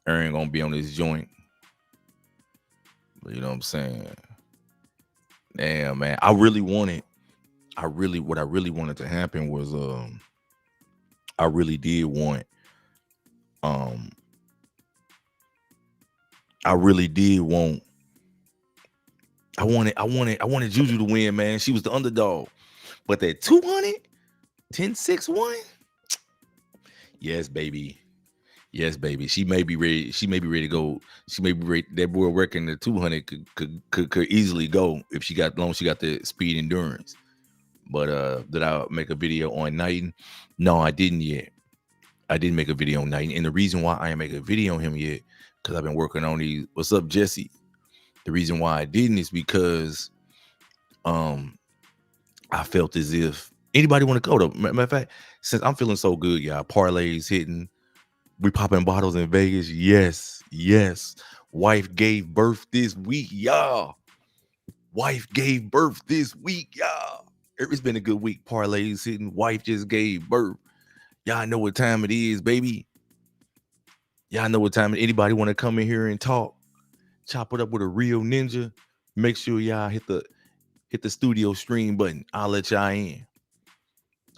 Aaron gonna be on this joint. You know what I'm saying? Damn, man. What I really wanted to happen was I really did want um I really did want I wanted Juju to win, man. She was the underdog. But that 200, 10-6-1. Yes, baby. Yes, baby. She may be ready. She may be ready to go. She may be ready. That boy working the 200 could easily go if she got long. She got the speed endurance. But did I make a video on Knighton? No, I didn't yet. I didn't make a video on Knighton, and the reason why I ain't make a video on him yet, because I've been working on these. What's up, Jesse? The reason why I didn't is because I felt as if anybody want to go though. Matter of fact, since I'm feeling so good, y'all, parlays hitting. We popping bottles in Vegas. Yes, yes. Wife gave birth this week, y'all. Wife gave birth this week, y'all. It's been a good week. Parlays hitting. Wife just gave birth. Y'all know what time it is, baby. Y'all know what time. Anybody want to come in here and talk? Chop it up with a real ninja. Make sure y'all hit the studio stream button. I'll let y'all in.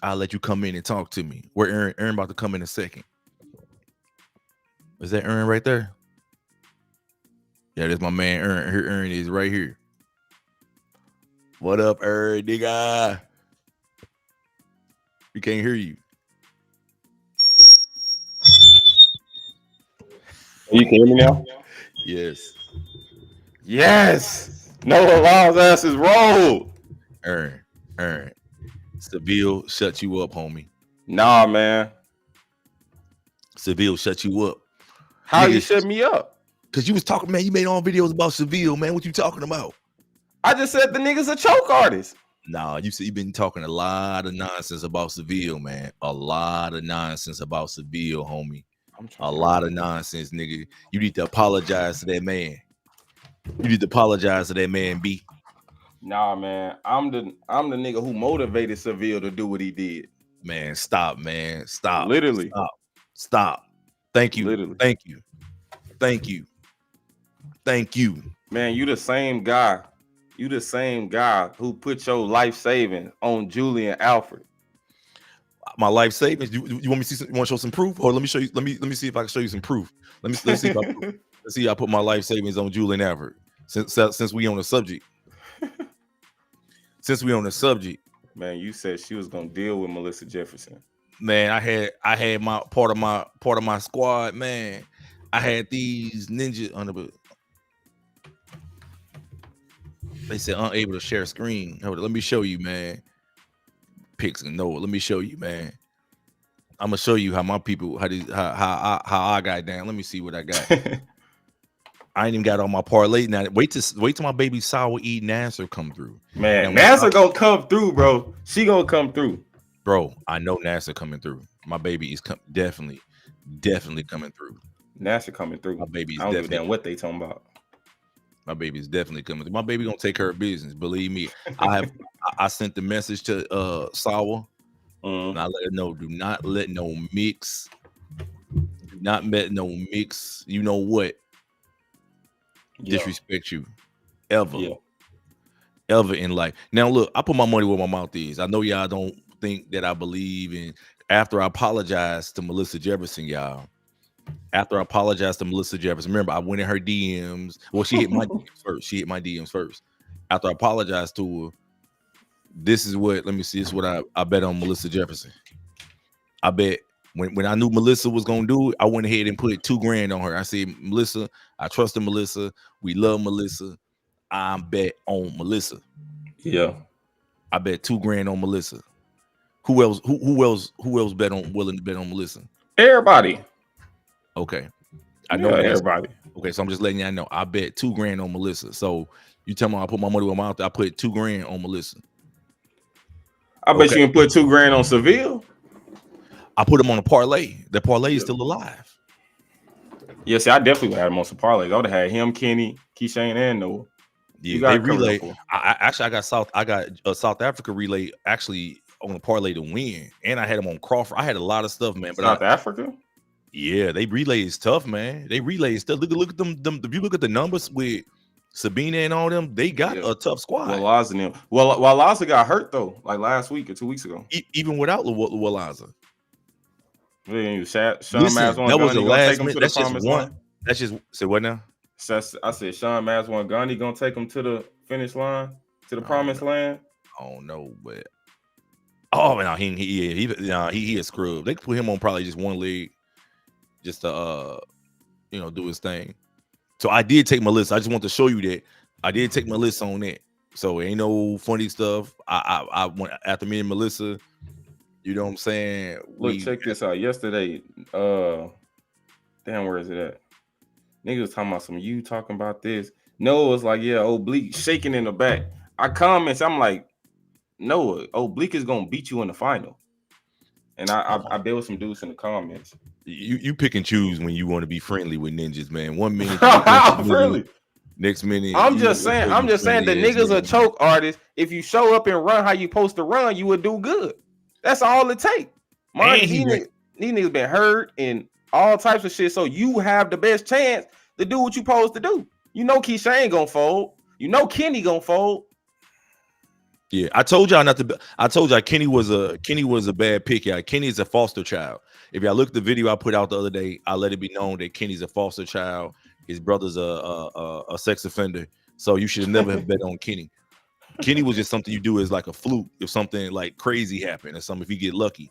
I'll let you come in and talk to me. Where Aaron? Aaron about to come in a second. Is that Aaron right there? Yeah, that's my man Aaron. Here, Aaron is right here. What up, Aaron, nigga? We can't hear you. You can hear me now? Yes. Yes. Noah Lyles' ass is rolled. Aaron. Seville shut you up, homie. Nah, man. Seville shut you up. How you shut me up? Because you was talking, man. You made all videos about Seville, man. What you talking about? I just said the nigga's a choke artist. Nah, you said you've been talking a lot of nonsense about Seville, man. A lot of nonsense about Seville, homie. A lot of nonsense, nigga. You need to apologize to that man. You need to apologize to that man, B. Nah, man. I'm the nigga who motivated Seville to do what he did. Man, stop, man. Stop. Literally. Stop. Thank you. Literally. Thank you. Thank you. Thank you. Man, you the same guy. You the same guy who put your life savings on Julian Alfred. My life savings. You want me to see? You want to show some proof? Or let me show you. Let me see if I can show you some proof. Let's see if let's see. I put my life savings on Julian Alfred. Since we on the subject. Since we on the subject. Man, you said she was gonna deal with Melissa Jefferson. Man, I had my part of my squad. Man, I had these ninjas under. They said unable to share screen. Hold on, let me show you, man. Picks and Noah. Let me show you, man. I'm gonna show you how my people how I got down. Let me see what I got. I ain't even got on my parlay now. Wait till my baby sour eat Nasser come through. Man, Nasser gonna come through, bro. She gonna come through, bro. I know Nasser coming through. My baby is definitely coming through. Nasser coming through. My baby's I don't give a damn what they talking about. My baby's definitely coming through. My baby gonna take care of business. Believe me. I sent the message to Sawa. And I let her know, do not let no mix. Do not let no mix. You know what? Disrespect you. Ever. Yeah. Ever in life. Now look, I put my money where my mouth is. I know y'all don't think that I believe in. After I apologized to Melissa Jefferson, y'all. After I apologized to Melissa Jefferson, remember I went in her DMs. Well, she hit my DMs first. She hit my DMs first. After I apologized to her, this is what. Let me see. This is what I bet on Melissa Jefferson. I bet when I knew Melissa was gonna do it, I went ahead and put $2,000 on her. I said, Melissa, I trusted Melissa. We love Melissa. I bet on Melissa. Yeah, I bet $2,000 on Melissa. Who else? Who else willing to bet on Melissa? Everybody. Okay, I know everybody. Okay, so I'm just letting y'all know. I bet $2,000 on Melissa. So you tell me I put my money where my mouth. I put $2,000 on Melissa. I bet you can put $2,000 on Seville. I put him on a parlay. The parlay is still alive. Yeah, see, I definitely would have him on some parlays. I would have had him, Kenny, Keyshawn, and Noah. Yeah, they relay. I got a South Africa relay actually on a parlay to win, and I had him on Crawford. I had a lot of stuff, man. But South Africa. Yeah, they relay is tough, man. They relay is tough. Look at them. If you look at the numbers with Sabina and all them, they got Yeah. a tough squad. Well, Lyles and them. Well, while Lyles got hurt though, like last week or 2 weeks ago. Even without Wallaza. Sean Listen, that was the Gundy gonna take last him minute. to the That's just promised one. line. That's just say what now? I said Sean Gundy gonna take him to the finish line, to the promised land. I don't know, but no, he is screwed. They could put him on probably just one leg, just to do his thing. So I did take my list. I just want to show you that I did take my list on that. So ain't no funny stuff. I went after me and Melissa. You know what I'm saying? Look, check this out. Yesterday, damn, where is it at? Niggas was talking about some you talking about this. Noah was like, yeah, Oblique shaking in the back. I comments, I'm like, Noah, Oblique is gonna beat you in the final. And I dealt with some dudes in the comments. You pick and choose when you want to be friendly with ninjas, man. 1 minute, really. Next minute. I'm just saying the niggas are choke artists. If you show up and run how you supposed to run, you would do good. That's all it takes. These niggas been hurt and all types of shit. So you have the best chance to do what you supposed to do. You know Keisha ain't gonna fold. You know Kenny gonna fold. Yeah, I told y'all not to. I told y'all Kenny was a bad pick. Yeah, Kenny's a foster child. If y'all look at the video I put out the other day, I let it be known that Kenny's a foster child. His brother's a sex offender. So you should never have bet on Kenny. Kenny was just something you do as like a fluke if something like crazy happened or something, if you get lucky.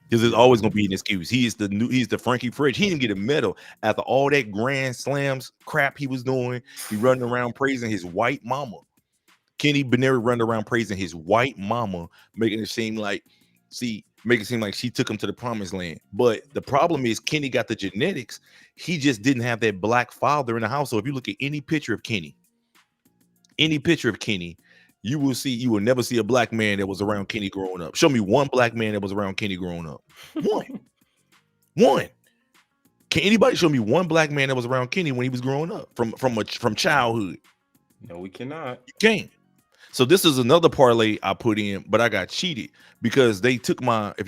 Because there's always gonna be an excuse. He's the Frankie Fridge. He didn't get a medal after all that grand slams crap he was doing. He running around praising his white mama. Kenny Beneri running around praising his white mama, making it seem like she took him to the promised land. But the problem is Kenny got the genetics. He just didn't have that black father in the house. So if you look at any picture of Kenny, you will never see a black man that was around Kenny growing up. Show me one black man that was around Kenny growing up. One. Can anybody show me one black man that was around Kenny when he was growing up from childhood? No, we cannot. You can't. So this is another parlay I put in, but I got cheated because they took my odds.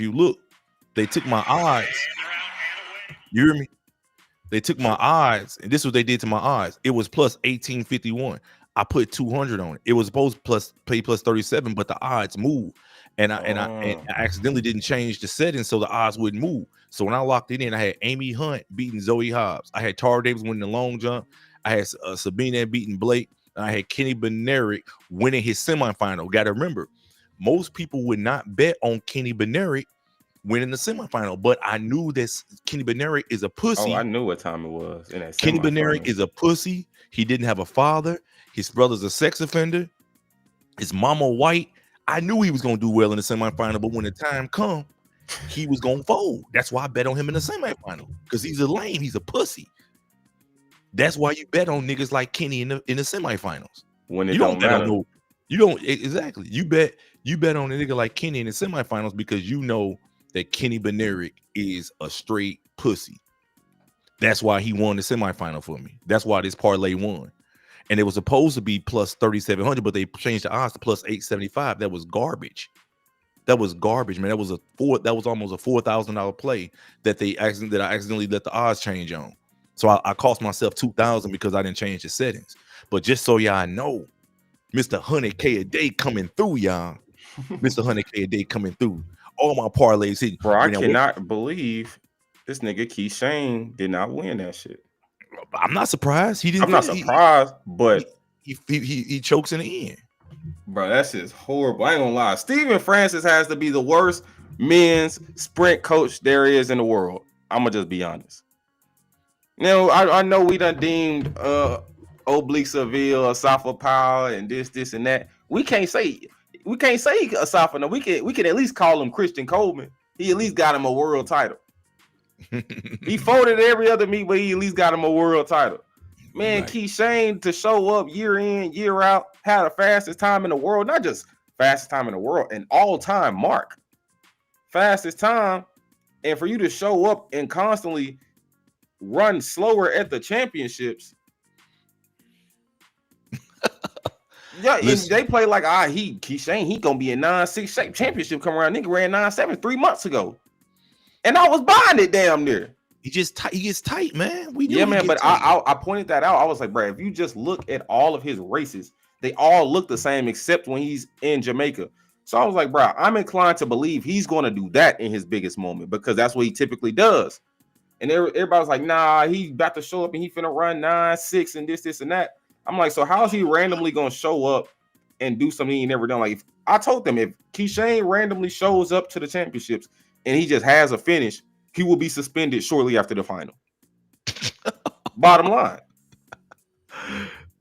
You hear me? They took my odds, and this is what they did to my odds. It was plus 1851. I put 200 on it. It was supposed to pay plus 37, but the odds moved, and I accidentally didn't change the settings so the odds wouldn't move. So when I locked it in, I had Amy Hunt beating Zoe Hobbs. I had Tara Davis winning the long jump. I had Sabina beating Blake. I had Kenny Benerick winning his semifinal. Got to remember, most people would not bet on Kenny Benerick winning the semifinal, but I knew that Kenny Benerick is a pussy. Oh, I knew what time it was. In that Kenny Benerick is a pussy. He didn't have a father. His brother's a sex offender. His mama white. I knew he was going to do well in the semifinal, but when the time come, he was going to fold. That's why I bet on him in the semifinal, because he's a lame. He's a pussy. That's why you bet on niggas like Kenny in the semifinals. When it don't matter. You don't exactly. You bet on a nigga like Kenny in the semifinals because you know that Kenny Benerick is a straight pussy. That's why he won the semifinal for me. That's why this parlay won. And it was supposed to be plus 3,700, but they changed the odds to plus 875. That was garbage. That was garbage, man. That was almost a $4,000 play that I accidentally let the odds change on. So I cost myself $2,000 because I didn't change the settings. But just so y'all know, Mr. 100K a day coming through, y'all. Mr. 100K a day coming through. All my parlays hit. Bro, I cannot believe this nigga Keyshawn did not win that shit. I'm not surprised. He didn't. I'm not surprised, but he chokes in the end. Bro, that's just horrible. I ain't gonna lie. Steven Francis has to be the worst men's sprint coach there is in the world. I'm gonna just be honest. Now, I know we done deemed Oblique Seville, Asafa Powell, and this and that. We can't say Asafa. No, we can at least call him Christian Coleman. He at least got him a world title. He folded every other meet, but he at least got him a world title. Man, right. Keyshawn to show up year in, year out, had the fastest time in the world, not just fastest time in the world, an all-time mark. Fastest time. And for you to show up and constantly run slower at the championships. Yeah, they play like Keyshawn, he gonna be a 9-6 shape championship come around. Nigga ran 9-7 3 months ago. And I was buying it damn near. He just tight. He gets tight, man. We knew Yeah, he man. get But tight. I pointed that out. I was like, bro, if you just look at all of his races, they all look the same except when he's in Jamaica. So I was like, bro, I'm inclined to believe he's going to do that in his biggest moment because that's what he typically does. And everybody was like, nah, he's about to show up and he finna run 9.6 and this, and that. I'm like, so how's he randomly gonna show up and do something he never done? Like, if I told them if Keyshawn randomly shows up to the championships and he just has a finish, he will be suspended shortly after the final. Bottom line.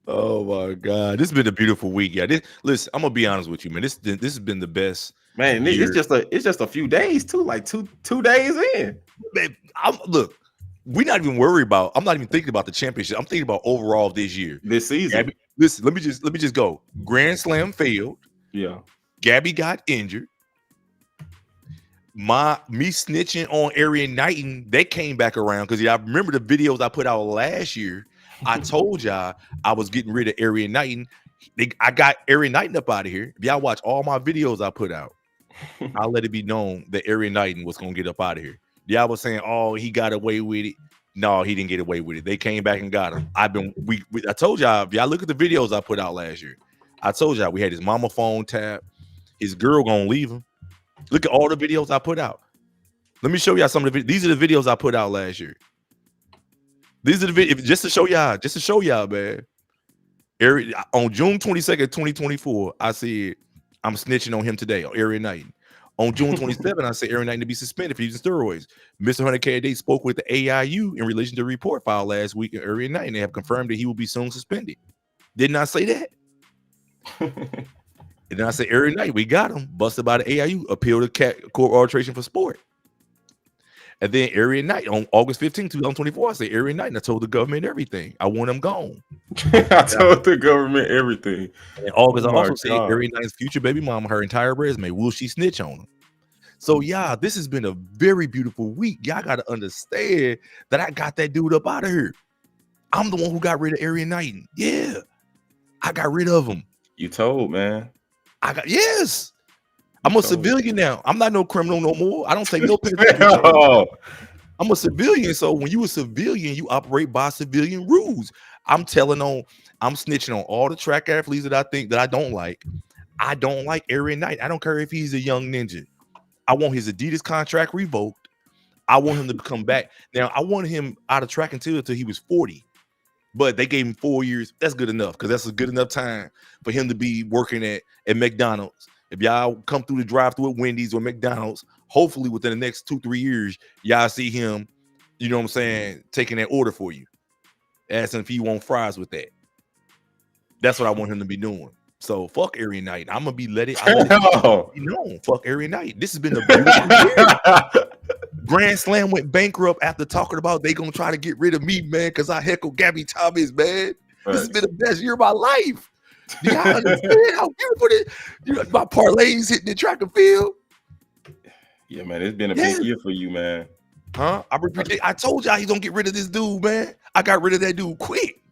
Oh my God, this has been a beautiful week. Yeah, listen, I'm gonna be honest with you, man. This has been the best. Man, year. it's just a few days too, like two days in. Man, look, we're not even worried about. I'm not even thinking about the championship. I'm thinking about overall this year, this season. Gabby, listen, let me just go. Grand Slam failed. Yeah, Gabby got injured. Me snitching on Arian Knighton, they came back around because I remember the videos I put out last year. I told y'all I was getting rid of Arian Knighton. I got Arian Knighton up out of here. If y'all watch all my videos I put out, I'll let it be known that Arian Knighton was gonna get up out of here. Y'all was saying, "Oh, he got away with it." No, he didn't get away with it. They came back and got him. I told y'all. If y'all look at the videos I put out last year, I told y'all we had his mama phone tapped. His girl gonna leave him. Look at all the videos I put out. Let me show y'all some of the. These are the videos I put out last year. These are the videos just to show y'all, man. On June 22nd, 2024, I said I'm snitching on him today, on Arian Knighton. On June 27th, I said Arian Knighton to be suspended for using steroids. Mr. 100K a day spoke with the AIU in relation to the report filed last week, and Arian Knighton they have confirmed that he will be soon suspended. Didn't I say that? And then I said Arian Knighton, we got him busted by the AIU, appeal to court arbitration for sport. And then Arian Knighton on August 15, 2024, I said Arian Knighton, I told the government everything. I want him gone. I told the government everything. In August, I also said Arian Knighton's future baby mama, her entire resume, will she snitch on him? So yeah, this has been a very beautiful week. Y'all got to understand that I got that dude up out of here. I'm the one who got rid of Arian Knighton. Yeah, I got rid of him. You told, man. Yes. I'm a civilian now. I'm not no criminal no more. I don't take no penalty. I'm a civilian. So when you a civilian, you operate by civilian rules. I'm snitching on all the track athletes that I think that I don't like. I don't like Arian Knighton. I don't care if he's a young ninja. I want his Adidas contract revoked. I want him to come back. Now, I wanted him out of track until he was 40. But they gave him 4 years. That's good enough because that's a good enough time for him to be working at McDonald's. If y'all come through the drive-thru at Wendy's or McDonald's, hopefully within the next 2-3 years, y'all see him, you know what I'm saying, taking that order for you. Asking if he want fries with that. That's what I want him to be doing. So fuck Arian Knighton. I'm gonna be let it be known. Fuck Arian Knighton. This has been a beautiful year. Grand Slam went bankrupt after talking about they gonna try to get rid of me, man, because I heckled Gabby Thomas, man. Right. This has been the best year of my life. Do y'all understand how beautiful it is? My parlays hitting the track and field. Yeah, man, it's been a big year for you, man. Huh? I told y'all he's gonna get rid of this dude, man. I got rid of that dude quick.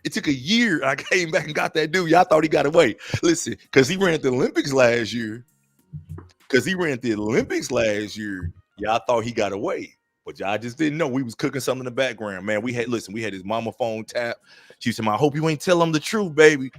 It took a year. I came back and got that dude. Y'all thought he got away. Listen, because he ran at the Olympics last year. Y'all thought he got away. But y'all just didn't know. We was cooking something in the background, man. We had his mama phone tap. She said, I hope you ain't tell him the truth, baby.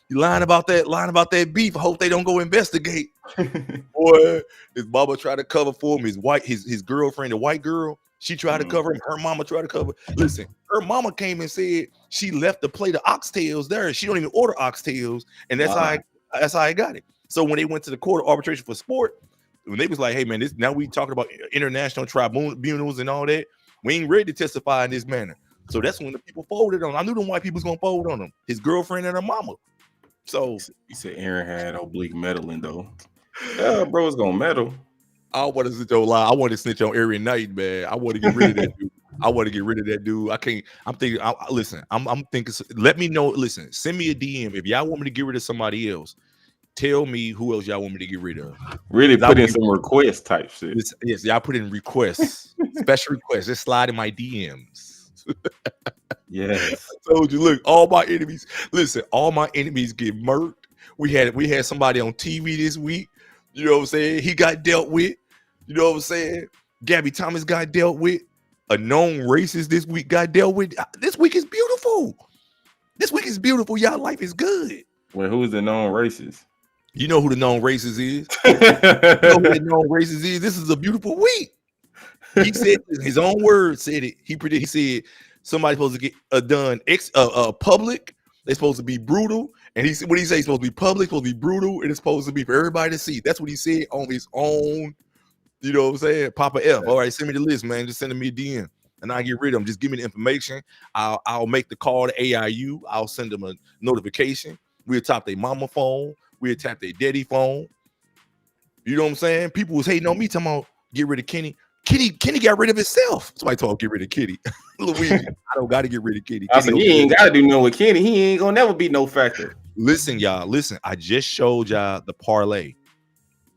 You lying about that beef. I hope they don't go investigate. Boy, his mama tried to cover for him. His girlfriend, the white girl, she tried to cover him. Her mama tried to cover. Listen, her mama came and said she left the plate of oxtails there. She don't even order oxtails, and that's how I got it. So when they went to the court of arbitration for sport, when they was like, "Hey man, now we talking about international tribunals and all that. We ain't ready to testify in this manner." So that's when the people folded on him. I knew them white people was gonna fold on him. His girlfriend and her mama. So he said Aaron had oblique meddling though. Yeah, bro was gonna meddle. I want to snitch on Arian Knighton, man. I want to get rid of that dude. I can't. I'm thinking. Listen. I'm thinking. Let me know. Listen. Send me a DM if y'all want me to get rid of somebody else. Tell me who else y'all want me to get rid of. Really put in some request type shit. Yes, y'all put in requests, special requests. Just slide in my DMs. Yes. I told you, look, all my enemies get murked. We had somebody on TV this week. You know what I'm saying? He got dealt with. You know what I'm saying? Gabby Thomas got dealt with. a known racist this week got dealt with. This week is beautiful. This week is beautiful. Y'all life is good. Well, who's the known racist? You know who the known racist is. You know who the known racist is. This is a beautiful week. He said his own words. Said it. He said somebody's supposed to get done public. They're supposed to be brutal. And he said, what he say? It's supposed to be public, supposed to be brutal, and it's supposed to be for everybody to see. That's what he said on his own. You know what I'm saying? Papa F. All right, send me the list, man. Just send me a DM, and I get rid of them. Just give me the information. I'll make the call to AIU. I'll send them a notification. We'll tap their mama phone. We'll tap their daddy phone. You know what I'm saying? People was hating on me, talking about get rid of Kenny. Kenny got rid of himself. Somebody told get rid of Kenny. Louise, I don't got to get rid of Kenny. I said, he ain't got to do nothing with Kenny. He ain't gonna never be no factor. Listen, y'all. Listen, I just showed y'all the parlay.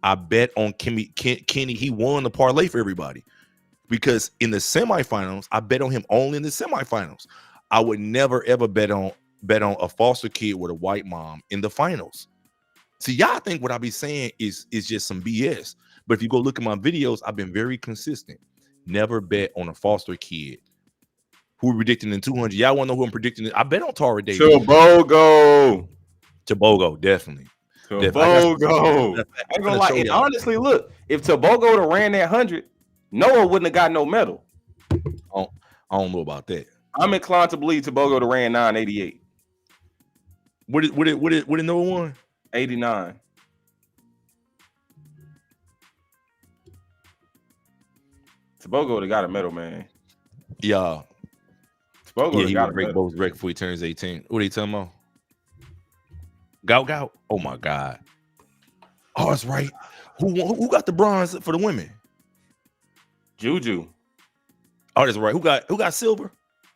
I bet on Kenny. He won the parlay for everybody because in the semifinals, I bet on him only in the semifinals. I would never ever bet on a foster kid with a white mom in the finals. See, y'all think what I be saying is just some BS. But if you go look at my videos, I've been very consistent. Never bet on a foster kid. Who we predicting in 200? Y'all want to know who I'm predicting? I bet on Tara Davis. Tobogo, definitely. Tobogo. I ain't gonna lie. And honestly, look, if Tobogo to ran that 100, Noah wouldn't have got no medal. I don't know about that. I'm inclined to believe Tobogo to ran 988. What did Noah won? 89. Tobogo would have got a medal, man. Yeah. Tobogo he got to break both record before he turns 18. What are you talking about? Gout. Oh my God. Oh, that's right. Who got the bronze for the women? Juju. Oh, that's right. Who got silver?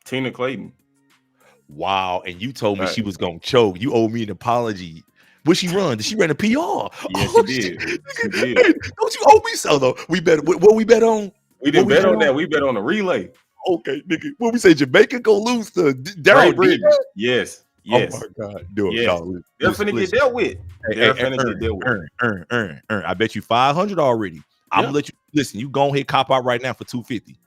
Tina Clayton. Wow. And you told me she was gonna choke. You owe me an apology. What she run? Did she run a PR? Yes, she did. She did. Hey, don't you owe me so though? We bet what we bet on? We didn't bet on that. We bet on the relay. Okay, nigga. What we say? Jamaica go lose to Daryl Bridges. Yes. Yes. Oh my God. Do it. Yes. They're finna get dealt with. They're finna get dealt with. Earn. I bet you 500 already. I'm gonna let you listen. You go ahead, cop out right now for 250.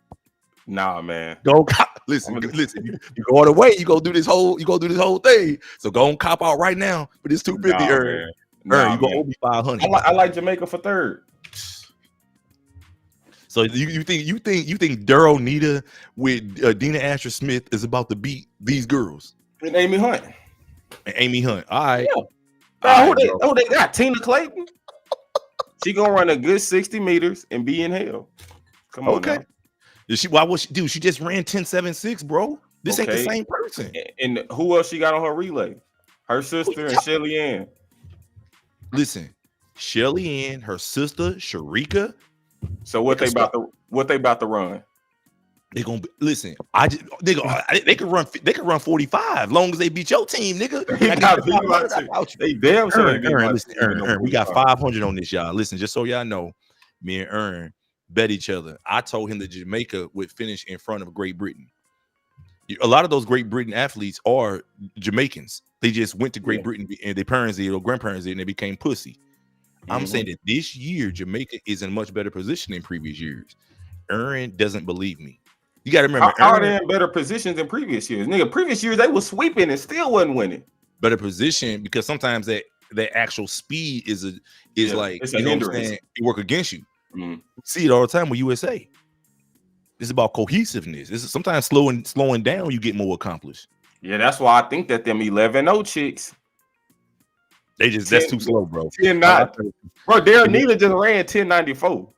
Nah, man. Don't listen. You go all the way. You go do this whole thing. So go and cop out right now for this 250. Earn. You gonna owe me 500. I like Jamaica for third. So you think Daryl Nita with Dina Asher Smith is about to beat these girls? And Amy Hunt. All right. Yeah. Who they got? Tina Clayton. She gonna run a good 60 meters and be in hell. Come on. Okay. Why was she? Dude, she just ran 10.76, bro. This ain't the same person. And who else she got on her relay? Her sister and Shelly Ann. Listen, Shelly Ann, her sister Sharika. So what they about to run? They gonna listen. They could run 45 long as they beat your team, nigga. They damn sure. We got 500 on this, y'all. Listen, just so y'all know, me and Ern bet each other. I told him that Jamaica would finish in front of Great Britain. A lot of those Great Britain athletes are Jamaicans. They just went to Great Britain and their parents did or grandparents did, and they became pussy. I'm saying that this year Jamaica is in a much better position than previous years. Ern doesn't believe me. You got to remember, how are they in better positions than previous years? Nigga, previous years they was sweeping and still wasn't winning. Better position because sometimes that actual speed is like, you know what I'm saying, it work against you. Mm-hmm. See it all the time with USA. It's about cohesiveness. This is sometimes slowing down, you get more accomplished. Yeah, that's why I think that them 11-0 chicks. That's too slow, bro. 10-9. Bro, Daryl Nita just ran 10.94.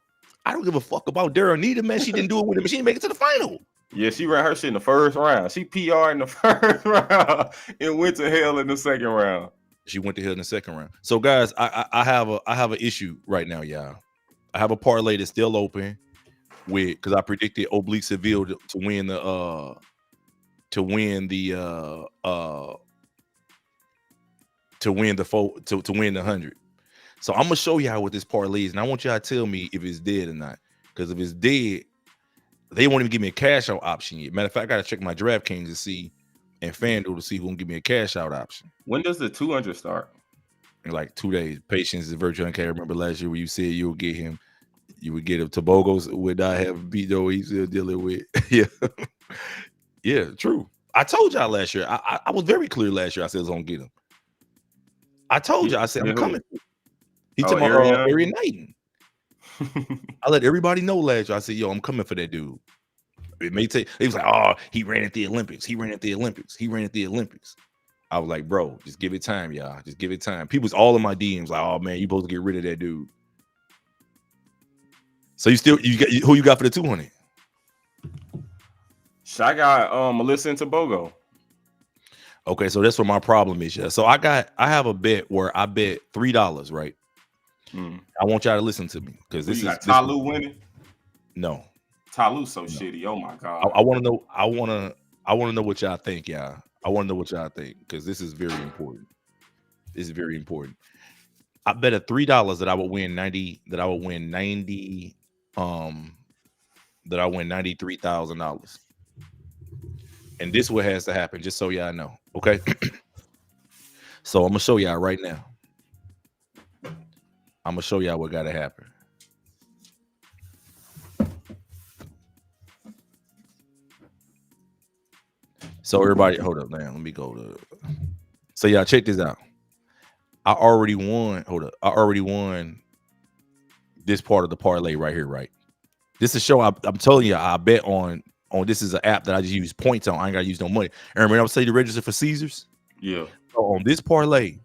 I don't give a fuck about Daryl Nita, man. She didn't do it with him. She didn't make it to the final. Yeah, she ran her shit in the first round. She PR in the first round and went to hell in the second round. She went to hell in the second round. So, guys, I have an issue right now, y'all. I have a parlay that's still open because I predicted Oblique Seville to win the 100. So I'm gonna show y'all what this parlay is, and I want y'all to tell me if it's dead or not. Because if it's dead, they won't even give me a cash out option yet. Matter of fact, I gotta check my DraftKings to see and FanDuel to see who can give me a cash out option. When does the 200 start? In like 2 days. Patience is virtue. I can't remember last year where you said you'll get him. You would get him. Tobogos would not have beat though he's still dealing with. Yeah. Yeah, true. I told y'all last year. I was very clear last year. I said I was gonna get him. I told you. I said I'm coming. He took my Area Knighton. I let everybody know last year. I said, yo, I'm coming for that dude. It may take. He was like, oh, he ran at the Olympics. He ran at the Olympics. He ran at the Olympics. I was like, bro, just give it time, y'all. Just give it time. People's all in my DMs like, oh man, you supposed to get rid of that dude. So you got who you got for the 200? I got Melissa and Tobogo. Okay, so that's what my problem is. Yeah. So I have a bet where I bet $3, right? I want y'all to listen to me because this is Talu winning. No, Talu's so shitty. Oh my god. I want to know. I want to know what y'all think, y'all. I want to know what y'all think because this is very important. This is very important. I bet a $3 that I would win 90. That I would win 90. That I win $93,000. And this what has to happen, just so y'all know. Okay. So I'm gonna show y'all right now. I'm gonna show y'all what gotta happen. So everybody, hold up, man. Let me go to. So y'all check this out. I already won. Hold up. I already won this part of the parlay right here, right? This is a show. I'm telling you, I bet on. This is an app that I just use points on. I ain't gotta use no money. And remember, I was saying to register for Caesars. Yeah. So on this parlay,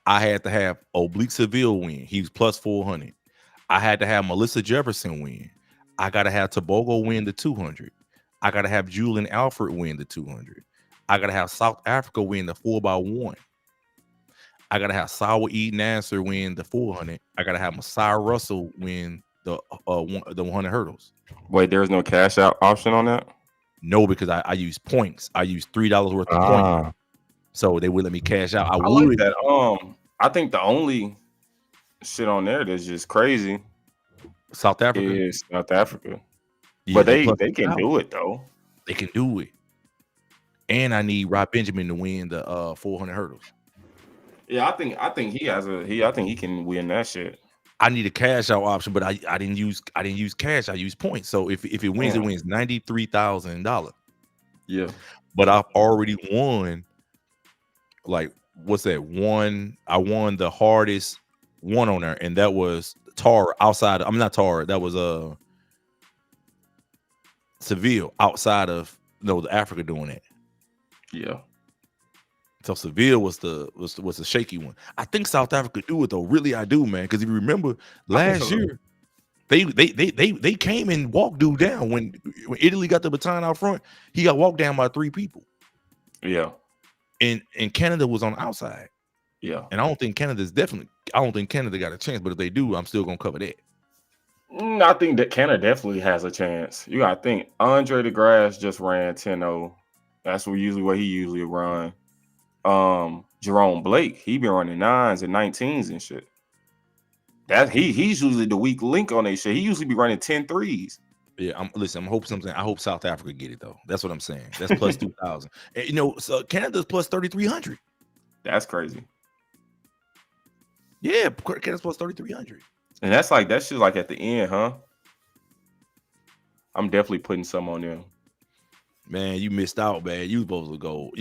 I had to have Oblique Seville win. He was plus 400. I had to have Melissa Jefferson win. I gotta have Tobogo win the 200. I gotta have Julian Alfred win the 200. I gotta have South Africa win the 4x1. I gotta have Sawa E. Nasser win the 400. I gotta have Messiah Russell win the 100 hurdles. Wait, there's no cash out option on that? No, because I use points. I use $3 worth of points. So they would let me cash out. I would. Like that. I think the only shit on there that's just crazy. South Africa is South Africa. Yeah, but they can do it though. They can do it. And I need Rob Benjamin to win the 400 hurdles. Yeah, I think he can win that shit. I need a cash out option, but I didn't use cash. I used points. So if it wins, it wins $93,000. Yeah. But I've already won. Like, what's that? I won the hardest one on there, and that was Tara outside. I'm not Tara. That was Seville outside of the Africa doing that. Yeah. So Seville was the shaky one. I think South Africa do it though. Really, I do, man. Because if you remember last year, they came and walked dude down when Italy got the baton out front. He got walked down by 3 people. Yeah. And Canada was on the outside. Yeah. And I don't think Canada got a chance. But if they do, I'm still gonna cover that. I think that Canada definitely has a chance. You gotta think Andre DeGrasse just ran 10-0. That's what he usually run. Jerome Blake, he been running 9s and 19s and shit. That he's usually the weak link on that shit. He usually be running 10-3s. Yeah, I'm hoping something. I hope South Africa get it though. That's what I'm saying. That's plus 2,000. And so Canada's plus 3,300. That's crazy. Yeah, Canada's plus 3,300. And that's like that shit like at the end, huh? I'm definitely putting some on them. Man, you missed out, man. You supposed to go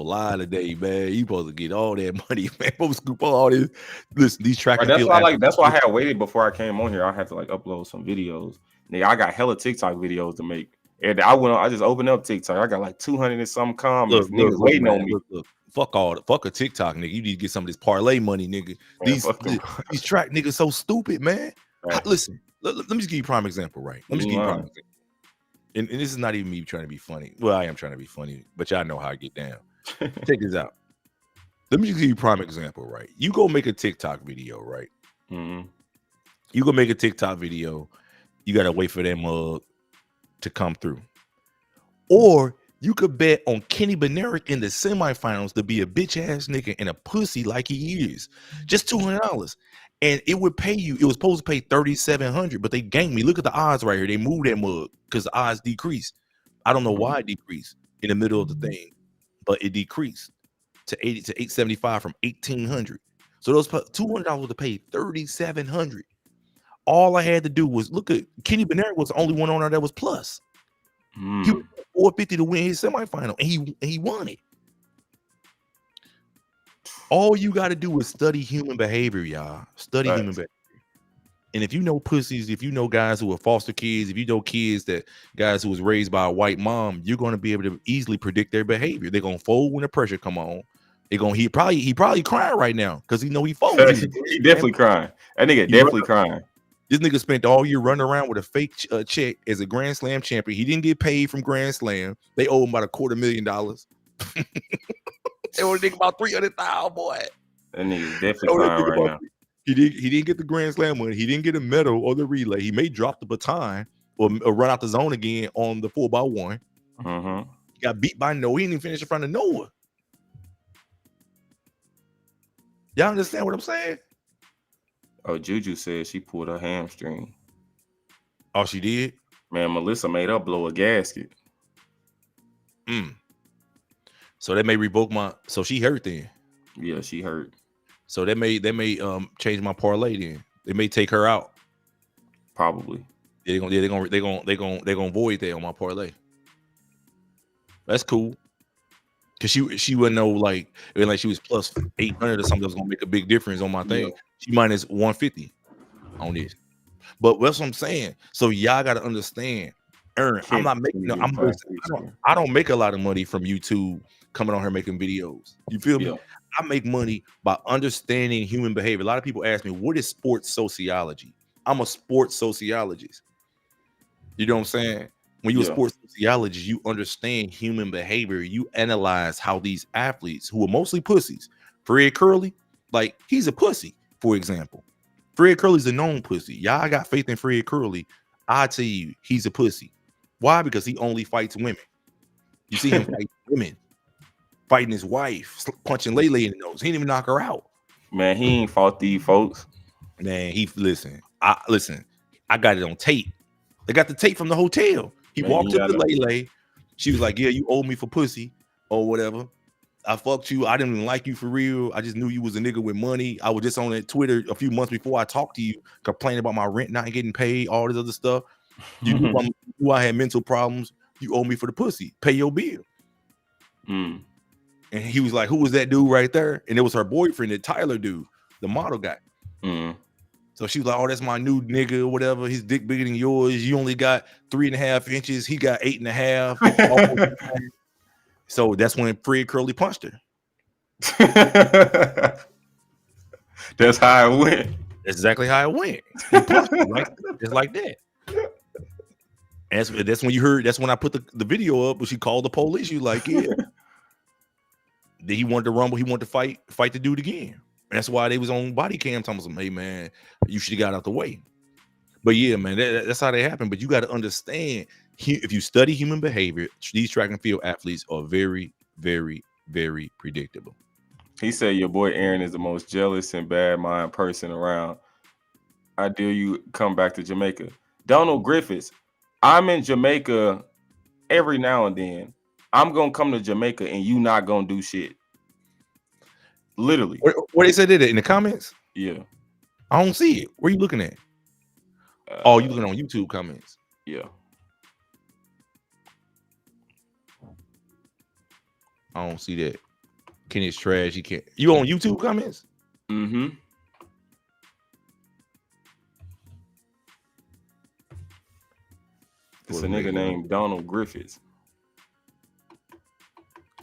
live today, man. You supposed to get all that money, man. Supposed to scoop all this. Listen, these track and field. That's why I had waited before I came on here. I had to upload some videos. Nigga, I got hella TikTok videos to make. And I just opened up TikTok. I got 200 and some comments. Niggas waiting on me. Look. Fuck a TikTok, nigga. You need to get some of this parlay money, nigga. Man, these track niggas so stupid, man. Right. Listen, let me just give you a prime example, right? Let me just give you a prime example. And this is not even me trying to be funny. Well, I am trying to be funny, but y'all know how I get down. Check this out. Let me just give you a prime example, right? You go make a TikTok video, right? Mm-hmm. You go make a TikTok video. You got to wait for that mug to come through. Or you could bet on Kenny Benerick in the semifinals to be a bitch-ass nigga and a pussy like he is. Just $200. And it would pay you. It was supposed to pay $3,700, but they ganked me. Look at the odds right here. They moved that mug because the odds decreased. I don't know why it decreased in the middle of the thing, but it decreased to 875 from 1,800. So those $200 would have paid $3,700. All I had to do was look at Kenny Bernard was the only one on there that was plus. He was $450 to win his semifinal, and he won it. All you got to do is study human behavior, y'all. Study human behavior. And if you know pussies, if you know guys who are foster kids, if you know guys who was raised by a white mom, you're going to be able to easily predict their behavior. They're going to fold when the pressure come on. He probably crying right now because he know he folds. He definitely crying. That nigga definitely crying. This nigga spent all year running around with a fake check as a Grand Slam champion. He didn't get paid from Grand Slam. They owe him about $250,000. They owe a nigga about $300,000, boy. That nigga definitely crying right now. He didn't get the Grand Slam money. He didn't get a medal or the relay. He may drop the baton or run out the zone again on the 4x1. He got beat by Noah. He didn't even finish in front of Noah. Y'all understand what I'm saying? Oh, Juju said she pulled her hamstring. Oh, she did? Man, Melissa made her blow a gasket. So they may revoke so she hurt then. Yeah, she hurt. So they may change my parlay then. They may take her out. Probably. They're gonna void that on my parlay. That's cool. Cause she wouldn't know like she was plus 800 or something that was gonna make a big difference on my thing. Yeah. She minus 150 on this. But that's what I'm saying. So y'all gotta understand. I'm not making I don't make a lot of money from YouTube coming on here making videos. You feel me? I make money by understanding human behavior. A lot of people ask me, what is sports sociology? I'm a sports sociologist. You know what I'm saying? When you're a sports sociologist, you understand human behavior. You analyze how these athletes, who are mostly pussies, Fred Curley, like he's a pussy, for example. Fred Curley's a known pussy. Y'all got faith in Fred Curley. I tell you, he's a pussy. Why? Because he only fights women. You see him fight women, fighting his wife, punching Lele in the nose. He didn't even knock her out. Man, he ain't fought these folks. Man, I got it on tape. They got the tape from the hotel. He walked up to Lele. She was like, yeah, you owe me for pussy or whatever. I fucked you. I didn't even like you for real. I just knew you was a nigga with money. I was just on that Twitter a few months before I talked to you, complaining about my rent not getting paid, all this other stuff. You knew I had mental problems. You owe me for the pussy. Pay your bill. And he was like, who was that dude right there? And it was her boyfriend, that Tyler dude, the model guy. So she was like, oh, that's my new nigga or whatever. His dick bigger than yours. You only got 3.5 inches. He got 8.5. So that's when Fred Curley punched her. That's how it went. That's exactly how it went. He punched her just like that. And that's when you heard. That's when I put the video up. When she called the police, you like, yeah. Then he wanted to rumble. He wanted to fight the dude again. And that's why they was on body cam telling him, hey man, you should have got out the way. But yeah, man, that's how they happen. But you got to understand, if you study human behavior, these track and field athletes are very, very, very predictable. He said your boy Aaron is the most jealous and bad mind person around. I dare you come back to Jamaica. Donald Griffiths, I'm in Jamaica every now and then. I'm gonna come to Jamaica and you not gonna do shit. Literally. What they said it in the comments? Yeah. I don't see it. Where you looking at? Oh, you looking on YouTube comments? Yeah. I don't see that. Kenny's trash. He can't. You on YouTube comments? Mm-hmm. It's a nigga named Donald Griffiths.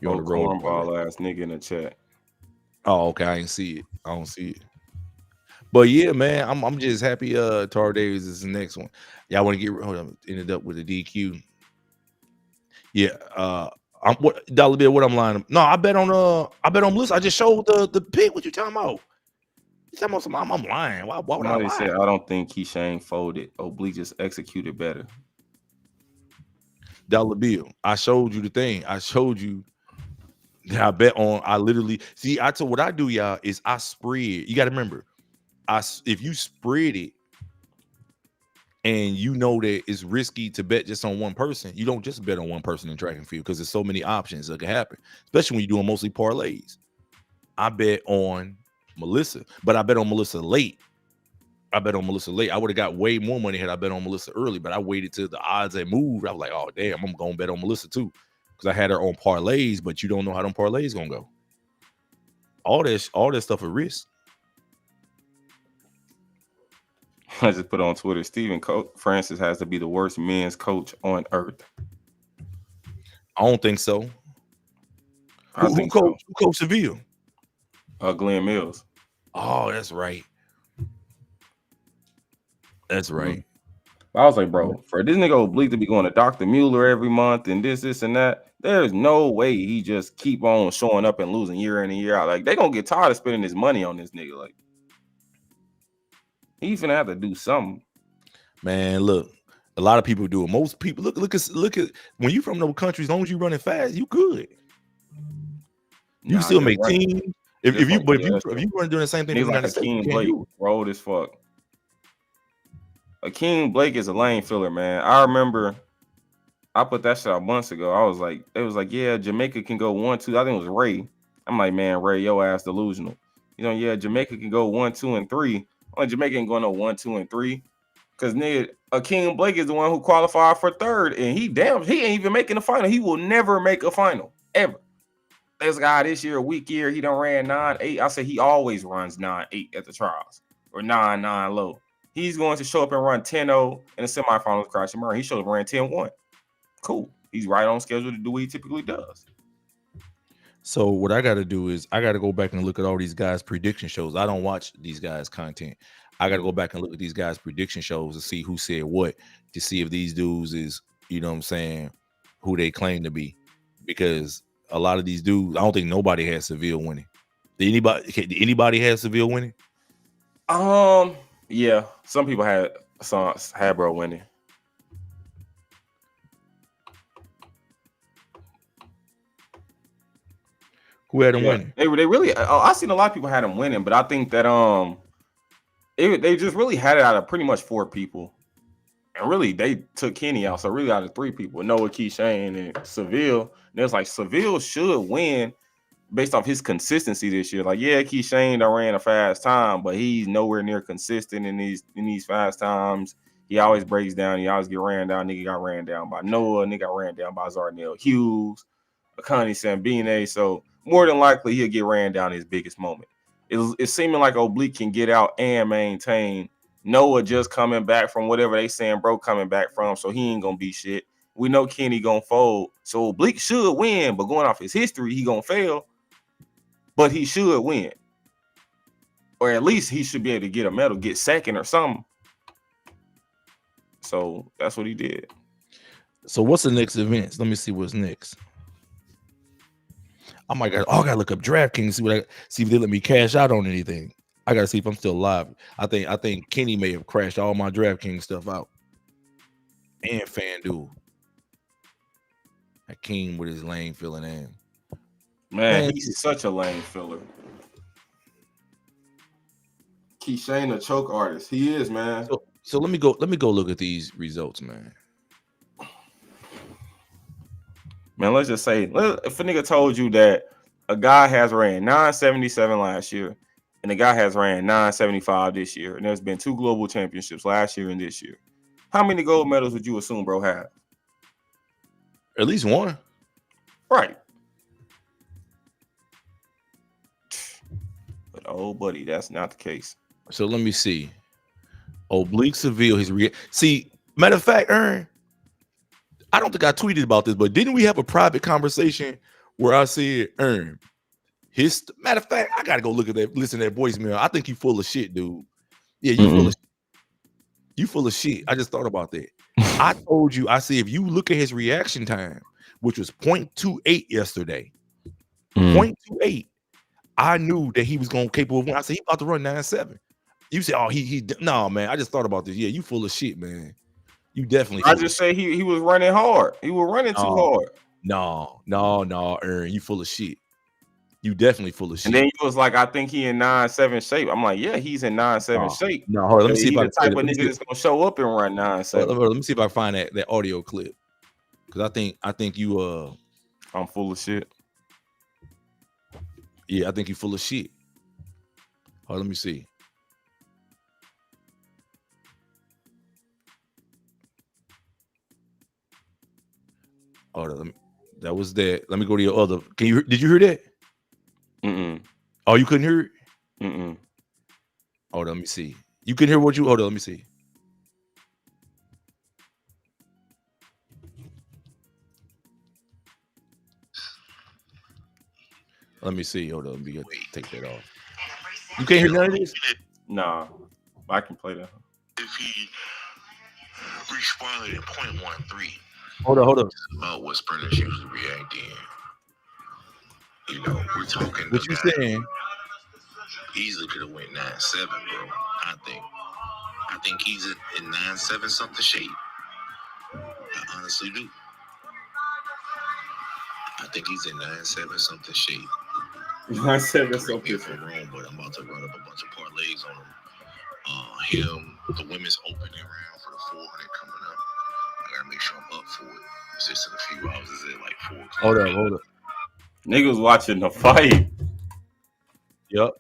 You on the road? Cornball ass nigga in the chat. Oh, okay. I ain't see it. I don't see it. But yeah, man, I'm just happy. Tar Davis is the next one. Y'all want to get ended up with a DQ. Yeah. I'm what dollar bill. What I'm lying? No, I bet on Bliss. I just showed the pick. What you talking about? You talking about some? I'm lying. Why would I lie? Said I don't think Keyshawn folded. Oblique just executed better. Dollar bill. I showed you the thing. I showed you. I bet on. I literally see. I told what I do, y'all, is I spread. You got to remember, if you spread it, and you know that it's risky to bet just on one person, you don't just bet on one person in track and field because there's so many options that can happen, especially when you're doing mostly parlays. I bet on Melissa, but I bet on Melissa late. I would have got way more money had I bet on Melissa early, but I waited till the odds had moved. I was like, oh damn, I'm gonna bet on Melissa too, because I had her on parlays, but you don't know how them parlays gonna go. All that stuff a risk. I just put on Twitter, Francis has to be the worst men's coach on earth. I don't think so. Who coached Seville? Glenn Mills. Oh, that's right. That's right. I was like, bro, for this nigga Oblique to be going to Dr. Mueller every month and this and that, there's no way he just keep on showing up and losing year in and year out. Like, they gonna get tired of spending his money on this nigga. Like, he's gonna have to do something. Man, look, a lot of people do it. Most people look at when you from those countries, as long as you running fast, you good. You still make teams. If you run doing the same thing, he's like Akeem Blake, rolled as fuck. Akeem Blake is a lane filler, man. I remember I put that shit out months ago. I was like, it was like, yeah, Jamaica can go 1-2. I think it was Ray. I'm like, man, Ray, your ass delusional. You know, yeah, Jamaica can go 1, 2, and 3. Only Jamaica ain't going no 1, 2, and 3. Because nigga, Akeem Blake is the one who qualified for third, and he ain't even making the final. He will never make a final ever. This guy this year, a weak year, he done ran 9-8. I said he always runs 9-8 at the trials or 9-9 low. He's going to show up and run 10-0 in the semifinals with Crash and Murray. He showed up and ran 10-1. Cool. He's right on schedule to do what he typically does. So what I got to do is I got to go back and look at all these guys' prediction shows. I don't watch these guys' content. I got to go back and look at these guys' prediction shows to see who said what, to see if these dudes is, you know what I'm saying, who they claim to be. Because a lot of these dudes, I don't think nobody has Seville winning. Did anybody have Seville winning? Yeah, some people had bro winning. Who had him winning? They really. I seen a lot of people had him winning, but I think that they just really had it out of pretty much 4 people, and really they took Kenny out. So really out of 3 people, Noah, Keyshawn, and Seville. And it was like Seville should win based off his consistency this year. Like, yeah, Keyshawn done ran a fast time, but he's nowhere near consistent in these fast times. He always breaks down. He always get ran down. Nigga got ran down by Noah. Nigga got ran down by Zarnell Hughes, Akani Sambine. So more than likely he'll get ran down his biggest moment. It's seeming like Oblique can get out and maintain. Noah just coming back from whatever they saying bro coming back from, so he ain't gonna be shit. We know Kenny gonna fold. So Oblique should win, but going off his history, he gonna fail. But he should win. Or at least he should be able to get a medal, get second or something. So that's what he did. So what's the next events? Let me see what's next. I gotta look up DraftKings, see if they let me cash out on anything. I gotta see if I'm still alive. I think Kenny may have crashed all my DraftKings stuff out. And FanDuel. Hakeem with his lane filling in. Man, he's such a lane filler. Keyshawn a choke artist. He is, man. So let me go look at these results, man. Man, let's just say, if a nigga told you that a guy has ran 977 last year and a guy has ran 975 this year, and there's been 2 global championships last year and this year, how many gold medals would you assume bro have? At least 1. Right. But oh, buddy, that's not the case. So let me see. Oblique Seville, see, matter of fact, Ern, I don't think I tweeted about this, but didn't we have a private conversation where I said, Ern, matter of fact, I gotta go listen to that voicemail. I think you full of shit, dude. Yeah, you full of shit. I just thought about that. I told you, I said, if you look at his reaction time, which was 0.28 yesterday, 0.28, I knew that he was capable of winning. I said, he about to run 9.7. You said, oh, no, man. I just thought about this. Yeah, you full of shit, man. You definitely. I just say he was running hard. He was running too hard. No, Ern, you full of shit. You definitely full of shit. And then he was like, I think he in 9.7 shape. I'm like, yeah, he's in 9.7 shape. No, hold on. Let me see if the type of nigga that's gonna show up and run 9.7. Let me see if I can find that audio clip. Because I think you I'm full of shit. Yeah, I think you full of shit. Oh, let me see. Oh, that was that. Let me go to your other. Did you hear that? Mm-mm. Oh, you couldn't hear it? Mm-mm. Oh, let me see. You can hear what you. Hold on, let me see. Let me see. Hold on, let me take that off. You can't hear none of this? Nah, I can play that. If he responded in 0.13 Hold on. about what sprinters usually react in, we're talking What a you guy saying? easily could have went 9-7, bro. I think he's in 9-7 something shape. I honestly do. I think he's in 9-7 something shape. 9-7 Correct me if I'm wrong, but I'm about to run up a bunch of parlays on him. Him, the women's opening round for the 400 coming up. I gotta make sure I'm up for it. It's just in a few hours. Is it like 4 o'clock? Hold up. Niggas watching the fight. Yep.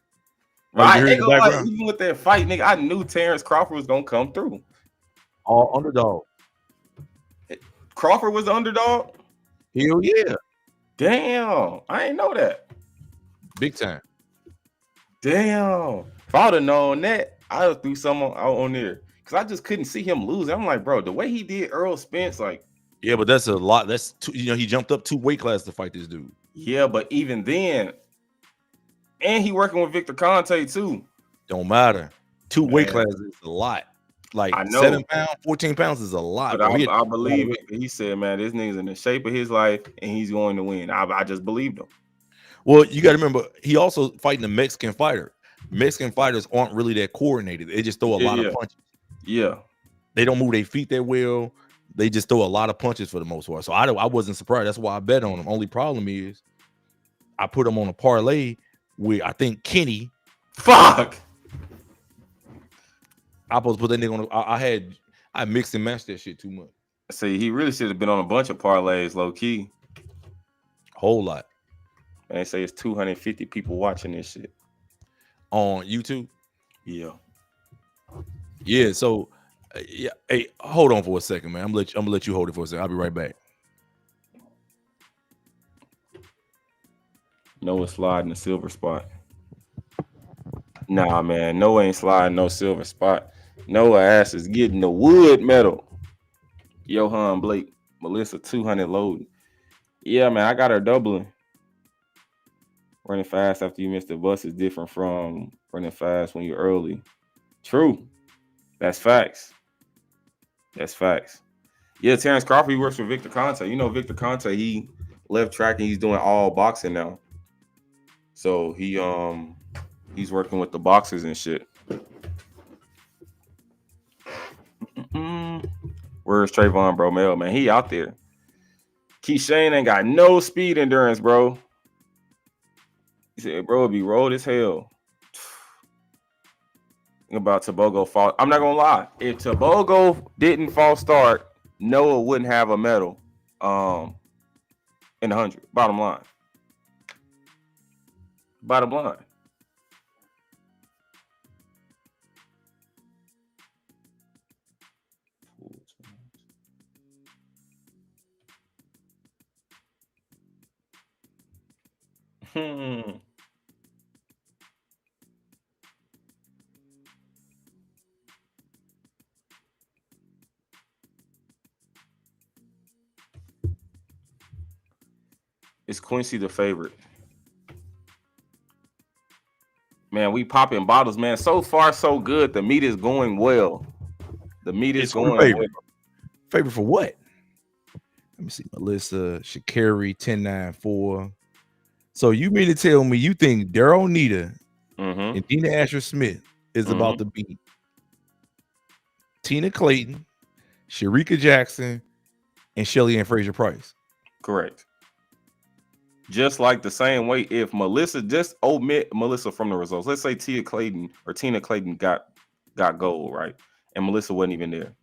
But Oh, you I hear it ain't in the gonna lie, background? even with that fight, nigga, I knew Terrence Crawford was gonna come through. All underdog. Crawford was the underdog? Hell yeah. Damn, I ain't know that. Big time. Damn. If I would have known that, I would have threw someone out on there. Because I just couldn't see him losing. I'm like, bro, the way he did Earl Spence, like, Yeah, but that's a lot. That's he jumped up 2 weight classes to fight this dude. yeah, but even then, and he working with Victor Conte too. Don't matter. 2 weight Man. classes is a lot. Like I know. 7 pounds, 14 pounds is a lot, But bro. I believe it. He said, man, this nigga's in the shape of his life and he's going to win. I just believed him. Well, you got to remember, he also fighting a Mexican fighter. Mexican fighters aren't really that coordinated. They just throw a lot of punches. Yeah. They don't move their feet that well. They just throw a lot of punches for the most part. So I wasn't surprised. That's why I bet on him. Only problem is I put him on a parlay with, I think, Kenny. Fuck. I supposed to put that nigga on. I mixed and matched that shit too much. See, he really should have been on a bunch of parlays, low key. Whole lot. And they say it's 250 people watching this shit On YouTube. Yeah. Yeah. So, yeah. Hey, hold on for a second, man. I'm gonna let you hold it for a second. I'll be right back. Noah sliding the silver spot. Nah, man. Noah ain't sliding no silver spot. Noah ass is getting the wood medal. Johan Blake, Melissa 200 loading. Yeah, man. I got her doubling. Running fast after you miss the bus is different from running fast when you're early. True. That's facts. That's facts. Yeah, Terrence Crawford, he works for Victor Conte. You know, Victor Conte, he left track and he's doing all boxing now. So he's working with the boxers and shit. Where's Trayvon Bromell, man? He out there. Keyshawn ain't got no speed endurance, bro. He said, bro, it'd be rolled as hell. About Tobogo fall. I'm not gonna lie. If Tobogo didn't false start, Noah wouldn't have a medal. In 100. Bottom line. Bottom line. Is Quincy the favorite? Man, we popping bottles, man. So far, so good. The meat is going well. The meat is going well. Favorite for what? Let me see. Melissa, Shakari, 1094. So you mean to tell me you think Daryl Nita and Dina Asher Smith is about to beat Tina Clayton, Sharika Jackson, and Shelly Ann Fraser Price? Correct. Just like the same way, if Melissa just omit Melissa from the results, let's say Tina Clayton got gold, right? And Melissa wasn't even there.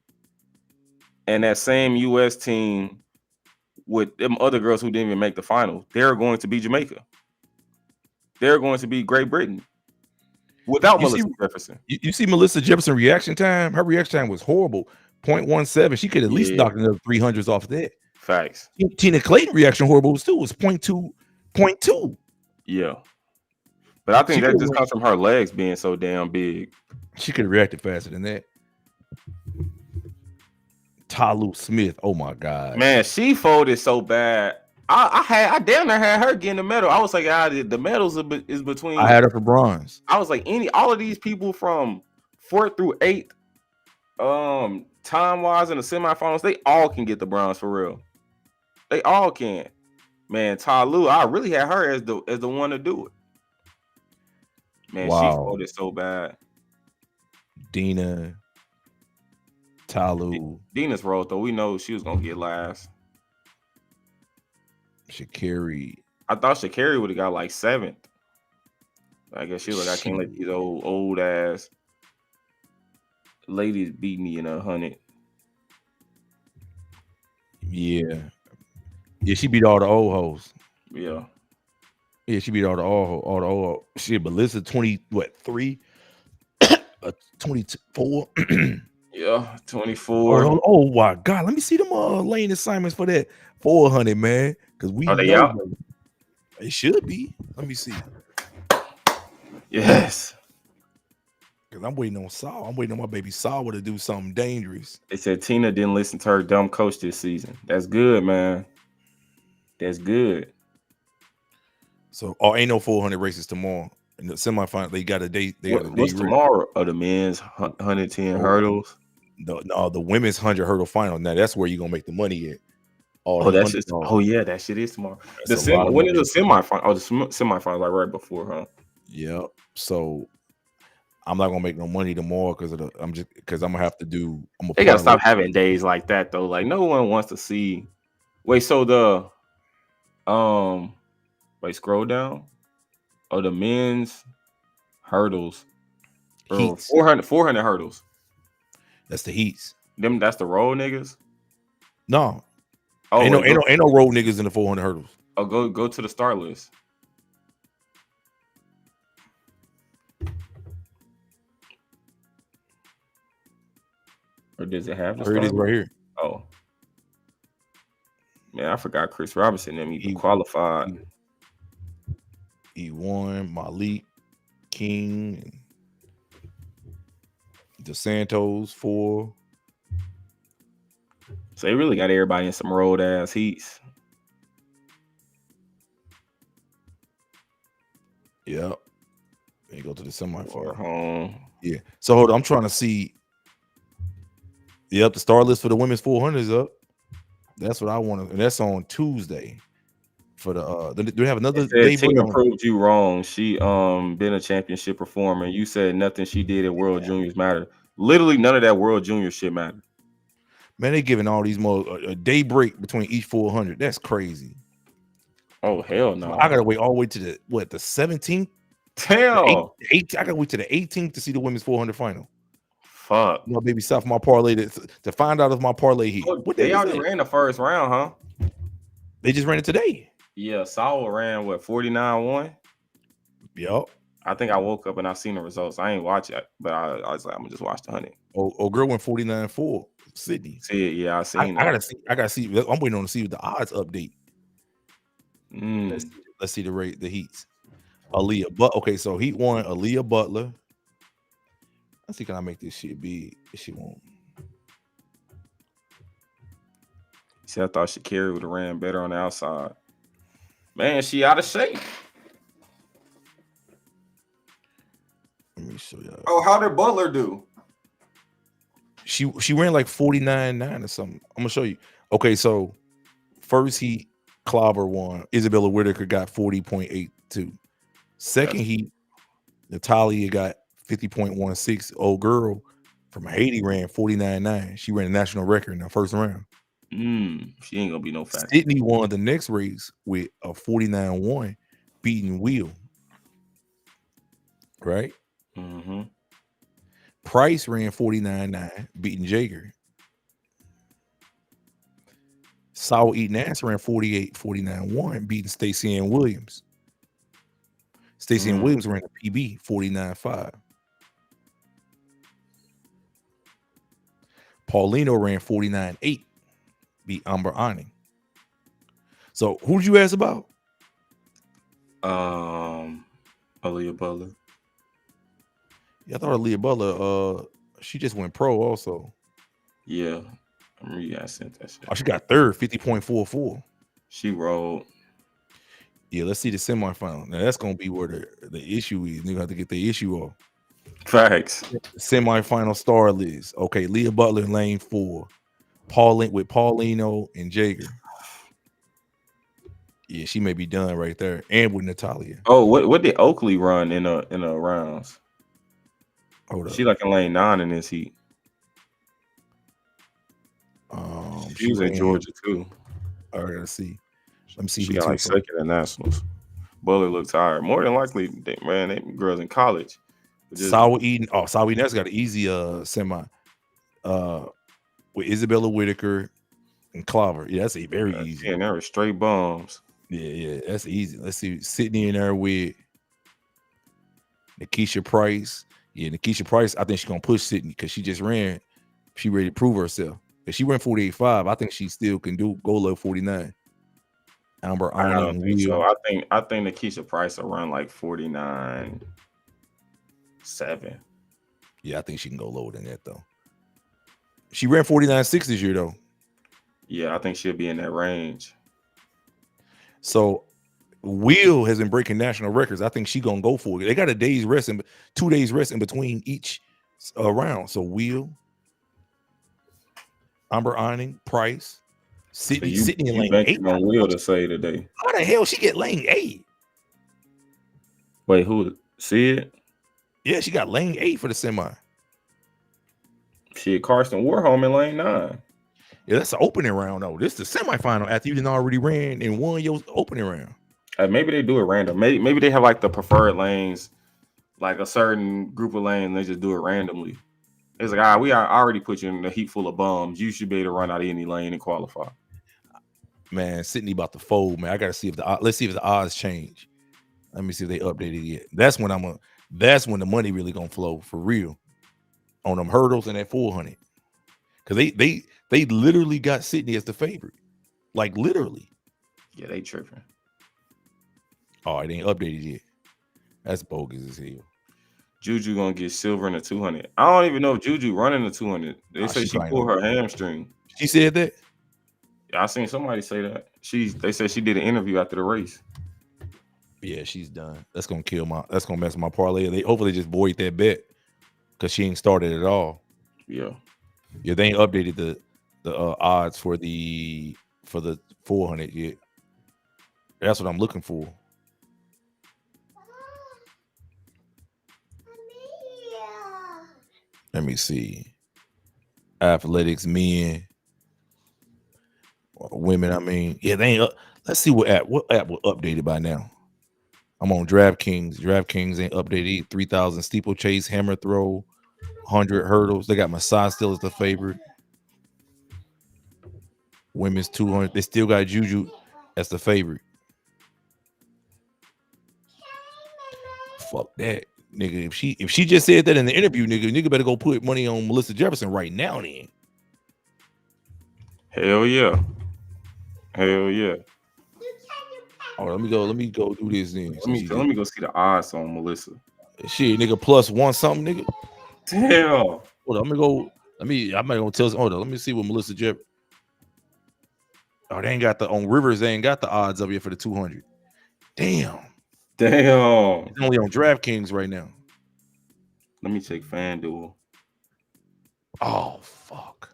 And that same US team with them other girls who didn't even make the final, they're going to be Jamaica. They're going to be Great Britain. without You see, Melissa Jefferson. you see Melissa Jefferson reaction time. Her reaction time was horrible. 0.17. She could at least Yeah. knock another 300s off that. Facts. Tina Clayton reaction horrible too. It was 0.2. Yeah. But I She think that could've just went- comes from her legs being so damn big. She could have reacted faster than that. Talu Smith. Oh my God. Man, she folded so bad. I damn near had her getting the medal. I was like, the medals is between. I had her for bronze. I was like, all of these people from 4th through 8th, time wise in the semifinals, they all can get the bronze for real. They all can. Man, Talu, I really had her as the one to do it. Man, Wow. she folded so bad. Dina, Talu, Dina's rolled though. We know she was gonna get last. Sha'Carri. I thought Sha'Carri would have got like 7th. I guess she was like, I can't let these old ass ladies beat me in 100. Yeah, she beat all the old hoes. Yeah, she beat all the old. Shit, Melissa 3, 24. yeah, 24. Oh my God, let me see them lane assignments for that 400, man. Because we Are they know out? It should be. Let me see. Yes. Because I'm waiting on Saul. I'm waiting on my baby Saul to do something dangerous. They said Tina didn't listen to her dumb coach this season. That's good, man. That's good. So, ain't no 400 races tomorrow. In the semifinal, they got a date. What's tomorrow? The men's 110 hurdles. The women's 100 hurdle final. Now that's where you're gonna make the money at. That shit is tomorrow. When is the semifinal? Oh, the semifinal like right before, huh? Yep. So I'm not gonna make no money tomorrow because I'm gonna have to do. They gotta stop having days like that though. Like no one wants to see. Wait, so the scroll down. Oh, the men's hurdles. 400 hurdles. That's the heats. That's the roll niggas. No. Oh, ain't no road niggas in the 400 hurdles. Oh, go to the start list. Or does it have the start it is right here. Oh. Man, I forgot Chris Robinson and he qualified. He won. Malik, King, DeSantos 4. So they really got everybody in some road ass heats. Yep. They go to the semifinal. Home. Yeah. So hold on, I'm trying to see. Yep, the star list for the women's 400 is up. That's what I want to, and that's on Tuesday. For the do we have another day? Tina proved you wrong. She been a championship performer. You said nothing she did at World Juniors mattered. Literally none of that World Junior shit mattered. Man, they giving all these more a day break between each 400. That's crazy. Oh hell no! I gotta wait all the way to the 17th. Hell, I gotta wait to the 18th to see the women's 400 final. Fuck. No, baby, south my parlay to find out if my parlay hit. Oh, they already ran the first round, huh? They just ran it today. Yeah, Saul ran 49-1. Yep. I think I woke up and I seen the results. I ain't watch it, but I was like, I'm gonna just watch the 100. Oh, girl went 49-4. Sydney. See it, yeah, I seen. I gotta see. I'm waiting on to see the odds update. Let's see the heats. Aaliyah, but okay, so Heat 1, Aaliyah Butler. Let's see, can I make this shit big? She won't. See, I thought Sha'Carri would have ran better on the outside. Man, she out of shape. Let me show y'all. Oh, how did Butler do? She ran like 49.9 or something. I'm gonna show you. Okay, so first heat, Clobber won. Isabella Whitaker got 40.82. Second heat, Natalia got 50.16. Old girl from Haiti ran 49.9. She ran a national record in the first round. She ain't gonna be no fast. Sydney won the next race with a 49.1, beating Wheel. Right? Mm-hmm. Price ran 49.9, beating Jager. Saul Eaton Ass ran 49.1, beating Stacey Ann Williams. Stacey Ann Williams ran a PB 49.5. Paulino ran 49.8, beat Amber Aning. So who did you ask about? Aaliyah Butler. Yeah, I thought Aaliyah Butler, she just went pro also. Yeah. I sent that shit. Oh, she got third, 50.44. She rolled. Yeah, let's see the semifinal. Now that's gonna be where the issue is. They're gonna have to get the issue off. Facts. Semifinal star list. Okay, Leah Butler in lane 4. With Paulino and Jager. Yeah, she may be done right there. And with Natalia. Oh, what did Oakley run in a rounds? Hold up. She like in lane 9 in this heat. She was in Georgia too. I gotta see. Let me see. She got like second in nationals. Butler looked tired. More than likely, they girls in college. Sawa Eden. Oh, Sawa Eden's got an easy semi. With Isabella Whitaker and Clover. Yeah, that's a very easy. And there were straight bombs. Yeah, that's easy. Let's see. Sydney in there with Nikisha Price. Yeah, Nikisha Price, I think she's gonna push Sydney because she just ran. She ready to prove herself. If she ran 48.5, I think she still can go level 49. Amber I don't Aning, think so. I think Nikisha Price will run like 49.7. Yeah, I think she can go lower than that though. She ran 49.6 this year though. Yeah, I think she'll be in that range. So Will has been breaking national records. I think she's gonna go for it. They got 2 days rest in between each round. So Will, Amber Aning, Price, Sydney in lane 8. On Will to say today. How the hell she get lane 8? Wait, who? See it? Yeah, she got lane 8 for the semi. She had Carson Warholm in lane 9. Yeah, that's the opening round though. This is the semifinal after you done already ran and won your opening round. Maybe they do it random. Maybe they have like the preferred lanes, like a certain group of lanes. They just do it randomly. It's like, we already put you in a heap full of bums. You should be able to run out of any lane and qualify. Man, Sydney about to fold, man. I gotta see let's see if the odds change. Let me see if they updated yet. That's when the money really gonna flow for real on them hurdles and that 400. Because they literally got Sydney as the favorite. Like literally. Yeah, they tripping. Oh, it ain't updated yet. That's bogus as hell. Juju gonna get silver in the 200. I don't even know if Juju running the 200. They say she pulled her hamstring. She said that? Yeah, I seen somebody say that. They said she did an interview after the race. Yeah, she's done. That's gonna mess with my parlay. They hopefully just void that bet because she ain't started at all. Yeah. Yeah, they ain't updated the odds for the 400 yet. That's what I'm looking for. Let me see. Athletics, men, women. I mean, yeah, they ain't. Let's see what app was updated by now. I'm on DraftKings. DraftKings ain't updated. 3,000 steeplechase, hammer throw, 100 hurdles. They got Masai still as the favorite. Women's 200. They still got Juju as the favorite. Fuck that, nigga. If she just said that in the interview, nigga better go put money on Melissa Jefferson right now. Then. Hell yeah. Hell yeah. Oh, let me go do this then. Let me go see the odds on Melissa. Shit, nigga, plus one something, nigga. Damn. Hold on, I might go tell. Hold on, let me see what Melissa Jefferson. Oh, they ain't got on Rivers. They ain't got the odds up here for the 200. Damn. It's only on DraftKings right now. Let me check FanDuel. Oh fuck.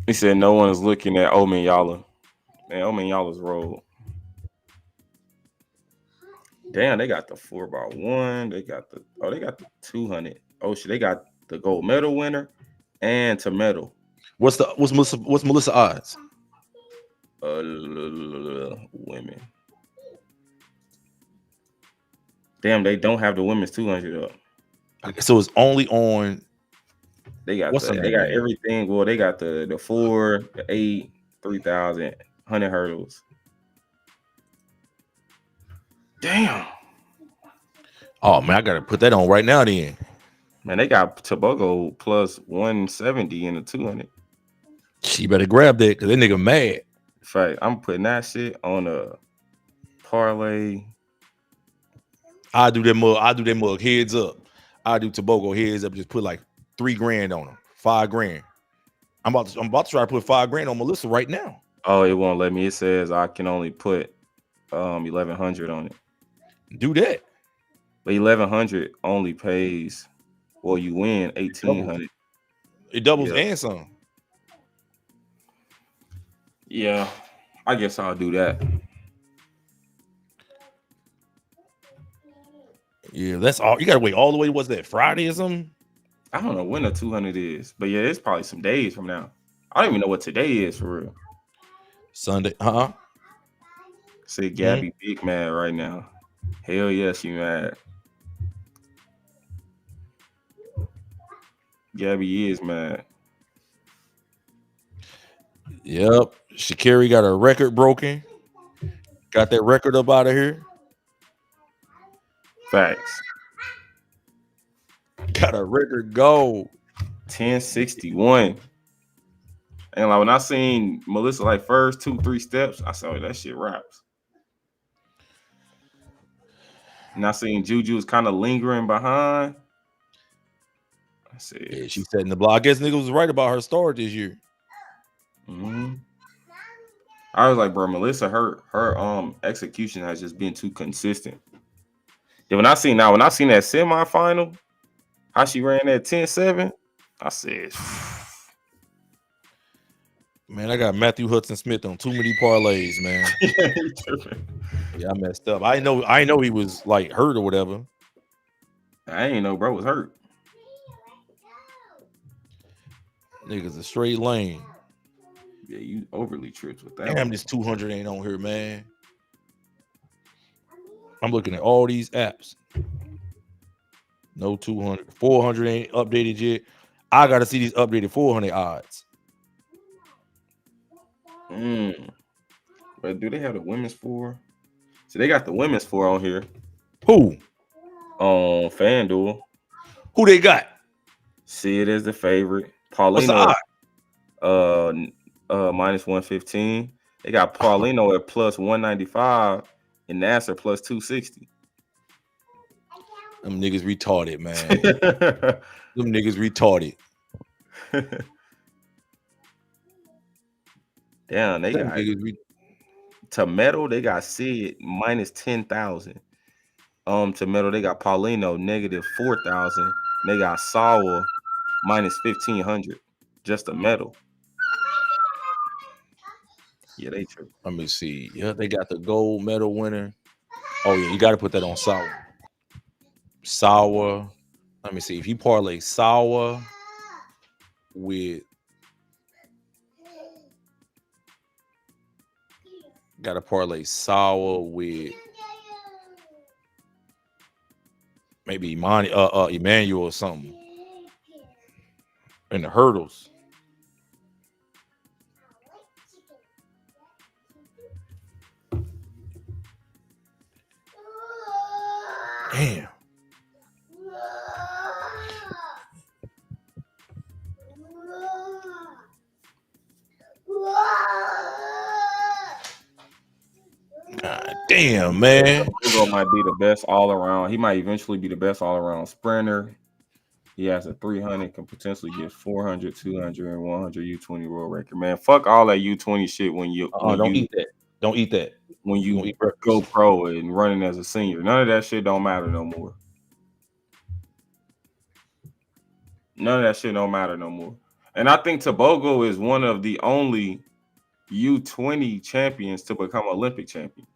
He said no one is looking at Omen Yala. Man, Omen Yala's rolled. Damn, they got the 4x1. They got the 200. Oh shit, they got the gold medal winner and to medal. What's Melissa odds? Women. Damn, they don't have the women's 200 up. So it's only on. They got everything. Well, they got the 4, the 8, 3,000, 100 hurdles. Damn. Oh man, I gotta put that on right now. Then Man, they got Tobago plus 170 in the 200. she better grab that because that nigga mad. In fact, I'm putting that shit on a parlay. I do that mug heads up. I do Tobago heads up. Just put like $3,000 on them, $5,000. I'm about to try to put $5,000 on Melissa right now. Oh, it won't let me. It says I can only put 1,100 on it. Do that. But 1,100 only pays. Well, you win 1,800. It doubles Yeah. and some. Yeah, I guess I'll do that. Yeah, that's all. You gotta wait all the way. What's that? Friday or something? I don't know when the 200 is, but yeah, it's probably some days from now. I don't even know what today is for real. Sunday. See, Gabby big mad right now. Hell yeah, she mad. Gabby is mad. Yep. Sha'Carri got her record broken. Got that record up out of here. Facts. Got a record goal. 1061. And like when I seen Melissa like first 2-3 steps, I said, oh, that shit raps. And I seen Juju was kind of lingering behind. I said, Yeah, she said in the blog. I guess nigga was right about her start this year. mm-hmm. I was like, bro, Melissa, her execution has just been too consistent. Yeah, when I seen that semifinal, how she ran that 10-7, I said, man, I got Matthew Hudson Smith on too many parlays, man. Yeah, I messed up. I know he was like hurt or whatever. I ain't know bro was hurt. Niggas a straight lane. Yeah, you overly tripped with that. Damn, this 200 ain't on here, man. I'm looking at all these apps. No 200. 400 ain't updated yet. I got to see these updated 400 odds. But do they have the women's 4? So they got the women's 4 on here. Who? On FanDuel. Who they got? See it as the favorite. What's the Paulino odd? minus 115. They got Paulino at plus 195 and Nasser plus 260. Them niggas retarded, man. Them niggas retarded. Damn, they got Tomato, they got Sid minus 10,000. Tomato, they got Paulino negative 4,000. They got Sawa minus 1,500. Just a medal. Yeah, they true. Let me see. Yeah, they got the gold medal winner. Oh yeah, you got to put that on Sawa. Sawa. Let me see. If you parlay Sawa with, got to parlay Sawa with maybe Emmanuel or something in the hurdles. Damn. God damn, man. Hugo might be the best all around. He might eventually be the best all around sprinter. He has a 300, can potentially get 400, 200, and 100 U20 world record. Man, fuck all that U20 shit when you eat that. Don't eat that. When you go pro and running as a senior. None of that shit don't matter no more. None of that shit don't matter no more. And I think Tobago is one of the only U20 champions to become Olympic champion.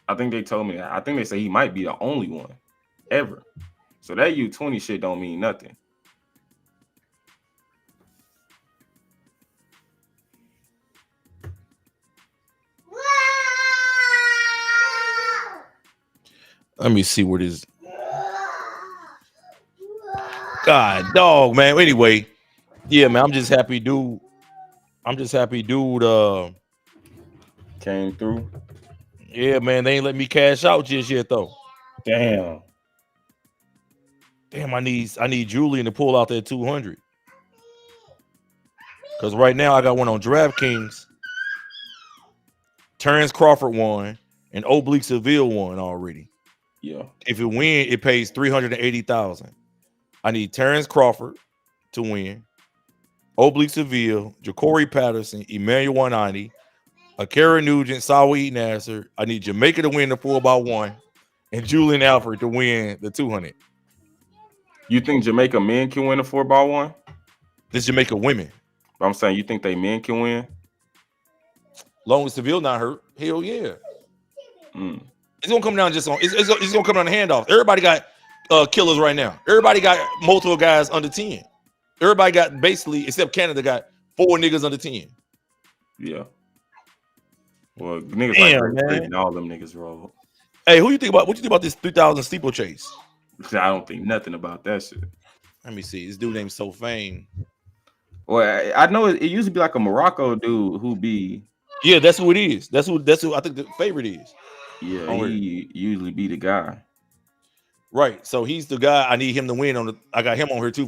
I think they told me that. I think they say he might be the only one ever. So that U20 shit don't mean nothing. Let me see what is. God, dog, man. Anyway, yeah, man. I'm just happy, dude. Came through. Yeah, man, they ain't let me cash out just yet though. Damn. Damn, I need Julian to pull out that 200. Because right now I got one on DraftKings. Terrence Crawford won and Oblique Seville won already. Yeah. If it win, it pays 380,000. I need Terrence Crawford to win, Oblique Seville, Ja'Cory Patterson, Emmanuel 190, Akira Nugent, Saweed Nasser. I need Jamaica to win the 4x1 and Julian Alfred to win the 200. You think Jamaica men can win a 4x1? This Jamaica women. I'm saying you think they men can win? Long as Seville not hurt, hell yeah. Mm. It's gonna come down just on. It's gonna come down to handoffs. Everybody got killers right now. Everybody got multiple guys under 10. Everybody got basically, except Canada, got 4 niggas under 10. Yeah. Well, niggas Damn, like man. all them niggas roll. Hey, what you think about this 3,000 steeplechase? I don't think nothing about that shit. Let me see. This dude named Sofane. Well, I know it used to be like a Morocco dude who be. Yeah, that's who it is. That's who I think the favorite is. Yeah, Oh, he usually be the guy. Right. So he's the guy. I need him to win on the. I got him on here too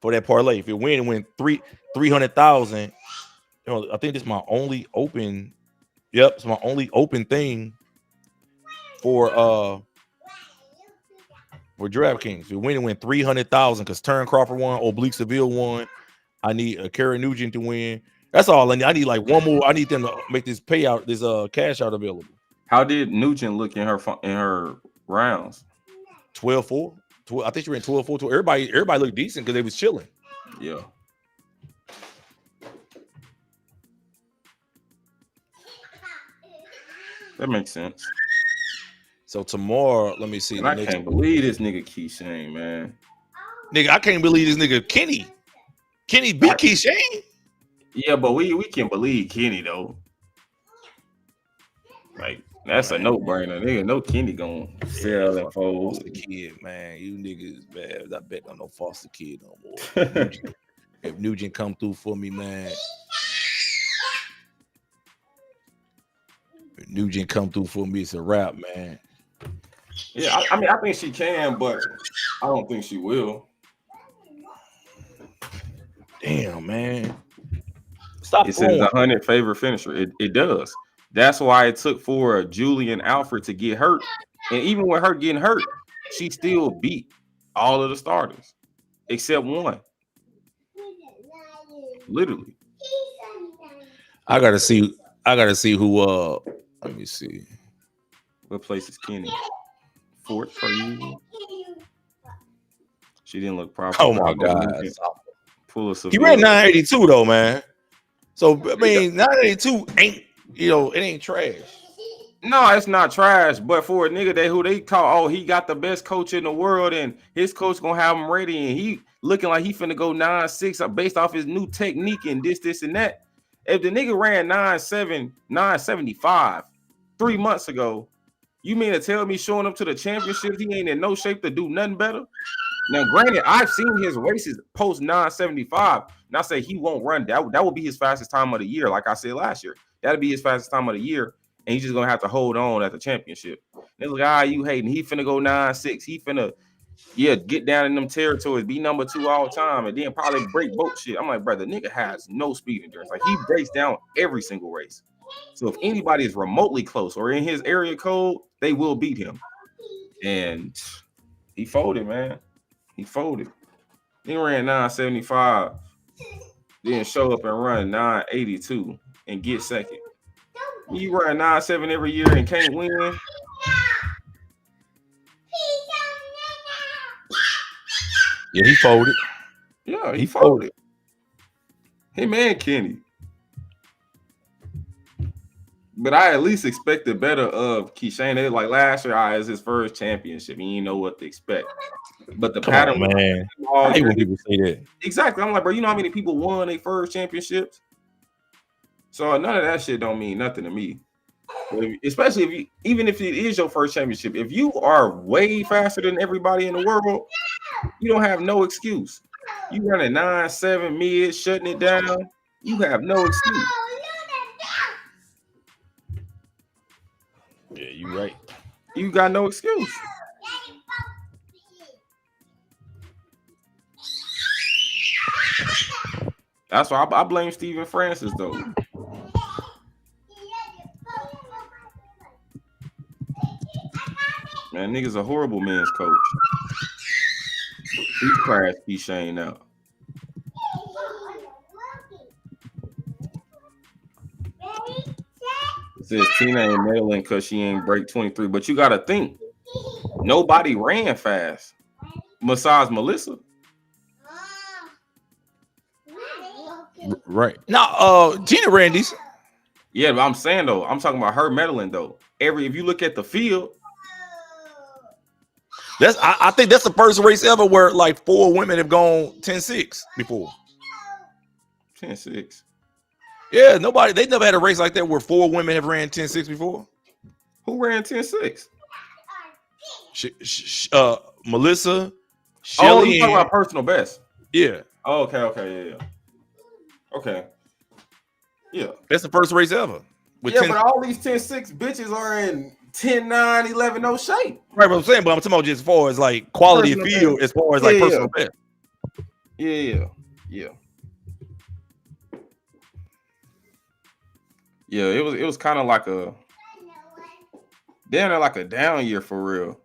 for that parlay. If it win 300,000. You know, I think this is my only open. Yep, it's my only open thing for DraftKings. If it win 300,000 because Terrence Crawford won, Oblique Seville won. I need Akira Nugent to win. That's all I need. I need like one more. I need them to make this payout, this cash out available. How did Nugent look in her rounds? 12-4. I think she ran 12-4. Everybody looked decent because they was chilling. Yeah. That makes sense. So tomorrow, let me see. And I can't believe this nigga Keyshawn, man. Nigga, I can't believe this nigga Kenny. Kenny beat Keyshawn. Yeah, but we can believe Kenny though. Like that's a no-brainer. Nigga, no Kenny gonna sell that fold. Foster kid, man. You niggas, man. I bet on no foster kid no more. If Nugent come through for me, man. If Nugent come through for me, it's a wrap, man. Yeah, I mean, I think she can, but I don't think she will. Damn, man. Stop. It says 100 favorite finisher. It does. That's why it took for Julian Alfred to get hurt. And even with her getting hurt, she still beat all of the starters except one. Literally. I gotta see who let me see. What place is Kenny? Fourth for you. She didn't look proper. Oh my god. He ran 982 though, man. So I mean 982 ain't, you know, it ain't trash. No, it's not trash, but for a nigga who they call, he got the best coach in the world, and his coach gonna have him ready, and he looking like he finna go 9.6 based off his new technique and this and that. If the nigga ran 9.7, 9.75 3 months ago, you mean to tell me showing up to the championship he ain't in no shape to do nothing better? Now, granted, I've seen his races post 9.75, and I say he won't run. That will be his fastest time of the year, like I said last year. That'll be his fastest time of the year, and he's just gonna have to hold on at the championship. And it's like, you hating? He finna go 9.6. He finna, get down in them territories, be number 2 all time, and then probably break boat shit. I'm like, brother, nigga has no speed endurance. Like he breaks down every single race. So if anybody is remotely close or in his area code, they will beat him. And he folded, man. He folded. He ran 9.75, then show up and run 9.82 and get second. You run 9.7 every year and can't win. Yeah, he folded. Yeah, he folded. Him and Kenny. But I at least expected better of Keyshawn. Like last year, it's his first championship. He didn't know what to expect. But the pattern, man. I hate when people say that. Exactly. I'm like, bro, you know how many people won their first championships? So none of that shit don't mean nothing to me. Especially even if it is your first championship, if you are way faster than everybody in the world, you don't have no excuse. You running 9.7 mid, shutting it down. You have no excuse. Yeah, you right. You got no excuse. That's why I blame Steven Francis though. Man, nigga's a horrible man's coach. He crashed Shane out. It says Tina ain't meddling because she ain't break 23. But you gotta think, nobody ran fast besides Melissa. Right. Now, Tina ran decent. Yeah, but I'm saying though, I'm talking about her meddling though. If you look at the field, I think that's the first race ever where like 4 women have gone 10-6 before. 10-6. Yeah, they never had a race like that where 4 women have ran 10-6 before. Who ran 10-6? Melissa. Oh, you talking about personal best? Yeah. Oh, okay, yeah. Okay. Yeah. That's the first race ever. But all these 10-6 bitches are in 10-9, 11-0 shape. Right, but I'm talking about just as far as like quality of field, as far as like personal best. Yeah. Yeah, it was kind of like a down year for real.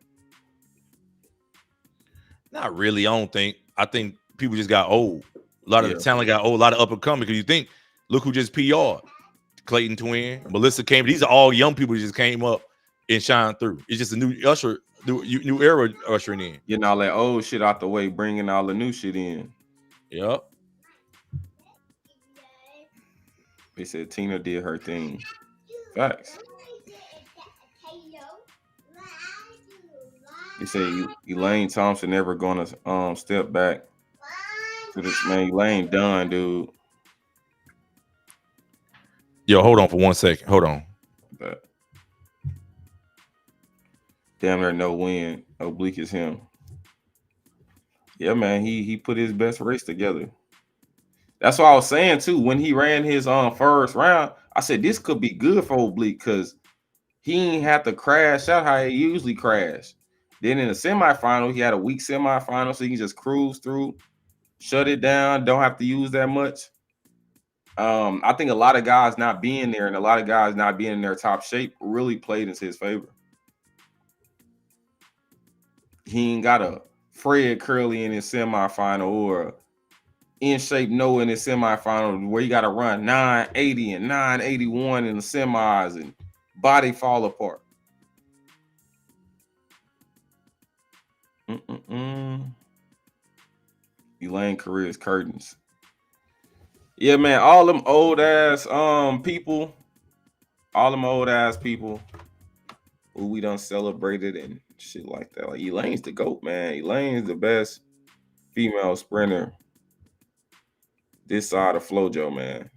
Not really, I don't think. I think people just got old. A lot of the talent got old, a lot of up and coming. Because you think, look who just PR'd. Clayton Twin, Melissa came. These are all young people who just came up and shined through. It's just a new era ushering in. Getting all that old shit out the way, bringing all the new shit in. Yep. They said Tina did her thing. Facts. They say Elaine Thompson never gonna step back to this man. Elaine done, dude. Yo, hold on for 1 second. Hold on. But damn near no win. Oblique is him. Yeah, man. He put his best race together. That's what I was saying too. When he ran his first round, I said this could be good for Oblique because he ain't have to crash out how he usually crash. Then in the semifinal, he had a weak semifinal, so he can just cruise through, shut it down, don't have to use that much. I think a lot of guys not being there and a lot of guys not being in their top shape really played into his favor. He ain't got a Fred Curley in his semifinal or in shape Noah in his semifinal where you got to run 980 and 981 in the semis and body fall apart. Elaine career's curtains. Yeah, man, all them old ass people who we done celebrated and shit like that. Like Elaine's the GOAT, man. Elaine's the best female sprinter this side of FloJo, man.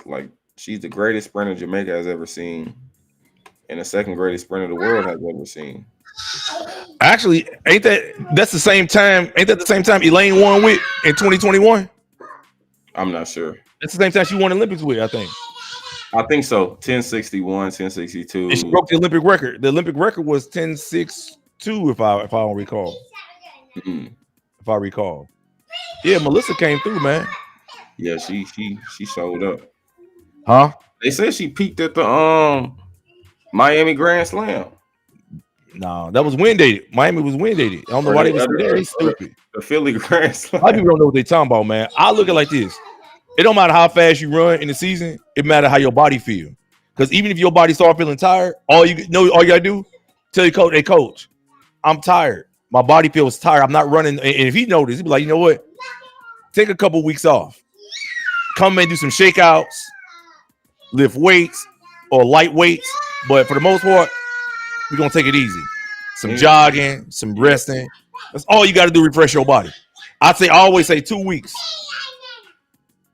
Like she's the greatest sprinter Jamaica has ever seen, and the second greatest sprinter the world has ever seen. Actually, ain't that the same time Elaine won with in 2021? I'm not sure. That's the same time she won Olympics with, I think. I think so. 1061, 1062. And she broke the Olympic record. The Olympic record was 1062, if I don't recall. Mm-hmm. If I recall. Yeah, Melissa came through, man. Yeah, she showed up. Huh? They said she peaked at the Miami Grand Slam. No, that was wind dated. Miami was wind dated. I don't know why they was there. They stupid. The Philly Grand Slam. A lot of people don't know what they talking about, man. I look at it like this. It don't matter how fast you run in the season. It matters how your body feel. Because even if your body start feeling tired, all you gotta do, tell your coach, hey coach, I'm tired. My body feels tired. I'm not running. And if he noticed, he'd be like, you know what? Take a couple weeks off. Come and do some shakeouts, lift weights or light weights. But for the most part, we're gonna take it easy. Some jogging, some resting. That's all you got to do. Refresh your body. I always say 2 weeks.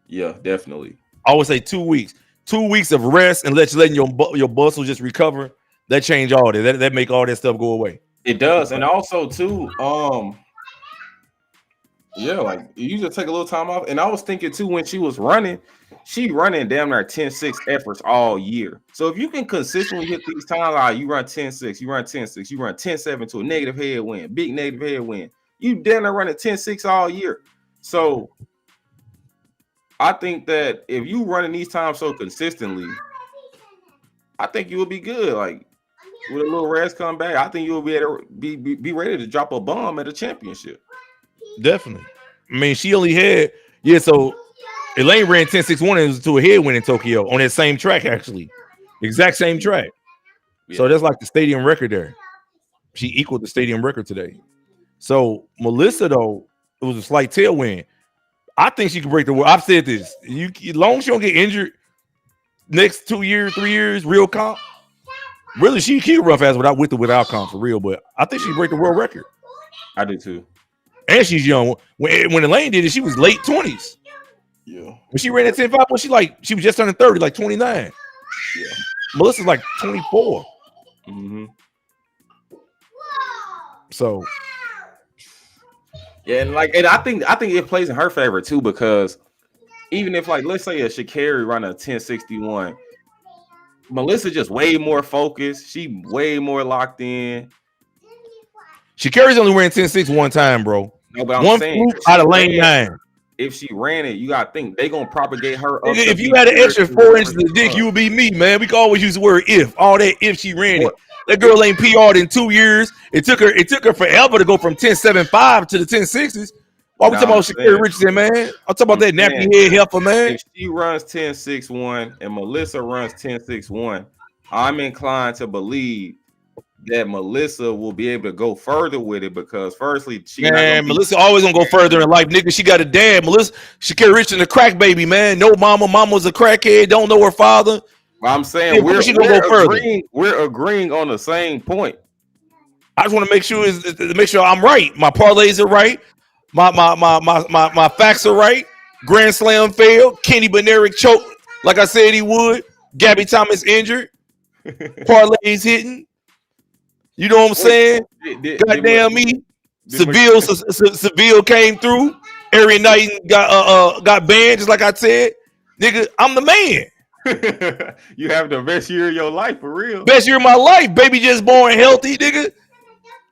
Yeah, definitely. I always say 2 weeks. 2 weeks of rest and letting your muscles just recover. That change all that. That make all that stuff go away. It does, and also too, Yeah, like you just take a little time off. And I was thinking too when she was running, she running damn near 10-6 efforts all year. So if you can consistently hit these times, like you run 10-6, you run 10-6, you run 10-7 to a negative headwind, big negative headwind, you damn near running 10-6 all year. So I think that if you running these times so consistently, I think you will be good. Like with a little rest come back, I think you'll be able to be ready to drop a bomb at a championship. Definitely. I mean, she only had so Elaine ran 10.61 to a headwind in Tokyo on that same track, actually. Exact same track. Yeah. So that's like the stadium record there. She equaled the stadium record today. So Melissa, though, it was a slight tailwind. I think she can break the world. I've said this. As long as she don't get injured next 2 years, 3 years, real comp. Really, she can rough ass without comp for real. But I think she can break the world record. I do too. And she's young. When Elaine did it, she was late 20s. Yeah. When she ran at 10.5, she was just turning 30, like 29. Yeah. Melissa's like 24. Mm-hmm. So yeah, and I think it plays in her favor too, because even if like let's say a Sha'Carri run a 10.61, Melissa just way more focused. She way more locked in. Sha'Carri's only ran 10.6 one time, bro. No, but I'm one saying out of lane 9. If she ran it, you gotta think they gonna propagate her up. If you had an extra 4 inches of dick, you would be me, man. We can always use the word if. All that if she ran it. That girl ain't PR'd in 2 years. It took her forever to go from 10.75 to the 10.60s. Why we talking about Sha'Carri Richardson, man? I'm talking about that nappy head heifer, man. If she runs 10.61 and Melissa runs 10.61, I'm inclined to believe that Melissa will be able to go further with it, because firstly, Melissa always gonna go further in life, nigga. She got a dad. Sha'Carri Richardson, a crack baby, man. No mama. Mama's a crackhead. Don't know her father. I'm saying we're agreeing on the same point. I just want to make sure I'm right. My parlays are right. My facts are right. Grand Slam failed. Kenny Benerick choked like I said he would. Gabby Thomas injured. Parlays hitting. You know what I'm saying? Goddamn me. Seville came through. Arian Knight got banned, just like I said. Nigga, I'm the man. You have the best year of your life, for real. Best year of my life. Baby just born healthy, nigga.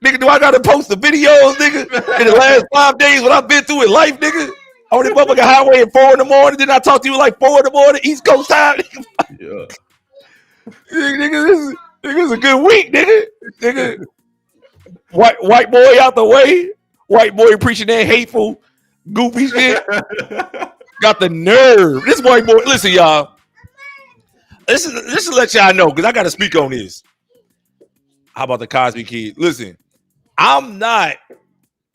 Nigga, do I gotta post the videos, nigga? In the last 5 days, what I've been through in life, nigga? On the motherfucking highway at 4 in the morning. Then I talk to you like 4 in the morning, East Coast time. Yeah. Nigga, this is a good week, nigga. White boy out the way. White boy preaching that hateful, goofy shit. Got the nerve. This white boy, listen, y'all. This is to let y'all know, because I got to speak on this. How about the Cosby kid? Listen, I'm not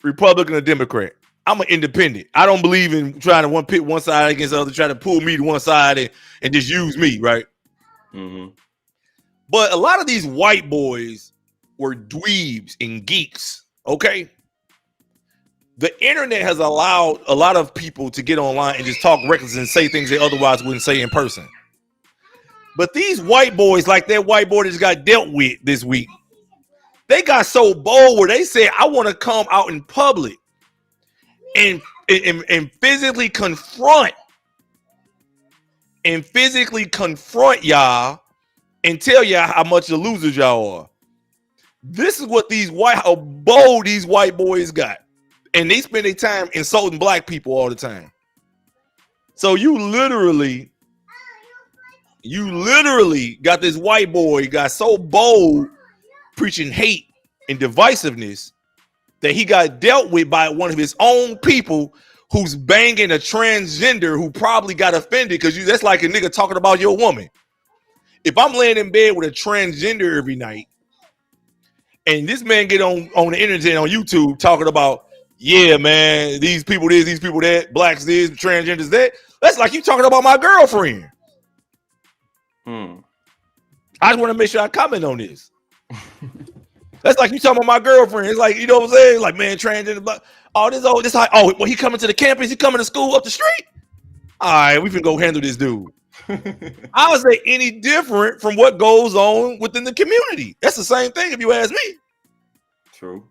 Republican or Democrat. I'm an independent. I don't believe in trying to pit one side against the other, try to pull me to one side and just use me, right? Mm-hmm. But a lot of these white boys were dweebs and geeks, okay? The internet has allowed a lot of people to get online and just talk reckless and say things they otherwise wouldn't say in person. But these white boys, like that white boy that just got dealt with this week, they got so bold where they said, I want to come out in public and physically confront y'all and tell y'all how much the losers y'all are. This is what how bold these white boys got. And they spend their time insulting black people all the time. So you literally got this white boy got so bold preaching hate and divisiveness that he got dealt with by one of his own people who's banging a transgender who probably got offended, because that's like a nigga talking about your woman. If I'm laying in bed with a transgender every night and this man get on the internet on YouTube talking about, yeah, man, these people this, these people that, blacks this, transgenders that, that's like you talking about my girlfriend. I just want to make sure I comment on this. That's like you talking about my girlfriend. It's like, you know what I'm saying? Like, man, transgender, well, he coming to the campus, he coming to school up the street. All right, we can go handle this dude. How is that any different from what goes on within the community? That's the same thing if you ask me. True.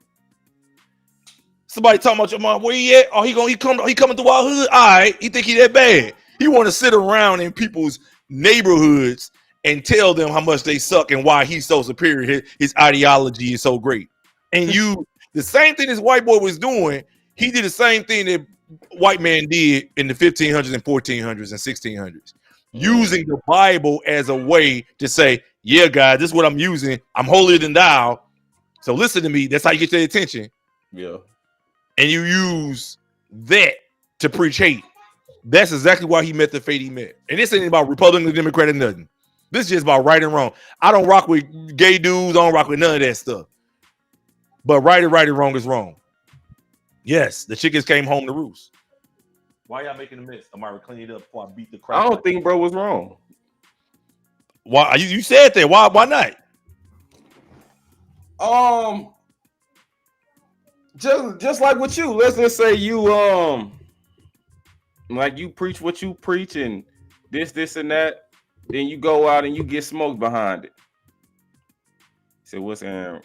Somebody talking about your mom, where he at? Oh, he coming through our hood. All right, he think he that bad. He want to sit around in people's neighborhoods and tell them how much they suck and why he's so superior. His ideology is so great. And the same thing this white boy was doing, he did the same thing that white man did in the 1500s and 1400s and 1600s, using the Bible as a way to say, yeah, God, this is what I'm using. I'm holier than thou. So listen to me. That's how you get their attention. Yeah. And you use that to preach hate. That's exactly why he met the fate he met. And this ain't about Republican or Democrat or nothing. This is just about right and wrong. I don't rock with gay dudes. I don't rock with none of that stuff. But right and wrong is wrong. Yes, the chickens came home to roost. Why y'all making a mess? I'm already cleaning it up before I beat the crap. I don't think bro was wrong. Why you said that? Why not? Just like with you. Let's just say you like you preach what you preach and this and that. Then you go out and you get smoked behind it. So what's Aaron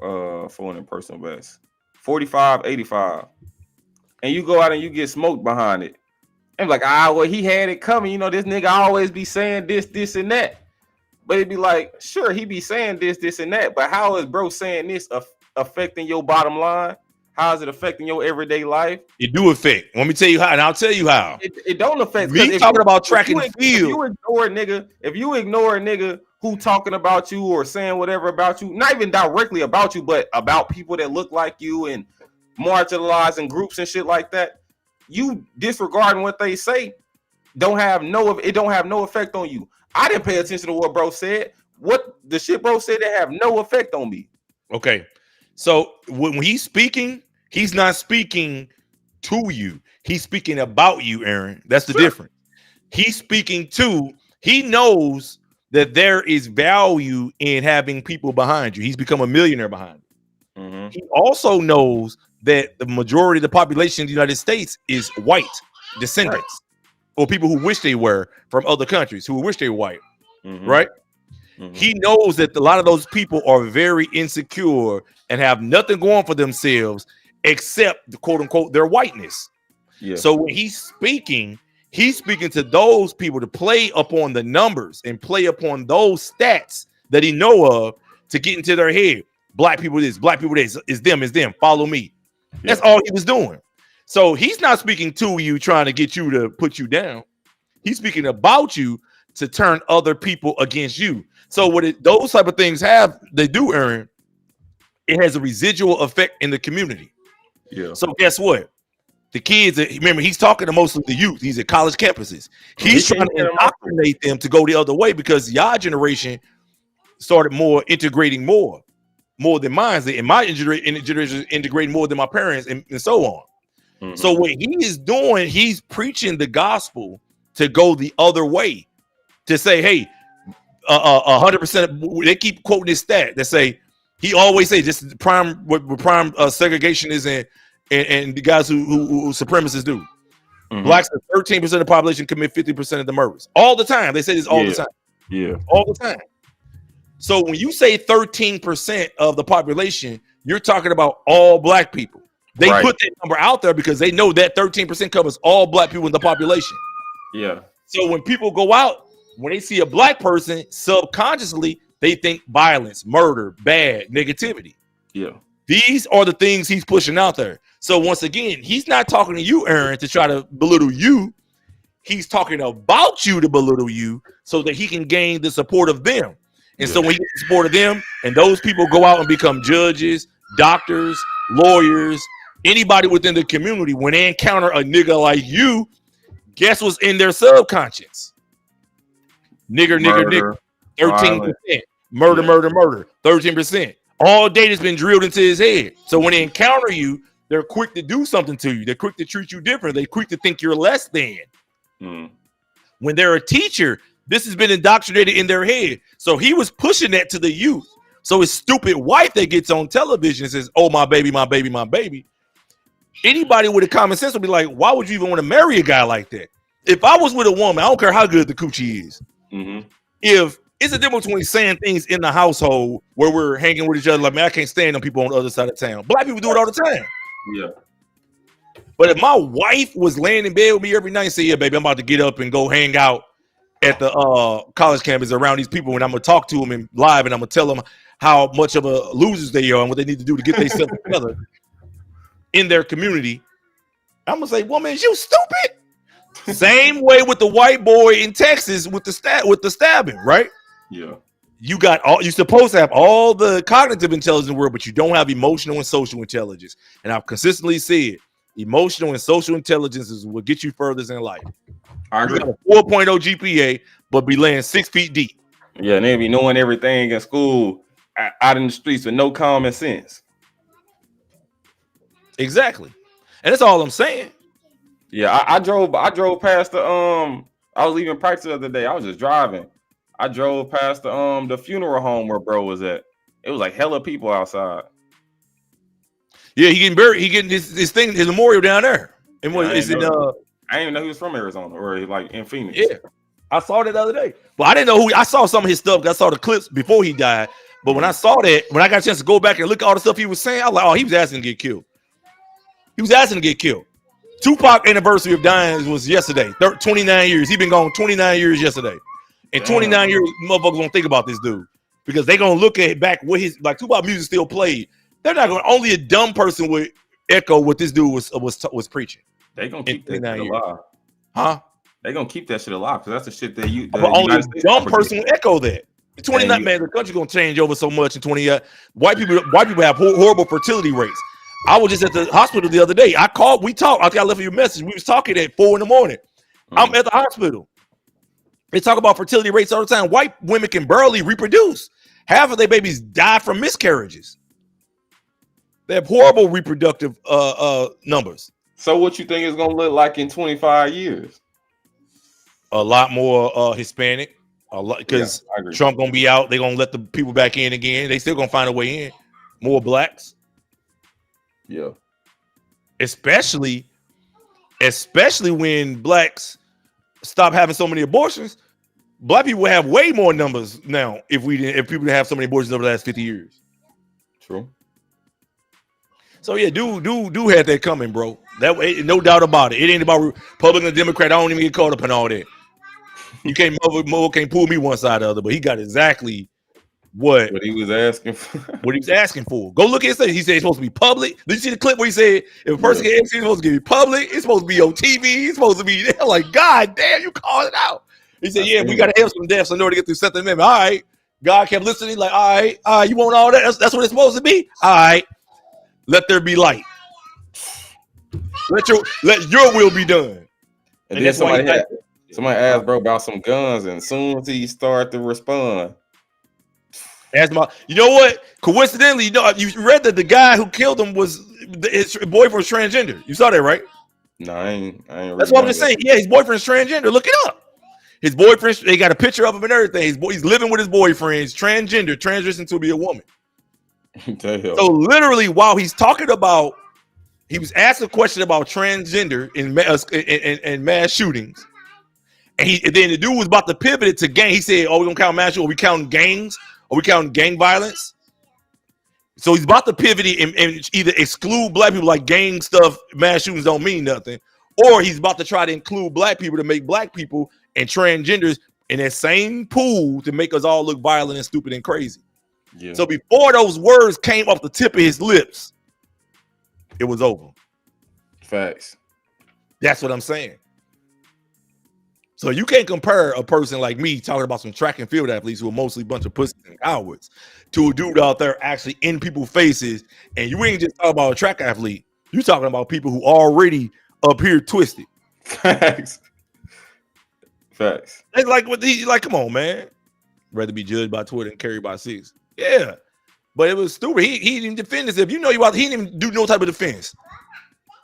for an personal best? 45-85. And you go out and you get smoked behind it. And like, well, he had it coming. You know, this nigga always be saying this, and that. But it'd be like, sure, he be saying this, and that. But how is bro saying this affecting your bottom line? How is it affecting your everyday life? It do affect. Let me tell you how, and I'll tell you how. It don't affect. Me talking about track and field. If you ignore a nigga who talking about you or saying whatever about you, not even directly about you, but about people that look like you and marginalizing groups and shit like that, you disregarding what they say it don't have no effect on you. I didn't pay attention to what bro said. What the shit bro said, they have no effect on me. Okay. So when he's speaking, he's not speaking to you. He's speaking about you, Aaron. That's the difference. He's speaking to, he knows that there is value in having people behind you. He's become a millionaire behind you. Mm-hmm. He also knows that the majority of the population of the United States is white descendants or people who wish they were from other countries who wish they were white, right? Mm-hmm. He knows that a lot of those people are very insecure and have nothing going for themselves except the quote unquote their whiteness. Yeah. So when he's speaking to those people to play upon the numbers and play upon those stats that he know of to get into their head. Black people this, is them, follow me. Yeah. That's all he was doing. So he's not speaking to you trying to get you to put you down. He's speaking about you to turn other people against you. So what those type of things they do, Aaron, it has a residual effect in the community. Yeah. So guess what? The kids, remember, he's talking to most of the youth. He's at college campuses. He's trying to indoctrinate them to go the other way because y'all generation started integrating more than mine. And my generation integrating more than my parents and so on. Mm-hmm. So what he is doing, he's preaching the gospel to go the other way, to say, hey, 100%. They keep quoting this stat that say he always say this is prime segregation is and the guys who supremacists do. Mm-hmm. Blacks are 13% of the population commit 50% of the murders all the time. They say this all the time. Yeah, all the time. So when you say 13% of the population, you're talking about all black people. They put that number out there because they know that 13% covers all black people in the population. Yeah. So when people go out, when they see a black person, subconsciously, they think violence, murder, bad, negativity. Yeah. These are the things he's pushing out there. So once again, he's not talking to you, Aaron, to try to belittle you. He's talking about you to belittle you so that he can gain the support of them. And so when he gets the support of them and those people go out and become judges, doctors, lawyers, anybody within the community, when they encounter a nigga like you, guess what's in their subconscious? Nigger, 13%. Murder, 13%. All data's been drilled into his head. So when they encounter you, they're quick to do something to you. They're quick to treat you different. They're quick to think you're less than. When they're a teacher, this has been indoctrinated in their head. So he was pushing that to the youth. So his stupid wife that gets on television and says, oh, my baby, my baby, my baby. Anybody with a common sense would be like, why would you even want to marry a guy like that? If I was with a woman, I don't care how good the coochie is. Mm-hmm. If it's a difference between saying things in the household where we're hanging with each other, like, man, I can't stand them people on the other side of town. Black people do it all the time. Yeah. But if my wife was laying in bed with me every night and say, yeah, baby, I'm about to get up and go hang out at the college campus around these people, and I'm gonna talk to them in live, and I'm gonna tell them how much of a losers they are and what they need to do to get themselves together in their community, I'm gonna say, woman, is you stupid? Same way with the white boy in Texas with the stabbing, right? Yeah. You're supposed to have all the cognitive intelligence in the world, but you don't have emotional and social intelligence. And I've consistently said emotional and social intelligence is what gets you furthest in life. I agree. You got a 4.0 GPA, but be laying 6 feet deep. Yeah, and they be knowing everything in school out in the streets with no common sense. Exactly. And that's all I'm saying. Yeah, I drove past the I was leaving practice the other day. I was just driving. I drove past the funeral home where bro was at. It was like hella people outside. Yeah, he getting buried. He getting this thing, his memorial down there. And Yeah, what is it? I didn't even know he was from Arizona or like in Phoenix. Yeah, I saw that the other day. Well, I didn't know who. I saw some of his stuff. I saw the clips before he died. But when I saw that, when I got a chance to go back and look at all the stuff he was saying, I was like, oh, he was asking to get killed. He was asking to get killed. Tupac anniversary of dying was yesterday. 29 years. He been gone 29 years yesterday. In 29 years, motherfuckers won't think about this dude because they gonna look at back what his like Tupac music still played. They're not going. Only a dumb person would echo what this dude was preaching. They gonna keep that shit alive, huh? They gonna keep that shit alive because that's the shit that you. But only a dumb person would echo that. 29 man, the country gonna change over so much in 20 years. White people have horrible fertility rates. I was just at the hospital the other day. We talked. I think I left you a message. We was talking at 4 a.m. I'm at the hospital. They talk about fertility rates all the time. White women can barely reproduce. Half of their babies die from miscarriages. They have horrible reproductive numbers. So what you think it's gonna look like in 25 years? A lot more Hispanic. A lot because Trump gonna be out. They're gonna let the people back in again. They still gonna find a way in. More blacks. Yeah. Especially when blacks stop having so many abortions. Black people have way more numbers now if people didn't have so many abortions over the last 50 years. True. So yeah, dude had that coming, bro. That way, no doubt about it. It ain't about Republican or Democrat. I don't even get caught up in all that. You can't pull me one side or the other, but he got exactly what he was asking for. What he was asking for. Go look at his thing. He said it's supposed to be public. Did you see the clip where he said if a person gets it's supposed to be public, it's supposed to be on TV, it's supposed to be there? Like, God damn, you called it out. He said, yeah, we got to have some deaths in order to get through Second Amendment. All right. God kept listening, like, all right, you want all that? That's what it's supposed to be? All right. Let there be light. Let your will be done. And then somebody asked bro about some guns, and as soon as he started to respond, you know what? Coincidentally, you read that the guy who killed him was his boyfriend was transgender. You saw that, right? No, I ain't. That's what I'm just saying. Yeah, his boyfriend's transgender. Look it up. His boyfriend, they got a picture of him and everything. He's living with his boyfriend. He's transgender, transitioned to be a woman. So literally, while he's talking about, he was asked a question about transgender in mass shootings, and then the dude was about to pivot it to gang. He said, "Oh, we gonna count mass shootings? Are we counting gangs? Are we counting gang violence?" So he's about to pivot it and either exclude black people, like gang stuff, mass shootings don't mean nothing, or he's about to try to include black people to make black people and transgenders in that same pool to make us all look violent and stupid and crazy. Yeah. So before those words came off the tip of his lips, it was over. Facts. That's what I'm saying. So you can't compare a person like me talking about some track and field athletes who are mostly a bunch of pussies and cowards to a dude out there actually in people's faces. And you ain't just talking about a track athlete. You talking about people who already up here twisted. Facts. It's like what these like, come on, man. Rather be judged by Twitter and carried by 6. Yeah. But it was stupid. He didn't even defend himself. You know, he didn't even do no type of defense.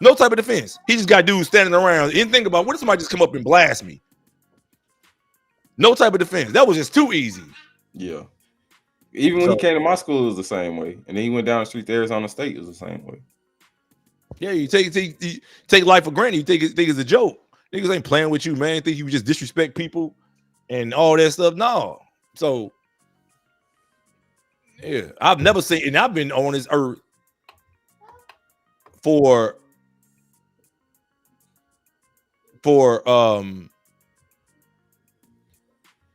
No type of defense. He just got dudes standing around. He didn't think about what if somebody just come up and blast me. No type of defense. That was just too easy. Yeah. Even when he came to my school, it was the same way. And then he went down the street to Arizona State, it was the same way. Yeah, you take life for granted. You think it's a joke. Niggas ain't playing with you, man. Think you just disrespect people and all that stuff. No. So, yeah, I've never seen, and I've been on this earth for for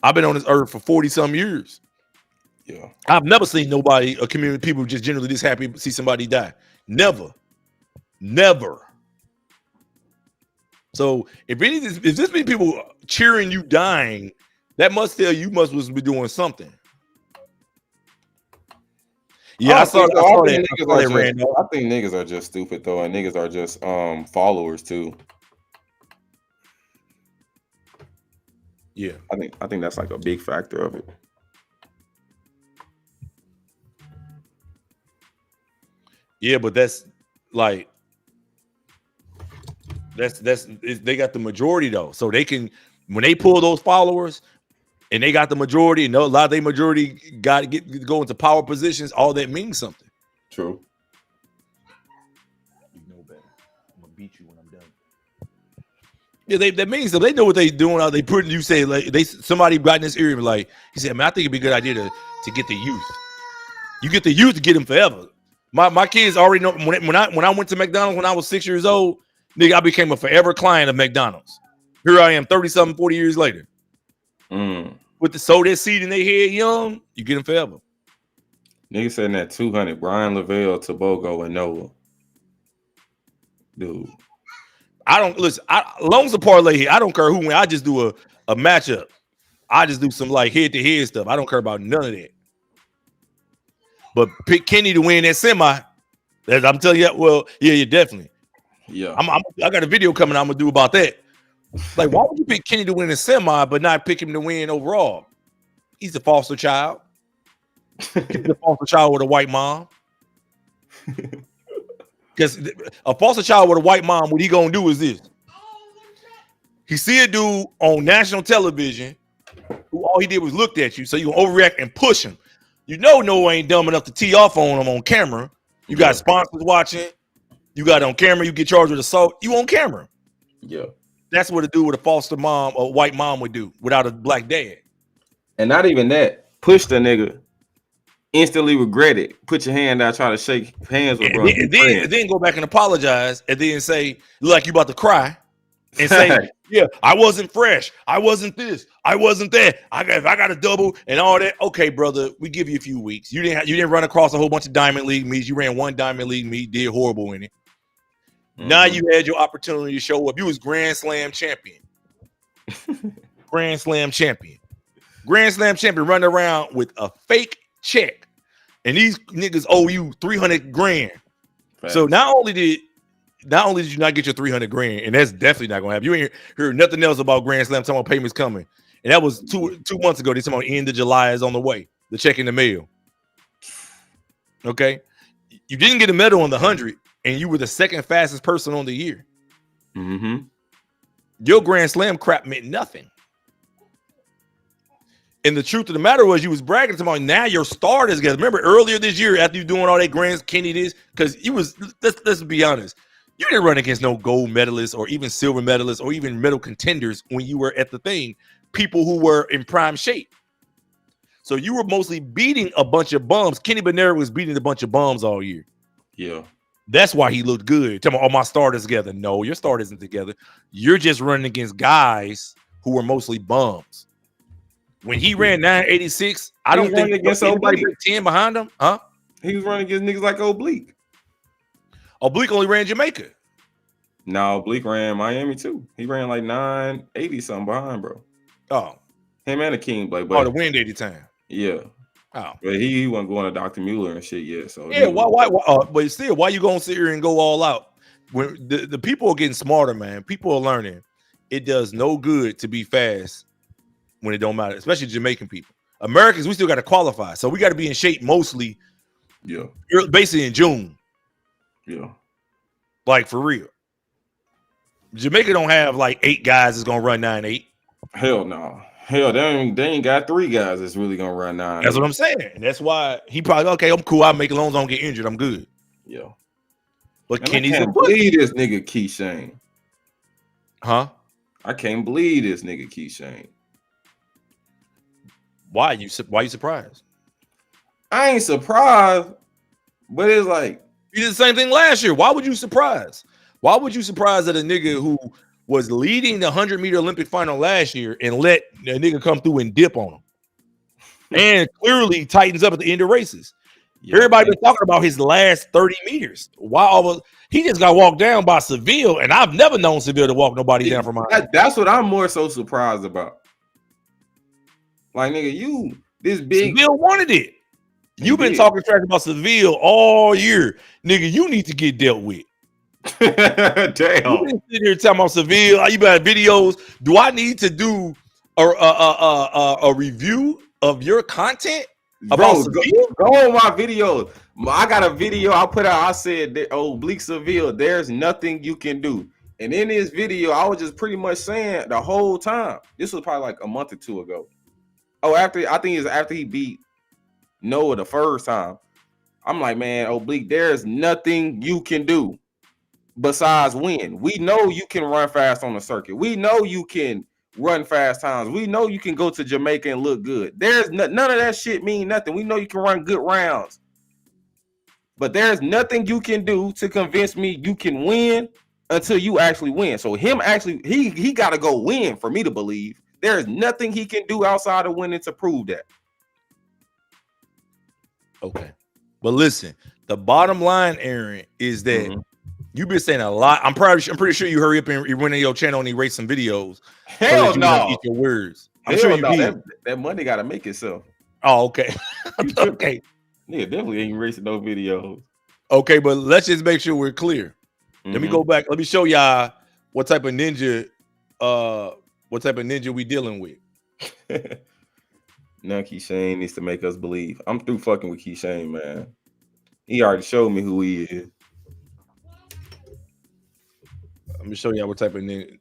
I've been on this earth for 40 some years. Yeah. I've never seen nobody, a community of people just generally this happy to see somebody die. Never. So if this many people cheering you dying, that must tell you must be doing something. Yeah, I saw that Randall. I think niggas are just stupid though, and niggas are just followers too. Yeah, I think that's like a big factor of it. Yeah, but that's like they got the majority though, so they can when they pull those followers and they got the majority, and a lot of their majority got to go into power positions. All that means something. True. You know better. I'm gonna beat you when I'm done. Yeah, that means something. They know what they doing. How they putting you say like somebody got in this area like he said, man, I think it'd be a good idea to get the youth. You get the youth to get them forever. My kids already know when I went to McDonald's when I was 6 years old, nigga, I became a forever client of McDonald's. Here I am 30-something, 40 years later. With the sow that seed in their head young, you get them forever. Nigga said that 200, Brian Lavelle, Tobogo, and Noah. Dude. I don't listen. Long as a parlay here, I don't care who win. I just do a matchup. I just do some like head-to-head stuff. I don't care about none of that. But pick Kenny to win that semi. I'm telling you, well, yeah, definitely. Yeah. I got a video coming I'm gonna do about that. Like, why would you pick Kenny to win a semi, but not pick him to win overall? He's a foster child. He's a foster child with a white mom. Because a foster child with a white mom, what he gonna do is this. He see a dude on national television who all he did was looked at you, so you gonna overreact and push him. You know Noah ain't dumb enough to tee off on him on camera. You got sponsors watching. You got on camera. You get charged with assault. You on camera. Yeah. That's what a dude with a foster mom or white mom would do without a black dad. And not even that. Push the nigga. Instantly regret it. Put your hand out, try to shake hands with bro. And then go back and apologize and then say, look like you about to cry. And say, yeah, I wasn't fresh. I wasn't this. I wasn't that. I got a double and all that. Okay, brother, we give you a few weeks. You didn't run across a whole bunch of Diamond League meets. You ran one Diamond League meet, did horrible in it. Now you had your opportunity to show up. You was Grand Slam champion. Grand Slam champion. Grand Slam champion running around with a fake check. And these niggas owe you 300 grand. Right. So not only did you not get your 300 grand, and that's definitely not gonna happen. You ain't heard nothing else about Grand Slam talking about payments coming. And that was two months ago. They talking about end of July is on the way. The check in the mail. Okay. You didn't get a medal on the 100, and you were the second fastest person on the year. Your Grand Slam crap meant nothing. And the truth of the matter was you was bragging to me. Now your start is together. Remember earlier this year after you doing all that Grand Kenny this, because you was let's be honest. You didn't run against no gold medalists or even silver medalists or even medal contenders when you were at the thing. People who were in prime shape. So you were mostly beating a bunch of bums. Kenny Benera was beating a bunch of bums all year. Yeah. That's why he looked good. Tell me, all my starters together. No, your start isn't together. You're just running against guys who were mostly bums. When he ran 986, I don't think anybody break 10 behind him. Huh? He was running against niggas like Oblique. Oblique only ran Jamaica. No, Oblique ran Miami too. He ran like 980 something behind, bro. Oh. Him and the King Blake. Oh, the wind 80 time. Yeah. Oh. But he wasn't going to Dr. Mueller and shit yet. So yeah, why but still, why you gonna sit here and go all out? When the people are getting smarter, man. People are learning. It does no good to be fast when it don't matter, especially Jamaican people. Americans, we still got to qualify. So we got to be in shape mostly. Yeah. Basically in June. Yeah. Like for real. Jamaica don't have like 8 guys that's gonna run 9.8. Hell no. Hell, they ain't got 3 guys that's really gonna run 9. That's what I'm saying. And that's why he probably okay. I'm cool. I'll make loans. I don't get injured. I'm good. Yeah. But man, Kenny's I can't believe this nigga Keyshawn. Huh? I can't believe this nigga Keyshawn. Why you surprised? I ain't surprised, but it's like you did the same thing last year. Why would you surprise? Why would you surprise that a nigga who was leading the 100-meter Olympic final last year and let a nigga come through and dip on him. And clearly tightens up at the end of races. Yeah, everybody been talking about his last 30 meters. Wow, he just got walked down by Seville, and I've never known Seville to walk nobody down from mine. That's what I'm more so surprised about. Like, nigga, this big Seville wanted it. You've been talking trash about Seville all year. Nigga, you need to get dealt with. Damn. You been sitting here talking about Seville. You got videos. Do I need to do a review of your content? Bro, go on my videos. I got a video I put out. I said, Oblique Seville, there's nothing you can do. And in this video, I was just pretty much saying the whole time. This was probably like a month or two ago. Oh, I think it's after he beat Noah the first time. I'm like, man, Oblique, there's nothing you can do besides win. We know you can run fast on the circuit. We know you can run fast times. We know you can go to Jamaica and look good. There's none of that shit mean nothing. We know you can run good rounds. But there's nothing you can do to convince me you can win until you actually win. So he got to go win for me to believe. There is nothing he can do outside of winning to prove that. Okay. But listen, the bottom line, Aaron, is that you've been saying a lot. I'm pretty sure you hurry up and you went on your channel and erase some videos. Hell no. Eat your words. I'm Hell sure you no. did. That money got to make itself. Oh, okay. Okay. Yeah, definitely ain't erasing no videos. Okay, but let's just make sure we're clear. Let me go back. Let me show y'all what type of ninja we dealing with. Now Keyshawn needs to make us believe. I'm through fucking with Keyshawn, man. He already showed me who he is. Let me show y'all what type of ninja.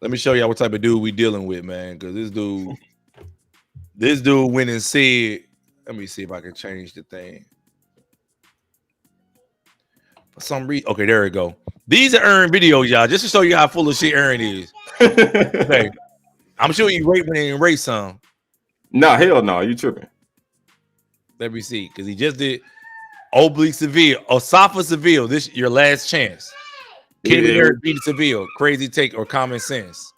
Let me show y'all what type of dude we dealing with, man. Because this dude went and said, let me see if I can change the thing. For some reason, okay, there we go. These are Aaron videos, y'all, just to show you how full of shit Aaron is. Okay. I'm sure you rate when they erase some. Nah, hell no, you tripping. Let me see, because he just did Oblique Seville, Osafa Seville. This your last chance. Kenny beat Seville, crazy take or common sense.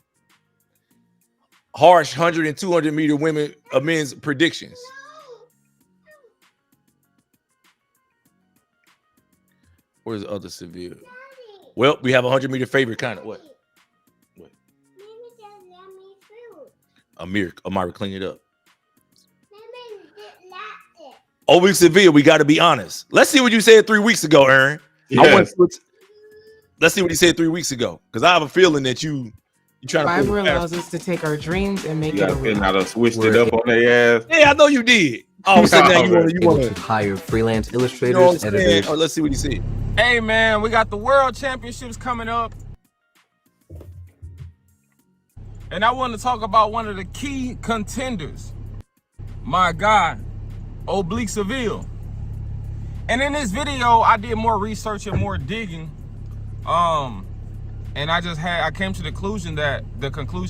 Harsh 100 and 200 meter women men's predictions. Where's the other Seville? Well, we have a 100 meter favorite kind of what? Amira, clean it up. Oblique Seville, we got to be honest. Let's see what you said 3 weeks ago, Aaron. Yes. Let's see what he said 3 weeks ago, because I have a feeling that you trying to. Fiverr allows us to take our dreams and make it a real. I done switched it up on their ass. Yeah, I know you did. All of a sudden now you want to hire freelance illustrators, you know what I'm editors. saying? Let's see what he said. Hey man, we got the World Championships coming up. And I want to talk about one of the key contenders. My guy, Oblique Seville. And in this video, I did more research and more digging. And I came to the conclusion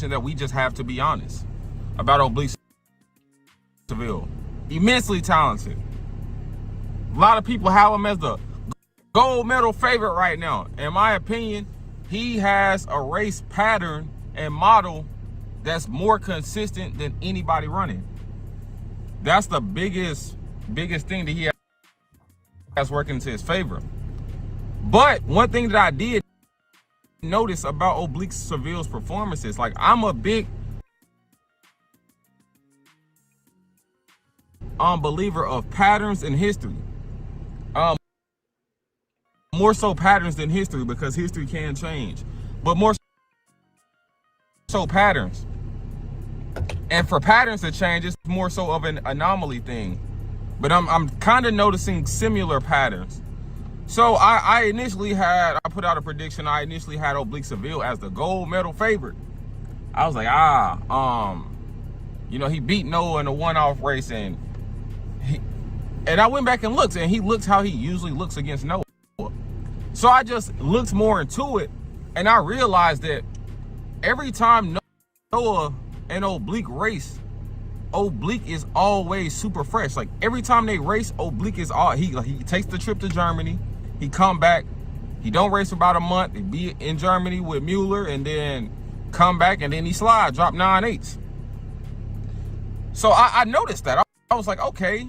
that we just have to be honest about Oblique Seville. Immensely talented. A lot of people have him as the gold medal favorite right now. In my opinion, he has a race pattern and model that's more consistent than anybody running. That's the biggest thing that he has working to his favor. But one thing that I did notice about Oblique Seville's performances, like I'm a big believer of patterns in history. More so patterns than history, because history can change, but more so patterns. And for patterns to change, it's more so of an anomaly thing. But I'm kind of noticing similar patterns. So I put out a prediction. I initially had Oblique Seville as the gold medal favorite. I was like, he beat Noah in a one-off race, and I went back and looked, and he looks how he usually looks against Noah. So I just looked more into it, and I realized that every time Noah and Oblique race, Oblique is always super fresh. Like every time they race, Oblique is he takes the trip to Germany, he come back, He don't race for about a month. He be in Germany with Mueller and then come back and then he slide, drop 9.8s. So I noticed that. I was like, okay,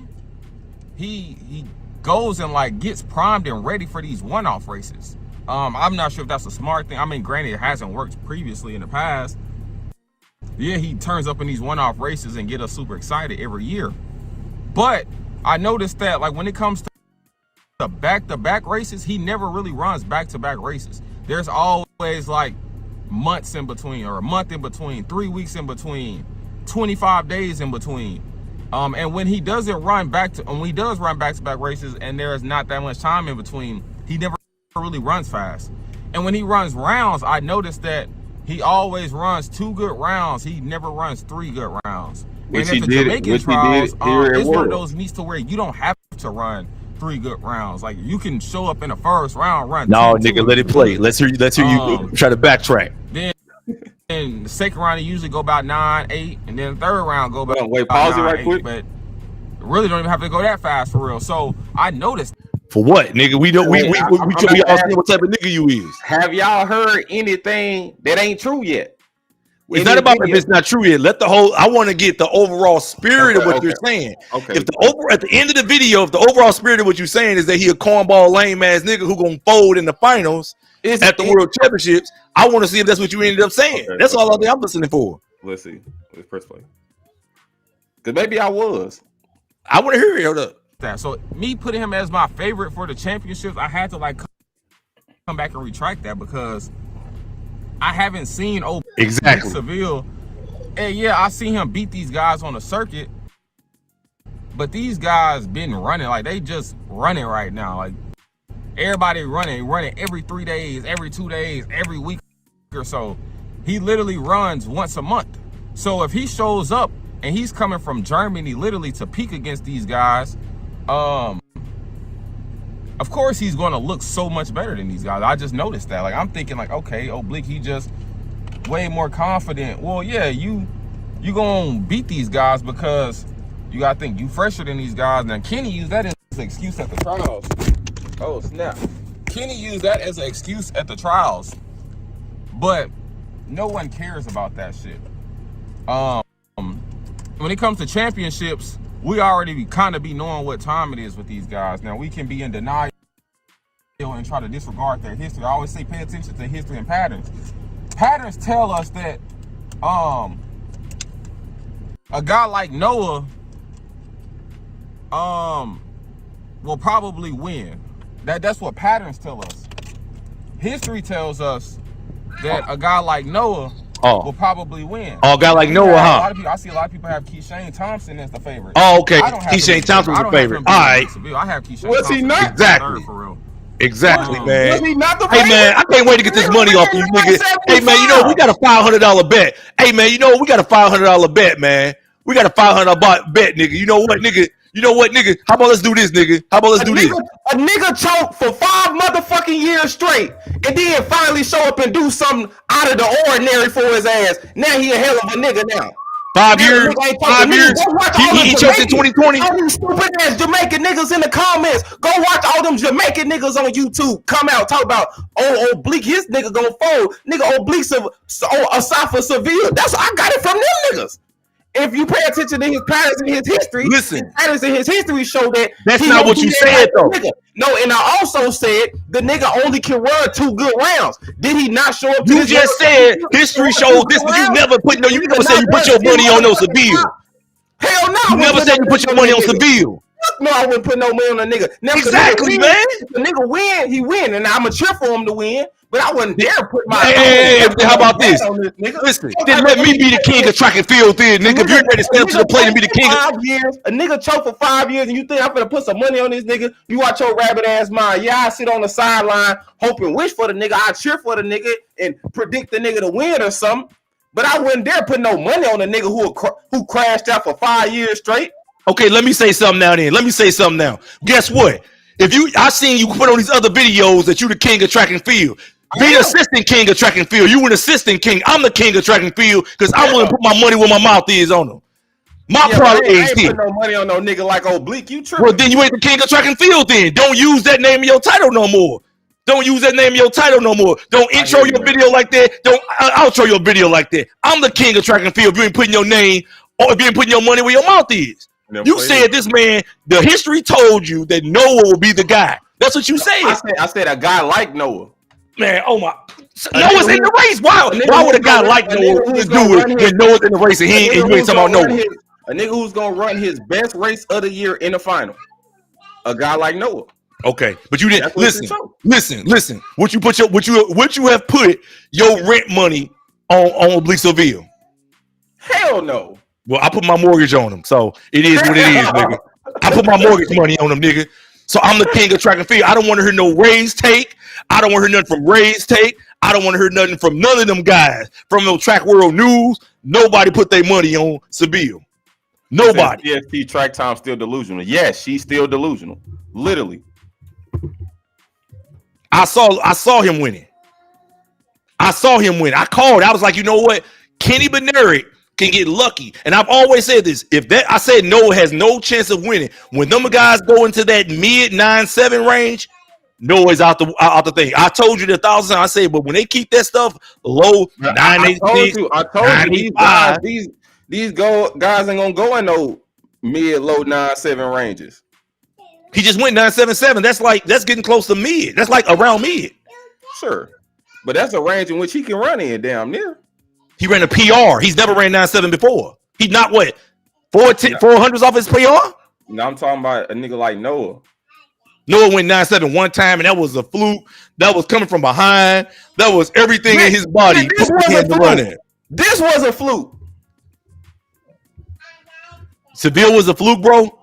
he goes and like gets primed and ready for these one-off races. I'm not sure if that's a smart thing. I mean, granted, it hasn't worked previously in the past. Yeah, he turns up in these one-off races and get us super excited every year. But I noticed that like when it comes to the back-to-back races, he never really runs back-to-back races. There's always like months in between, or a month in between, 3 weeks in between, 25 days in between. And when he doesn't run when he does run back-to-back races and there's not that much time in between, he never really runs fast. And when he runs rounds, I noticed that he always runs 2 good rounds. He never runs 3 good rounds. Which and he at the did, Jamaican which trials, he did here it's at one of World. those meets to where you don't have to run 3 good rounds. Like you can show up in the first round, run. No, 2, nigga, let it play. Let's hear you try to backtrack. Then the second round, you usually go about 9-8, and then the third round go about. Wait, pause it right quick. But really don't even have to go that fast for real. So I noticed. For what, nigga? We don't. We all see what type of nigga you is. Have y'all heard anything that ain't true yet? It's not about if it's not true yet. I want to get the overall spirit of what you're saying. Okay. If at the end of the video, if the overall spirit of what you're saying is that he a cornball lame ass nigga who gonna fold in the finals at the World Championships, I want to see if that's what you ended up saying. Okay, that's all I'm listening for. Let's see. Let's press play. Because maybe I was. I want to hear it. Hold up. So me putting him as my favorite for the championships, I had to like come back and retract that because I haven't seen exactly Seville. And yeah, I seen him beat these guys on the circuit, but these guys been running like they just running right now. Like everybody running every 3 days, every 2 days, every week or so. He literally runs once a month. So if he shows up and he's coming from Germany literally to peak against these guys, of course he's going to look so much better than these guys. I just noticed that. Like I'm thinking like, okay, Oblique, he just way more confident. Well, yeah, you gonna beat these guys because you gotta think you fresher than these guys. Now Kenny used that as an excuse at the trials. Oh snap! Kenny used that as an excuse at the trials, but no one cares about that shit. When it comes to championships, we already kind of be knowing what time it is with these guys. Now we can be in denial and try to disregard their history. I always say pay attention to history and patterns. Patterns tell us that a guy like Noah will probably win. That's what patterns tell us. History tells us that a guy like Noah will probably win. Oh, a guy like Noah, huh? I see a lot of people have Keyshawn Thompson as the favorite. Oh, okay. Keyshawn Thompson was the favorite. All right. I have Keyshawn Was he not? Exactly. For real. Exactly, man. Was he not the Hey, man, I can't wait to get this money off you niggas. Hey, man, you know, we got a $500 bet. Hey, man, you know, we got a $500 bet, man. We got a $500 bet, nigga. You know what, nigga? How about let's do this, nigga? How about let's do this? A nigga choked for 5 motherfucking years straight and then finally show up and do something out of the ordinary for his ass. Now he a hell of a nigga now. 5 years. 5 years. He choked in 2020. All these stupid ass Jamaican niggas in the comments. Go watch all them Jamaican niggas on YouTube. Come out talk about Oblique. His nigga gonna fold. Nigga Oblique's Asafa Seville. That's I got it from them niggas. If you pay attention to his patterns in his history, listen, patterns in his history show that that's not what you said though. Nigga. No, and I also said the nigga only can run 2 good rounds. Did he not show up? You just said history shows this, but you never put you never said you put your money on no Seville. Hell no. You never said you put your money on Seville. No, I wouldn't put no money on a nigga. Now, exactly, man. If the nigga win, he win, and I'm a cheer for him to win. But I wouldn't dare put my. Hey, how about this? Listen, then let me be the king of track and field, then, nigga. If you're ready to stand up to the plate and be the king. 5 years, a nigga choke for 5 years, and you think I'm gonna put some money on this nigga? You watch your rabbit ass mind. Yeah, I sit on the sideline, hope and wish for the nigga. I cheer for the nigga and predict the nigga to win or something. But I wouldn't dare put no money on a nigga who crashed out for 5 years straight. Okay, let me say something now. Guess what? I seen you put on these other videos that you the king of track and field. Be the assistant king of track and field. You an assistant king. I'm the king of track and field because I want to put my money where my mouth is on them. My product is here. I ain't put no money on no nigga like Oblique. You tripping. Well, then you ain't the king of track and field then. Don't use that name in your title no more. Don't use that name in your title no more. Don't intro your video like that. Don't outro your video like that. I'm the king of track and field. If you ain't putting your name or if you ain't putting your money where your mouth is. You said this man, the history told you that Noah will be the guy. That's what you said. I said a guy like Noah. Man, oh my. Noah's in the race. Why would a guy like Noah do it when Noah's in the race and you ain't talking about Noah? A nigga who's gonna run his best race of the year in the final. A guy like Noah. Okay, but you didn't listen. What you have put your rent money on Oblique Seville? Hell no. Well, I put my mortgage on him, so it is what it is, nigga. I put my mortgage money on him, nigga. So I'm the king of track and field. I don't want to hear no Ray's take. I don't want to hear nothing from Ray's take. I don't want to hear nothing from none of them guys from no Track World News. Nobody put their money on Seville. Nobody. DSP track time still delusional. Yes, she's still delusional. Literally. I saw him winning. I called. I was like, you know what? Kenny Bednarik can get lucky. And I've always said this. I said Noah has no chance of winning. When them guys go into that mid 9-7 range, Noah's out the thing. I told you 1,000 times. I said, but when they keep that stuff low, 9-8, I told you these guys ain't gonna go in no mid low 9-7 ranges. He just went 9-7-7. That's getting close to mid. That's like around mid. Sure. But that's a range in which he can run in damn near. He ran a PR. He's never ran 9-7 before. He not what? 400s off his PR? No, I'm talking about a nigga like Noah. Noah went 9-7 one time, and that was a fluke. That was coming from behind. That was everything in his body. This was a fluke. Seville was a fluke, bro.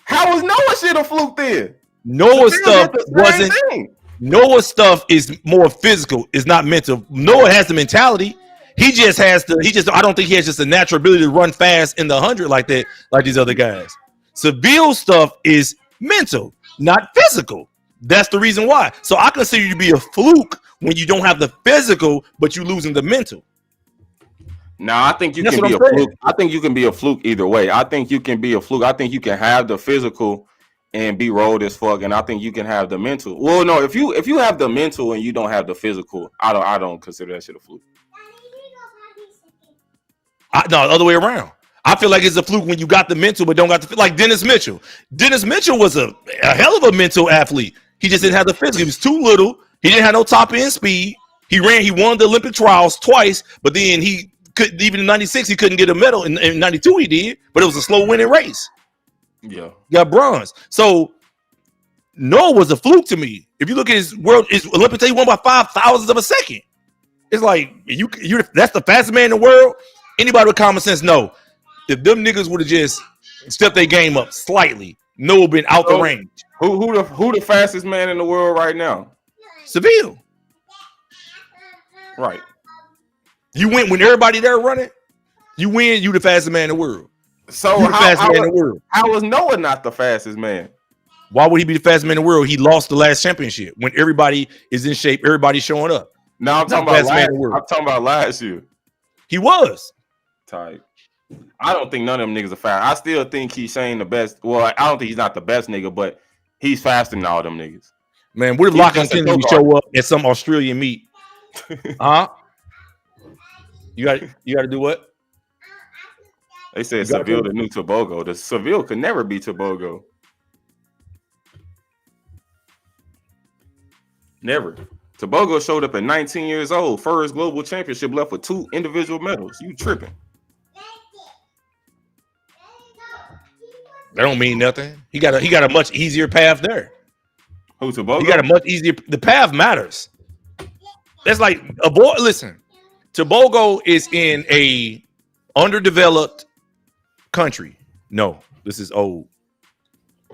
How was Noah shit a fluke then? Noah's stuff wasn't. Noah's stuff is more physical. It's not mental. Noah has the mentality. He just has to. I don't think he has just a natural ability to run fast in the 100 like that, like these other guys. Seville's stuff is mental, not physical. That's the reason why. So I consider you to be a fluke when you don't have the physical, but you losing the mental. No, I think you can be a fluke. I think you can be a fluke either way. I think you can be a fluke. I think you can have the physical and be rolled as fuck, and I think you can have the mental. Well, no, if you have the mental and you don't have the physical, I don't consider that shit a fluke. No, the other way around. I feel like it's a fluke when you got the mental but don't got the like Dennis Mitchell. Dennis Mitchell was a hell of a mental athlete. He just didn't have the physical. He was too little. He didn't have no top end speed. He won the Olympic trials twice, but then he couldn't, even in 96, he couldn't get a medal. In 92 he did, but it was a slow winning race. Yeah. Got bronze. So Noah was a fluke to me. If you look at his Olympic, he won by 5,000ths of a second. It's like you that's the fastest man in the world. Anybody with common sense know if them niggas would have just stepped their game up slightly, Noah been out the range. Who the fastest man in the world right now? Seville. Right. You win when everybody there running. You win. You the fastest man in the world. So how was Noah not the fastest man? Why would he be the fastest man in the world? He lost the last championship when everybody is in shape. Everybody's showing up. No, I'm talking about last year. He was. Tight. I don't think none of them niggas are fast. I still think he's saying the best. Well, I don't think he's not the best nigga, but he's faster than all them niggas. Man, what if Lachlan Kennedy show up at some Australian meet? Huh? You got to do what? They said Seville the new Tobago. The Seville could never be Tobago. Never. Tobago showed up at 19 years old. First global championship, left with 2 individual medals. You tripping? That don't mean nothing. He got a much easier path there. Who, Tobago? He got a much easier. The path matters. That's like a boy. Listen, Tobago is in a underdeveloped country. No, this is old.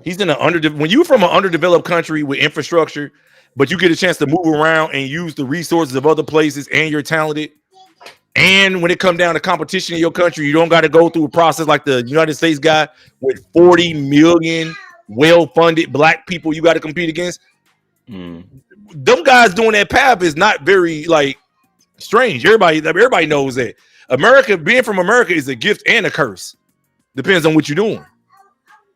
He's in an when you're from an underdeveloped country with infrastructure, but you get a chance to move around and use the resources of other places, and you're talented. And when it comes down to competition in your country, you don't got to go through a process like the United States guy with 40 million well-funded black people you got to compete against. Them guys doing that path is not very like strange. Everybody knows that America, being from America, is a gift and a curse. Depends on what you're doing.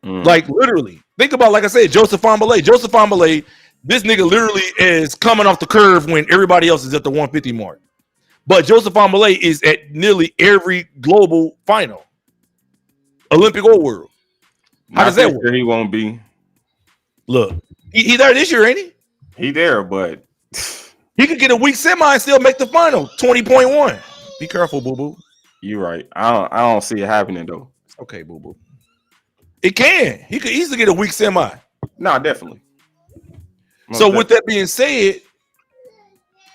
Like literally, think about, like I said, Joseph Fahnbulleh. Joseph Fahnbulleh This nigga literally is coming off the curve when everybody else is at the 150 mark. But Joseph Amalé is at nearly every global final, Olympic or world. How does that work? He won't be. Look, he there this year, ain't he? He there, but he could get a weak semi and still make the final. 20.1. Be careful, boo boo. You're right. I don't see it happening though. Okay, boo boo. It can. He could easily get a weak semi. No, definitely. So with that being said,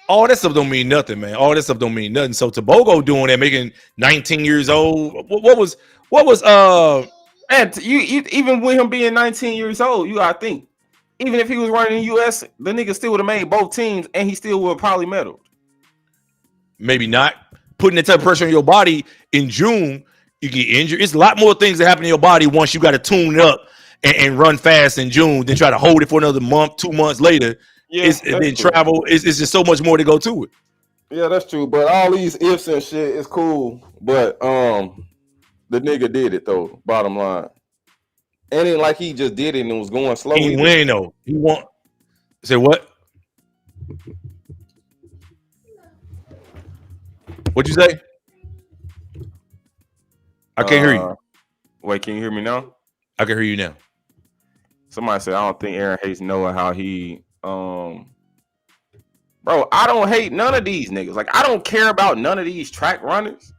all that stuff don't mean nothing, man. All that stuff don't mean nothing. So Tebogo doing that, making 19 years old. What was and you even with him being 19 years old, you gotta think, even if he was running in the US, the nigga still would have made both teams and he still would have probably medaled. Maybe not. Putting that type of pressure on your body in June, you get injured. It's a lot more things that happen in your body once you got to tune up and run fast in June, then try to hold it for another month, 2 months later. Yeah, and then travel. It's just so much more to go to it. Yeah, that's true. But all these ifs and shit is cool. But the nigga did it though. Bottom line, and it like he just did it and was going slow. He win though. He won. Say what? What'd you say? I can't hear you. Wait, can you hear me now? I can hear you now. Somebody said, I don't think Aaron hates knowing how he bro, I don't hate none of these niggas. Like, I don't care about none of these track runners.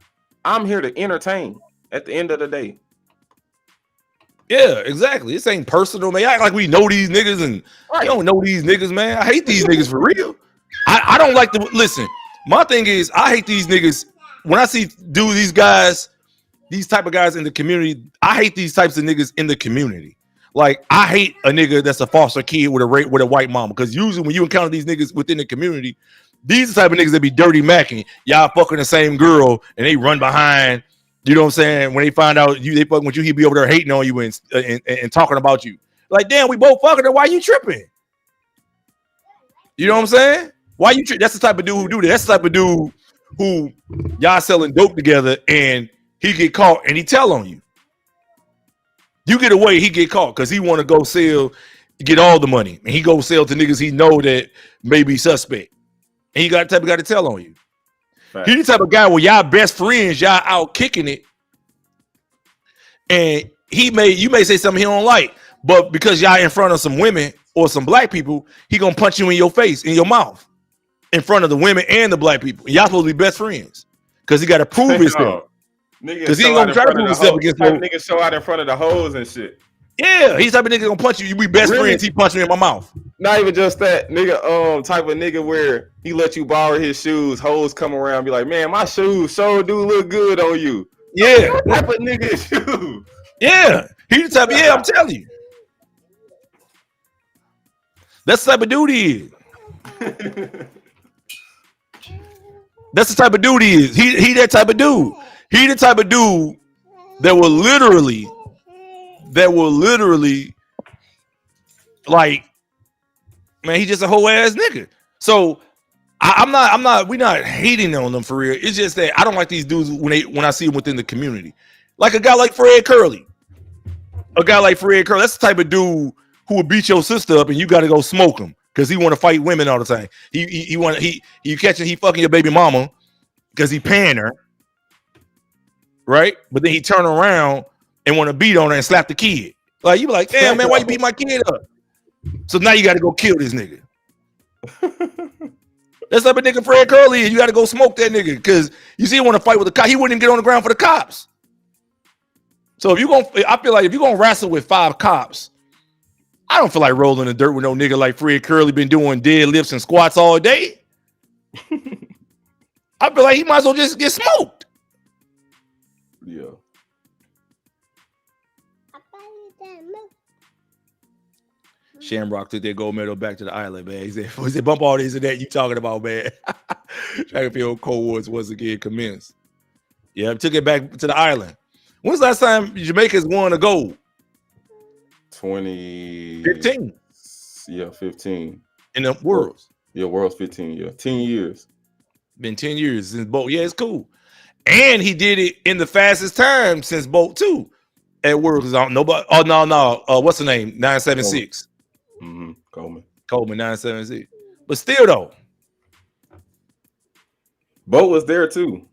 I'm here to entertain at the end of the day. Yeah, exactly. This ain't personal, man. Act like we know these niggas and you don't know these niggas, man. I hate these niggas for real. I don't like to listen. My thing is, I hate these niggas. When I see these guys, these type of guys in the community, I hate these types of niggas in the community. Like, I hate a nigga that's a foster kid with a white mama. Because usually when you encounter these niggas within the community, these are the type of niggas that be dirty macking. Y'all fucking the same girl and they run behind. You know what I'm saying? When they find out they fucking with you, he be over there hating on you and talking about you. Like, damn, we both fucking her. Why you tripping? You know what I'm saying? Why you tripping? That's the type of dude who do that. That's the type of dude who y'all selling dope together and he get caught and he tell on you. You get away, he get caught because he want to go sell, get all the money. And he go sell to niggas he know that may be suspect. And he got the type of guy to tell on you. Right. He the type of guy where y'all best friends, y'all out kicking it. And you may say something he don't like, but because y'all in front of some women or some black people, he gonna punch you in your face, in your mouth, in front of the women and the black people. Y'all supposed to be best friends because he got to prove himself. Because he ain't gonna try to prove himself against no niggas show out in front of the hoes and shit. Yeah, he's type of nigga gonna punch you. You be best friends. He punched me in my mouth. Not even just that, nigga. Type of nigga where he let you borrow his shoes. Hoes come around, be like, man, my shoes sure do look good on you. Yeah, what type of nigga shoes? Yeah, he the type of I'm telling you. That's the type of dude he is. That's the type of dude he is. He that type of dude. He the type of dude that will literally, like, man, he just a whole ass nigga. So we're not hating on them for real. It's just that I don't like these dudes when I see them within the community. Like a guy like Fred Curley. That's the type of dude who will beat your sister up and you got to go smoke him because he want to fight women all the time. He fucking your baby mama because he paying her. Right? But then he turn around and want to beat on her and slap the kid. Like, you be like, damn, man, why you beat my kid up? So now you got to go kill this nigga. That's like a nigga Fred Curley, and you got to go smoke that nigga because you see him want to fight with the cop. He wouldn't even get on the ground for the cops. So I feel like if you're going to wrestle with 5 cops, I don't feel like rolling in the dirt with no nigga like Fred Curley been doing deadlifts and squats all day. I feel like he might as well just get smoked. Yeah. Shamrock took their gold medal back to the island, man. He said, bump all this and that you talking about, man. Track and field Cold Wars once again commenced. Yeah, took it back to the island. When's the last time Jamaica's won a gold? 2015. Yeah, 15. In the Worlds. Yeah, Worlds 15. Yeah, 10 years. Been 10 years since boat. Yeah, it's cool. And he did it in the fastest time since boat too at Worlds. Nobody. Oh no. What's the name? 976. Coleman. Coleman 976. But still though, Bo was there too.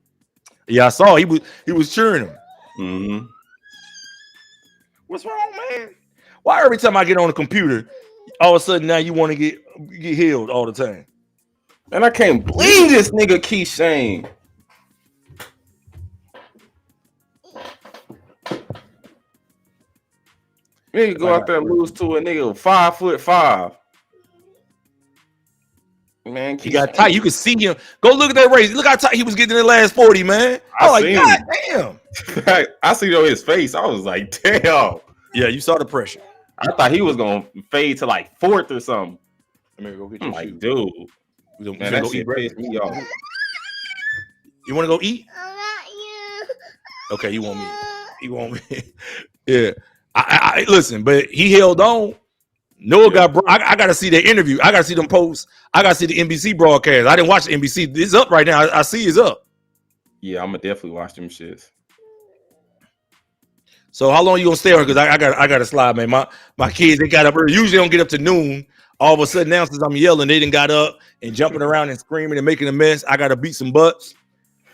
yeah, I saw he was cheering him. Mm-hmm. What's wrong, man? Why every time I get on the computer, all of a sudden now you want to get healed all the time? And I can't believe this nigga Keith Shane. Nigga go out there and lose to a nigga 5'5". Man, he got tight. You can see him. Go look at that race. Look how tight he was getting in the last 40, man. I was like, God damn. I see it on his face. I was like, damn. Yeah, you saw the pressure. I thought he was gonna fade to like fourth or something. I'm gonna go get I'm your like, shoes. dude, man, that shit pissed me off. You want to go eat? Okay, you want me? You want me? Yeah. I listen, but he held on. Noah got. I got to see that interview. I got to see them posts. I got to see the NBC broadcast. I didn't watch the NBC. It's up right now. I see it's up. Yeah, I'm gonna definitely watch them shits. So how long you gonna stay on? Because I got to slide, man. My kids, they got up early. Usually they don't get up to noon. All of a sudden now, since I'm yelling, they didn't got up and jumping around and screaming and making a mess. I got to beat some butts.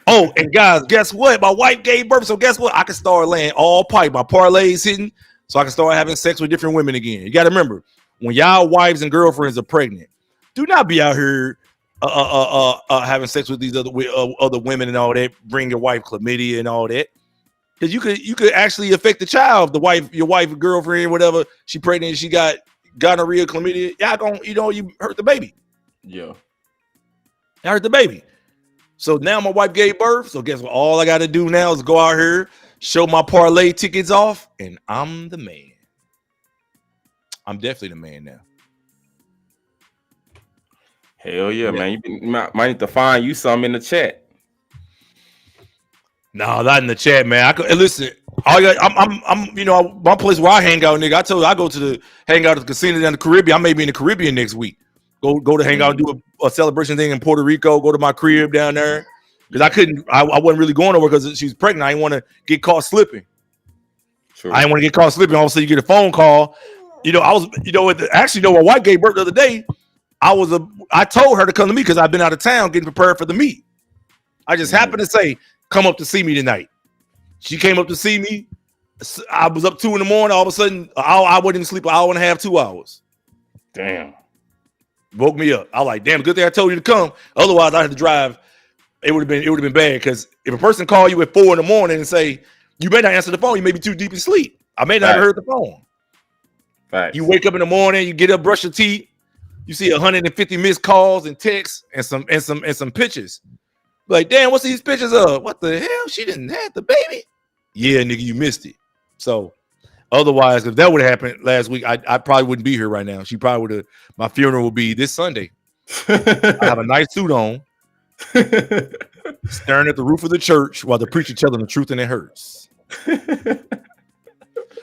Oh, and guys, guess what? My wife gave birth, so guess what? I can start laying all pipe. My parlays hitting, so I can start having sex with different women again. You got to remember, when y'all wives and girlfriends are pregnant, do not be out here having sex with these other women and all that. Bring your wife chlamydia and all that, because you could actually affect the child. Your wife, girlfriend, whatever, she pregnant, she got gonorrhea, chlamydia. Y'all you hurt the baby. Yeah, I hurt the baby. So now my wife gave birth. So guess what? All I got to do now is go out here, show my parlay tickets off, and I'm the man. I'm definitely the man now. Hell yeah, man. You might need to find you something in the chat. No, not in the chat, man. I could listen. I'm my place where I hang out, nigga. I told you I go to the hang out at the casino down the Caribbean. I may be in the Caribbean next week. Go to hang out and do a celebration thing in Puerto Rico. Go to my crib down there because I wasn't really going over because she was pregnant. I didn't want to get caught slipping. Sure. I didn't want to get caught slipping. All of a sudden, you get a phone call. My wife gave birth the other day. I told her to come to me because I've been out of town getting prepared for the meet. I just happened to say, come up to see me tonight. She came up to see me. I was up 2 a.m. All of a sudden, I wouldn't sleep an hour and a half, 2 hours. Damn. Woke me up. I was like, damn, good thing I told you to come. Otherwise, I had to drive. It would have been bad because if a person call you at 4 a.m. and say, you may not answer the phone, you may be too deep in sleep. I may not have heard the phone. Facts. You wake up in the morning, you get up, brush your teeth, you see 150 missed calls and texts and some pictures. Like, damn, what's these pictures of? What the hell? She didn't have the baby. Yeah, nigga, you missed it. So otherwise, if that would have happened last week, I probably wouldn't be here right now. She probably would have. My funeral will be this Sunday. I have a nice suit on, staring at the roof of the church while the preacher telling the truth and it hurts.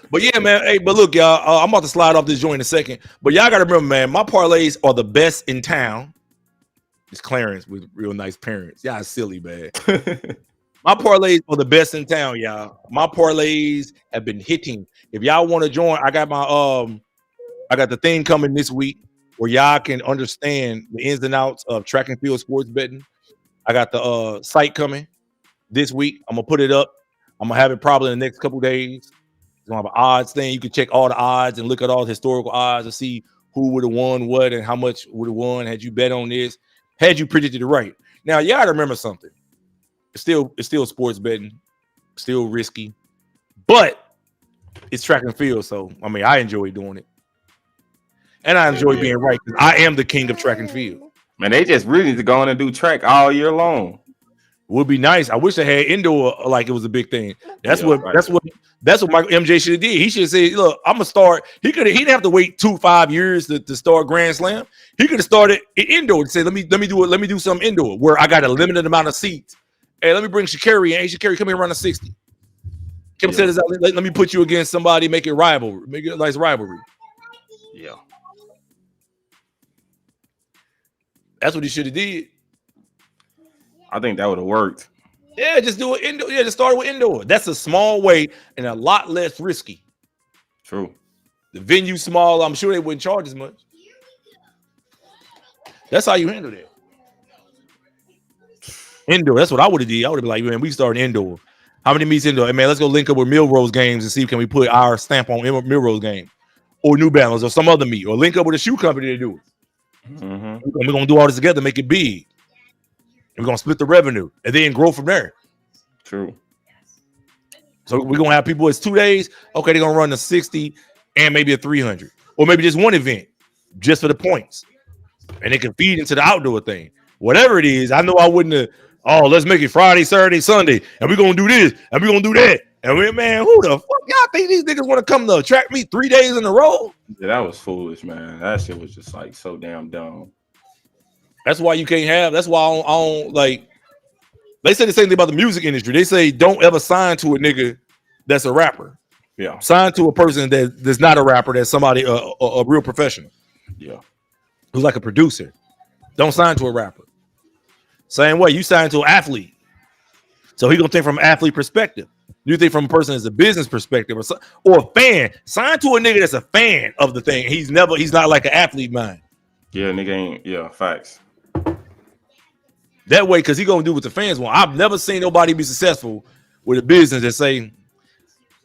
But yeah, man. Hey, but look, y'all. I'm about to slide off this joint in a second. But y'all got to remember, man. My parlays are the best in town. It's Clarence with real nice parents. Y'all silly, man. My parlays are the best in town, y'all. My parlays have been hitting. If y'all want to join, I got the thing coming this week where y'all can understand the ins and outs of track and field sports betting. I got the site coming this week. I'm gonna put it up. I'm gonna have it probably in the next couple days. It's gonna have an odds thing. You can check all the odds and look at all the historical odds to see who would have won what and how much would have won had you bet on this, had you predicted it right. Now, you gotta remember something. It's still sports betting, still risky, but it's track and field. So I mean, I enjoy doing it, and I enjoy being right because I am the king of track and field. Man, they just really need to go on and do track all year long. Would be nice. I wish they had indoor like it was a big thing. That's what Michael MJ should have did. He should have said, "Look, I'm gonna start." He didn't have to wait 5 years to start Grand Slam. He could have started indoor and say, "Let me do something indoor where I got a limited amount of seats." Hey, let me bring Sha'Carri in. Hey, Sha'Carri, come here around the 60. Kim said, let me put you against somebody, make it a nice rivalry. Yeah. That's what he should have did. I think that would have worked. Yeah, just do it indoor. Yeah, just start with indoor. That's a small way and a lot less risky. True. The venue small, I'm sure they wouldn't charge as much. That's how you handle that. Indoor. That's what I would have did. I would have been like, man, we starting indoor. How many meets indoor? Hey, man, let's go link up with Milrose Games and see if can we put our stamp on Milrose game or New Balance or some other meet, or link up with a shoe company to do it. Mm-hmm. We're gonna do all this together, make it big. And we're gonna split the revenue and then grow from there. True. So we're gonna have people. It's 2 days. Okay, they're gonna run a 60 and maybe a 300, or maybe just one event, just for the points, and it can feed into the outdoor thing. Whatever it is, I know I wouldn't have. Oh, let's make it Friday, Saturday, Sunday, and we're gonna do this and we're gonna do that. And we, man, who the fuck y'all think these niggas want to come to track meet 3 days in a row? Yeah, that was foolish, man. That shit was just like so damn dumb. That's why you can't have. That's why I don't like. They say the same thing about the music industry. They say don't ever sign to a nigga that's a rapper. Yeah. Sign to a person that's not a rapper, that's somebody a real professional. Yeah. Who's like a producer. Don't sign to a rapper. Same way, you sign to an athlete. So he gonna think from an athlete perspective. You think from a person as a business perspective or a fan. Sign to a nigga that's a fan of the thing. He's not like an athlete mind. Yeah, nigga ain't. Yeah, facts. That way, because he gonna do what the fans want. I've never seen nobody be successful with a business that say,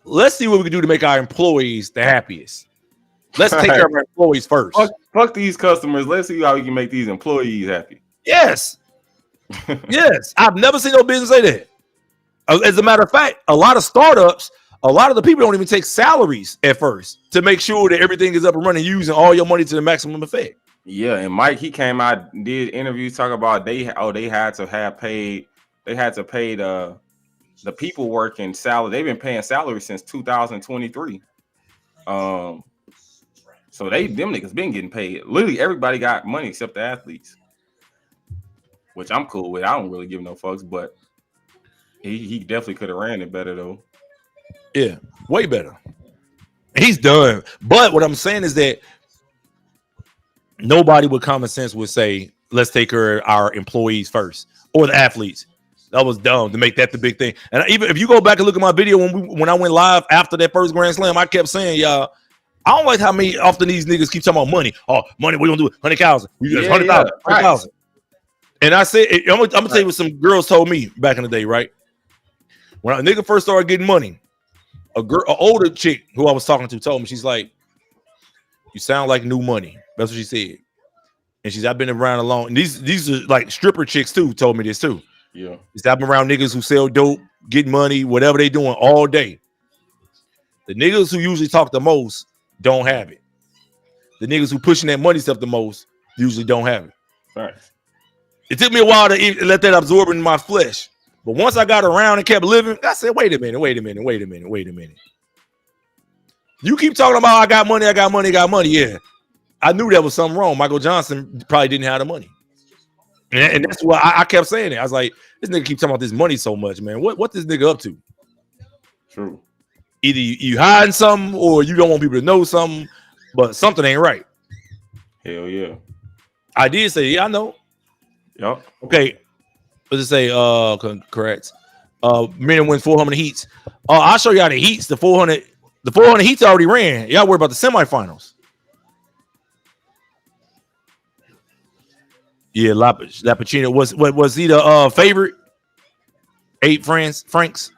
let's see what we can do to make our employees the happiest. Let's take care of our employees first. Fuck these customers. Let's see how we can make these employees happy. Yes. Yes. I've never seen no business say that. As a matter of fact, a lot of startups, a lot of the people don't even take salaries at first to make sure that everything is up and running, using all your money to the maximum effect. Yeah, and Mike, he came out, did interviews talking about they had to pay the people working salary. They've been paying salary since 2023. So them niggas been getting paid. Literally everybody got money except the athletes, which I'm cool with. I don't really give no fucks, but he definitely could have ran it better though. Yeah, way better. He's done. But what I'm saying is that nobody with common sense would say, let's take care of our employees first or the athletes. That was dumb to make that the big thing. And even if you go back and look at my video when I went live after that first Grand Slam, I kept saying, y'all, I don't like how many often these niggas keep talking about money. Oh, money, we're gonna do it. 100,000. We got 100,000. 100,000. And I said, I'm gonna tell you what some girls told me back in the day, right? When a nigga first started getting money, an older chick who I was talking to told me, she's like, you sound like new money. That's what she said. And I've been around a long, and these are like stripper chicks too, told me this too. Yeah. I've been around niggas who sell dope, get money, whatever they doing all day. The niggas who usually talk the most don't have it. The niggas who pushing that money stuff the most usually don't have it. Right. It took me a while to let that absorb in my flesh. But once I got around and kept living, I said, wait a minute. You keep talking about I got money. Yeah. I knew there was something wrong. Michael Johnson probably didn't have the money. And that's why I kept saying it. I was like, this nigga keep talking about this money so much, man. What this nigga up to? True. Either you hiding something or you don't want people to know something, but something ain't right. Hell yeah. I did say, yeah, I know. Yep. Okay. Let's say correct. Men wins 400 heats. I'll show y'all the heats. The 400 heats already ran. Y'all worry about the semifinals. Yeah, Lappuccino was he the favorite? 8 Franks.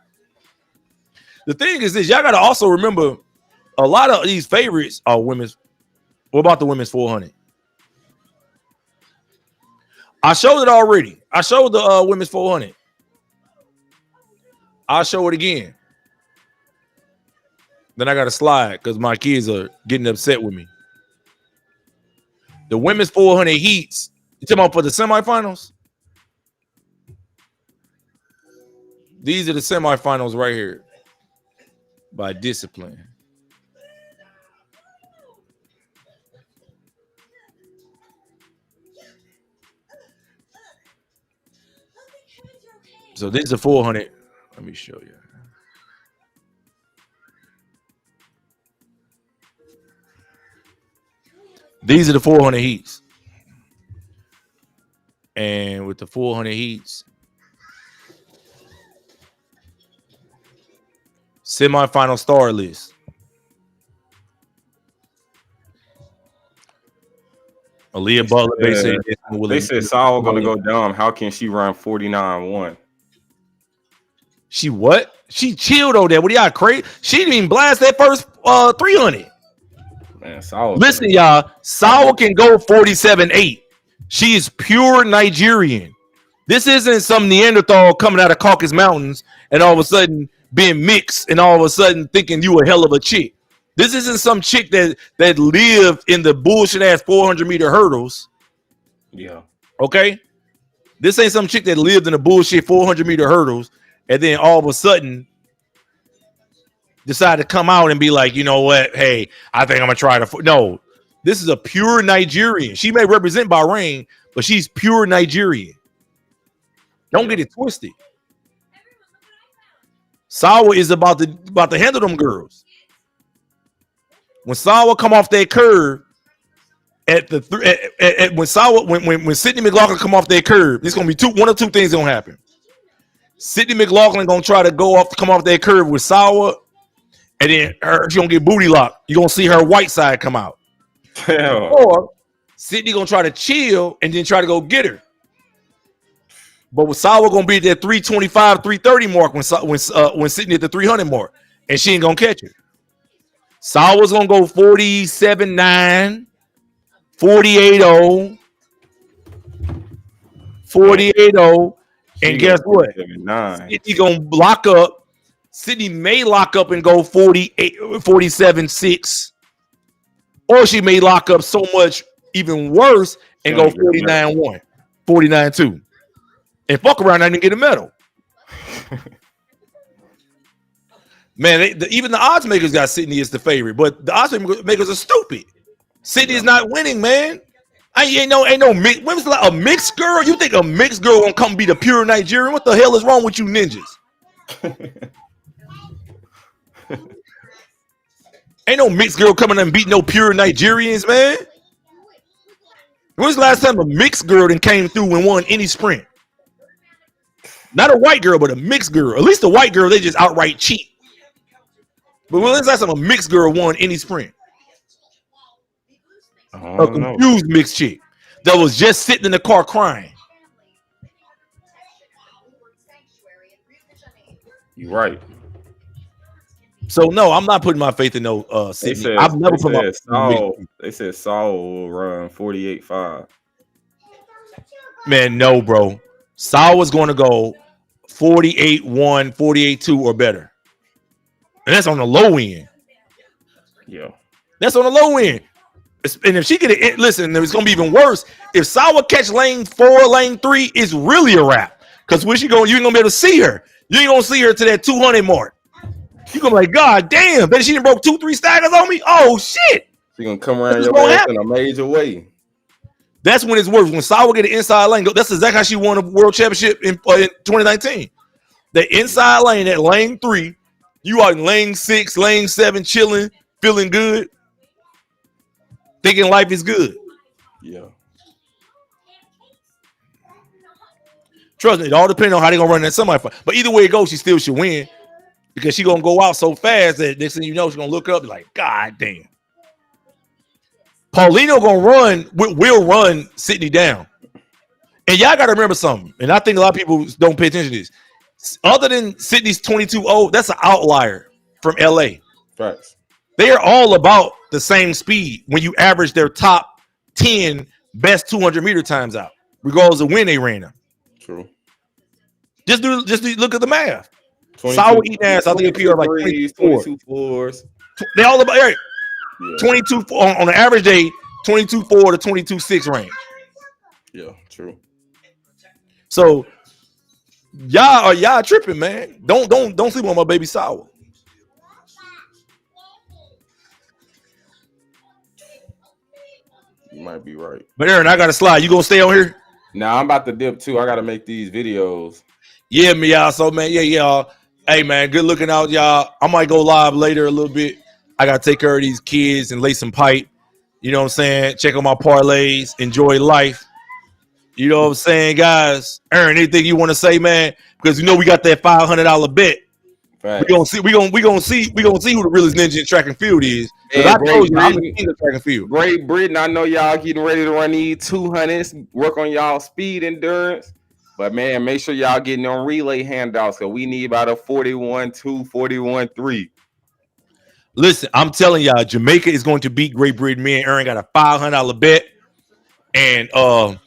The thing is this, y'all gotta also remember a lot of these favorites are women's. What about the women's 400? I showed it already. I showed the women's 400. I'll show it again. Then I got to slide because my kids are getting upset with me. The women's 400 heats. You talking about for the semifinals? These are the semifinals right here. By discipline. So this is a 400. Let me show you. These are the 400 heats. And with the 400 heats, semifinal star list. Aaliyah Butler, They said Saul gonna go dumb. How can she run 49-1? She what? She chilled over there. What y'all crazy? She didn't even blast that first 300. Man, Saul. Listen, y'all. Saul can go 47-8. She is pure Nigerian. This isn't some Neanderthal coming out of Caucasus Mountains and all of a sudden being mixed and all of a sudden thinking you a hell of a chick. This isn't some chick that lived in the bullshit ass 400-meter hurdles. Yeah. Okay. This ain't some chick that lived in the bullshit 400-meter hurdles and then all of a sudden decide to come out and be like, you know what? Hey, I think I'm gonna try to. No, this is a pure Nigerian. She may represent Bahrain, but she's pure Nigerian. Don't get it twisted. Sawa is about to handle them girls. When Sawa come off that curve when Sydney McLaughlin come off that curve, it's gonna be one of two things gonna happen. Sydney McLaughlin gonna try to come off that curve with Sawa, and then she's gonna get booty locked. You're gonna see her white side come out. Hell. Or Sydney gonna try to chill and then try to go get her. But with Sawa gonna be at that 325, 330 mark when Sydney at the 300 mark, and she ain't gonna catch her. Sawa's gonna go 47-9, 48-0, 48-0, and guess what? Sydney gonna lock up. Sydney may lock up and go 47-6, or she may lock up so much even worse and go 49-1, 49-2, and fuck around and get a medal. Man, even the odds makers got Sydney as the favorite, but the odds makers are stupid. Sydney is not winning, man. Ain't no mix. When was like a mixed girl? You think a mixed girl gonna come be the pure Nigerian? What the hell is wrong with you ninjas? Ain't no mixed girl coming and beat no pure Nigerians, man. When was the last time a mixed girl then came through and won any sprint? Not a white girl, but a mixed girl. At least the white girl, they just outright cheat. But when was the last time a mixed girl won any sprint? A confused mixed chick that was just sitting in the car crying. You're right. So no, I'm not putting my faith in no Sydney. I've never put my They said Saul will run 48-5. Man, no, bro. Saul was going to go 48-1, 48-2 or better. And that's on the low end. Yeah. That's on the low end. And if she get it, listen, it's going to be even worse. If Sawa catch lane 4, lane 3, it's really a wrap. Because when she going, you ain't going to be able to see her. You ain't going to see her to that 200 mark. You're going to be like, God damn, then she done broke 2-3 staggers on me? Oh, shit. She going to come around your ass in a major way. That's when it's worse. When Sawa get an inside lane, that's exactly how she won a world championship in 2019. The inside lane at lane 3, you are in lane 6, lane 7, chilling, feeling good, thinking life is good. Yeah. Trust me, it all depends on how they're going to run that semifinal. But either way it goes, she still should win because she's going to go out so fast that next thing you know, she's going to look up and like, God damn. Paulino will run Sydney down. And y'all got to remember something. And I think a lot of people don't pay attention to this. Other than Sydney's 22-0, that's an outlier from LA. Facts. They are all about the same speed when you average their top 10 best 200-meter times out, regardless of when they ran them. True. Just look at the math. Sawa eating ass, I think it like 22 fours. They all about right. 22 on the average day, 22-4 to 22-6 range. Yeah, true. So y'all tripping, man. Don't sleep on my baby Sawa. You might be right. But Aaron, I gotta slide. You gonna stay on here? Nah, I'm about to dip too. I gotta make these videos. Yeah, me y'all. So man, y'all. Hey man, good looking out, y'all. I might go live later a little bit. I gotta take care of these kids and lay some pipe. You know what I'm saying? Check on my parlays, enjoy life. You know what I'm saying, guys? Aaron, anything you want to say, man? Because you know we got that $500 bet. Facts. We gonna see who the realest ninja in track and field is. Because Hey, I told you, I'm the Britain, king of track and field. Great Britain, I know y'all getting ready to run these 200s, work on y'all speed endurance. But man, make sure y'all getting on relay handouts because we need about a 41-2, 41-3. Listen, I'm telling y'all, Jamaica is going to beat Great Britain. Me and Aaron got a $500 bet, and I'm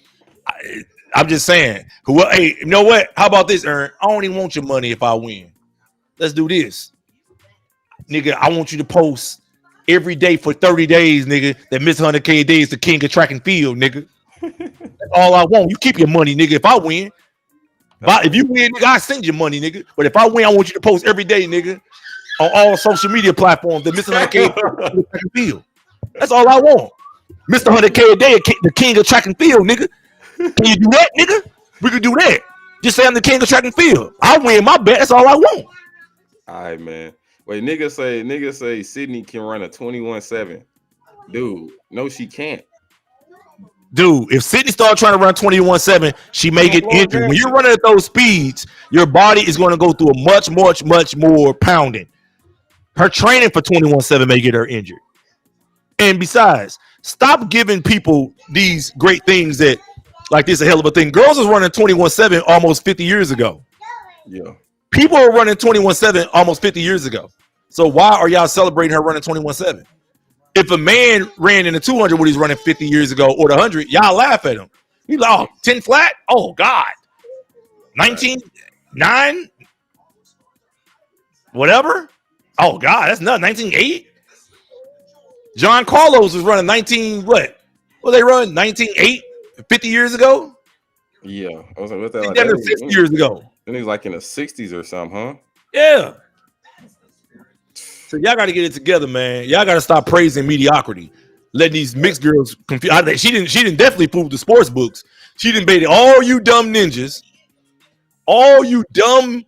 just saying, hey, you know what? How about this, Aaron? I don't even want your money if I win. Let's do this, nigga. I want you to post every day for 30 days, nigga. That Miss 100K a day is the king of track and field, nigga. That's all I want. You keep your money, nigga. If I win, if you win, nigga, I send you money, nigga. But if I win, I want you to post every day, nigga, on all social media platforms that Mr. 100K track and field. That's all I want. Mr. 100K a day, the king of track and field, nigga. Can you do that, nigga? We could do that. Just say I'm the king of track and field. I win my bet. That's all I want. All right, man. Wait, nigga say Sydney can run a 21-7. Dude, no, she can't. Dude, if Sydney starts trying to run 21-7, she may get injured. When you're running at those speeds, your body is going to go through a much more pounding. Her training for 21-7 may get her injured. And besides, stop giving people these great things that, like this, a hell of a thing. Girls was running 21-7 almost 50 years ago. Yeah. People were running 21-7 almost 50 years ago. So why are y'all celebrating her running 21-7? If a man ran in the 200 when he's running 50 years ago or the 100, y'all laugh at him. You like, oh, 10 flat? Oh, God. 19-9? Whatever? Oh, God, that's not 19-8? John Carlos was running 19 what? What they run? 19-8 50 years ago? Yeah. I was like, what's that? Like, that 60 years ago. Then he's like in the 60s or something, huh? Yeah. So y'all got to get it together, man. Y'all got to stop praising mediocrity. Letting these mixed girls confuse. She didn't definitely fool the sports books. She didn't bait all you dumb ninjas, all you dumb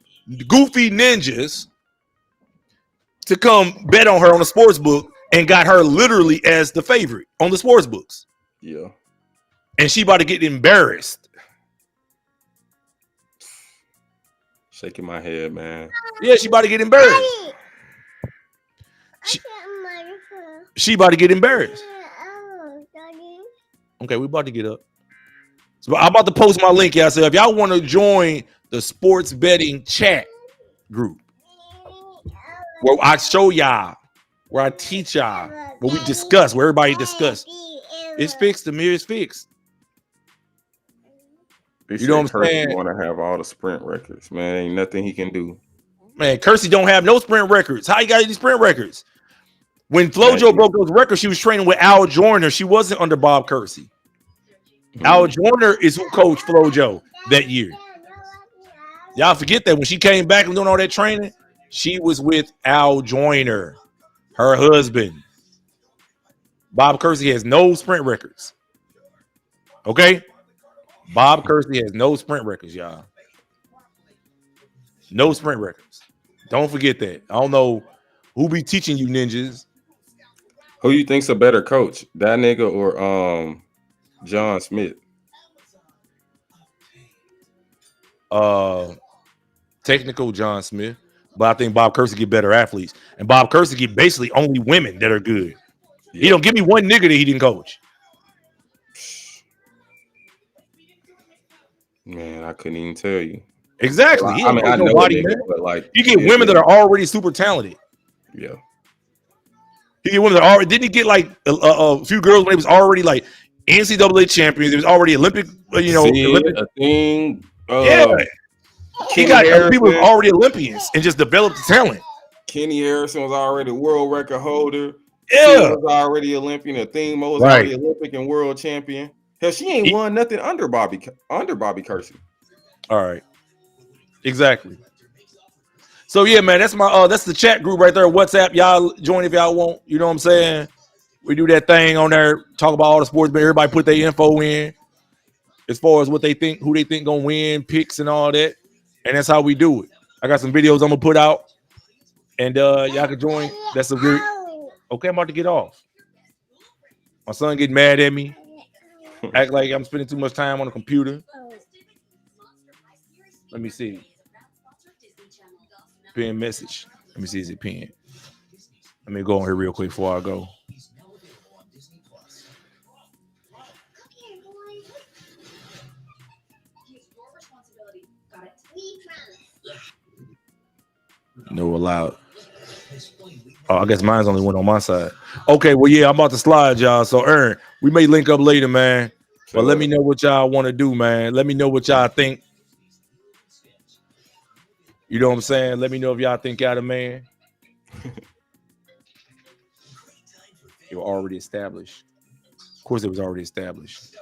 goofy ninjas to come bet on her on the sports book and got her literally as the favorite on the sports books. Yeah. And she about to get embarrassed. Shaking my head, man. Yeah, she about to get embarrassed. She about to get embarrassed. Okay, we about to get up. So I'm about to post my link, y'all. So if y'all want to join the sports betting chat group, where I show y'all, where I teach y'all, where we discuss, where everybody discuss. It's fixed. The mirror is fixed. You know what I'm saying? Want to have all the sprint records, man. Ain't nothing he can do. Man, Kersey don't have no sprint records. How you got these sprint records? When FloJo broke those records, she was training with Al Joyner. She wasn't under Bob Kersey. Al Joyner is who coached FloJo that year. Y'all forget that when she came back and doing all that training, she was with Al Joyner, her husband. Bob Kersey has no sprint records. Okay? Bob Kersey has no sprint records, y'all. No sprint records. Don't forget that. I don't know who be teaching you ninjas. Who you think's a better coach, that nigga or John Smith? Technical John Smith, but I think Bob Kersey get better athletes, and Bob Kersey get basically only women that are good. Yeah. He don't give me one nigga that he didn't coach. Man, I couldn't even tell you. Exactly. I mean, I know nobody, nigga, but like you get women that are already super talented. Yeah. He get women that are already. Didn't he get like a few girls when they was already like NCAA champions? It was already Olympic. Olympic. A thing. Yeah. He got people already Olympians and just developed the talent. Kenny Harrison was already world record holder. Yeah, was already Olympian. Athena was already Olympic and world champion. Hell, she ain't won nothing under Bobby Kersey. All right, exactly. So yeah, man, that's my that's the chat group right there. WhatsApp, y'all join if y'all want. You know what I'm saying? We do that thing on there, talk about all the sports, but everybody put their info in as far as what they think, who they think gonna win, picks and all that, and that's how we do it. I got some videos I'm gonna put out, and y'all can join. That's a good. Okay, I'm about to get off. My son getting mad at me, act like I'm spending too much time on the computer. Let me see. pin message. Let me see, is it pinned? Let me go on here real quick before I go. No allowed. Oh, I guess mine's only one on my side. Okay, well, yeah, I'm about to slide, y'all. So, Ern, we may link up later, man. But let me know what y'all want to do, man. Let me know what y'all think. You know what I'm saying? Let me know if y'all think y'all the man. You're already established. Of course, it was already established.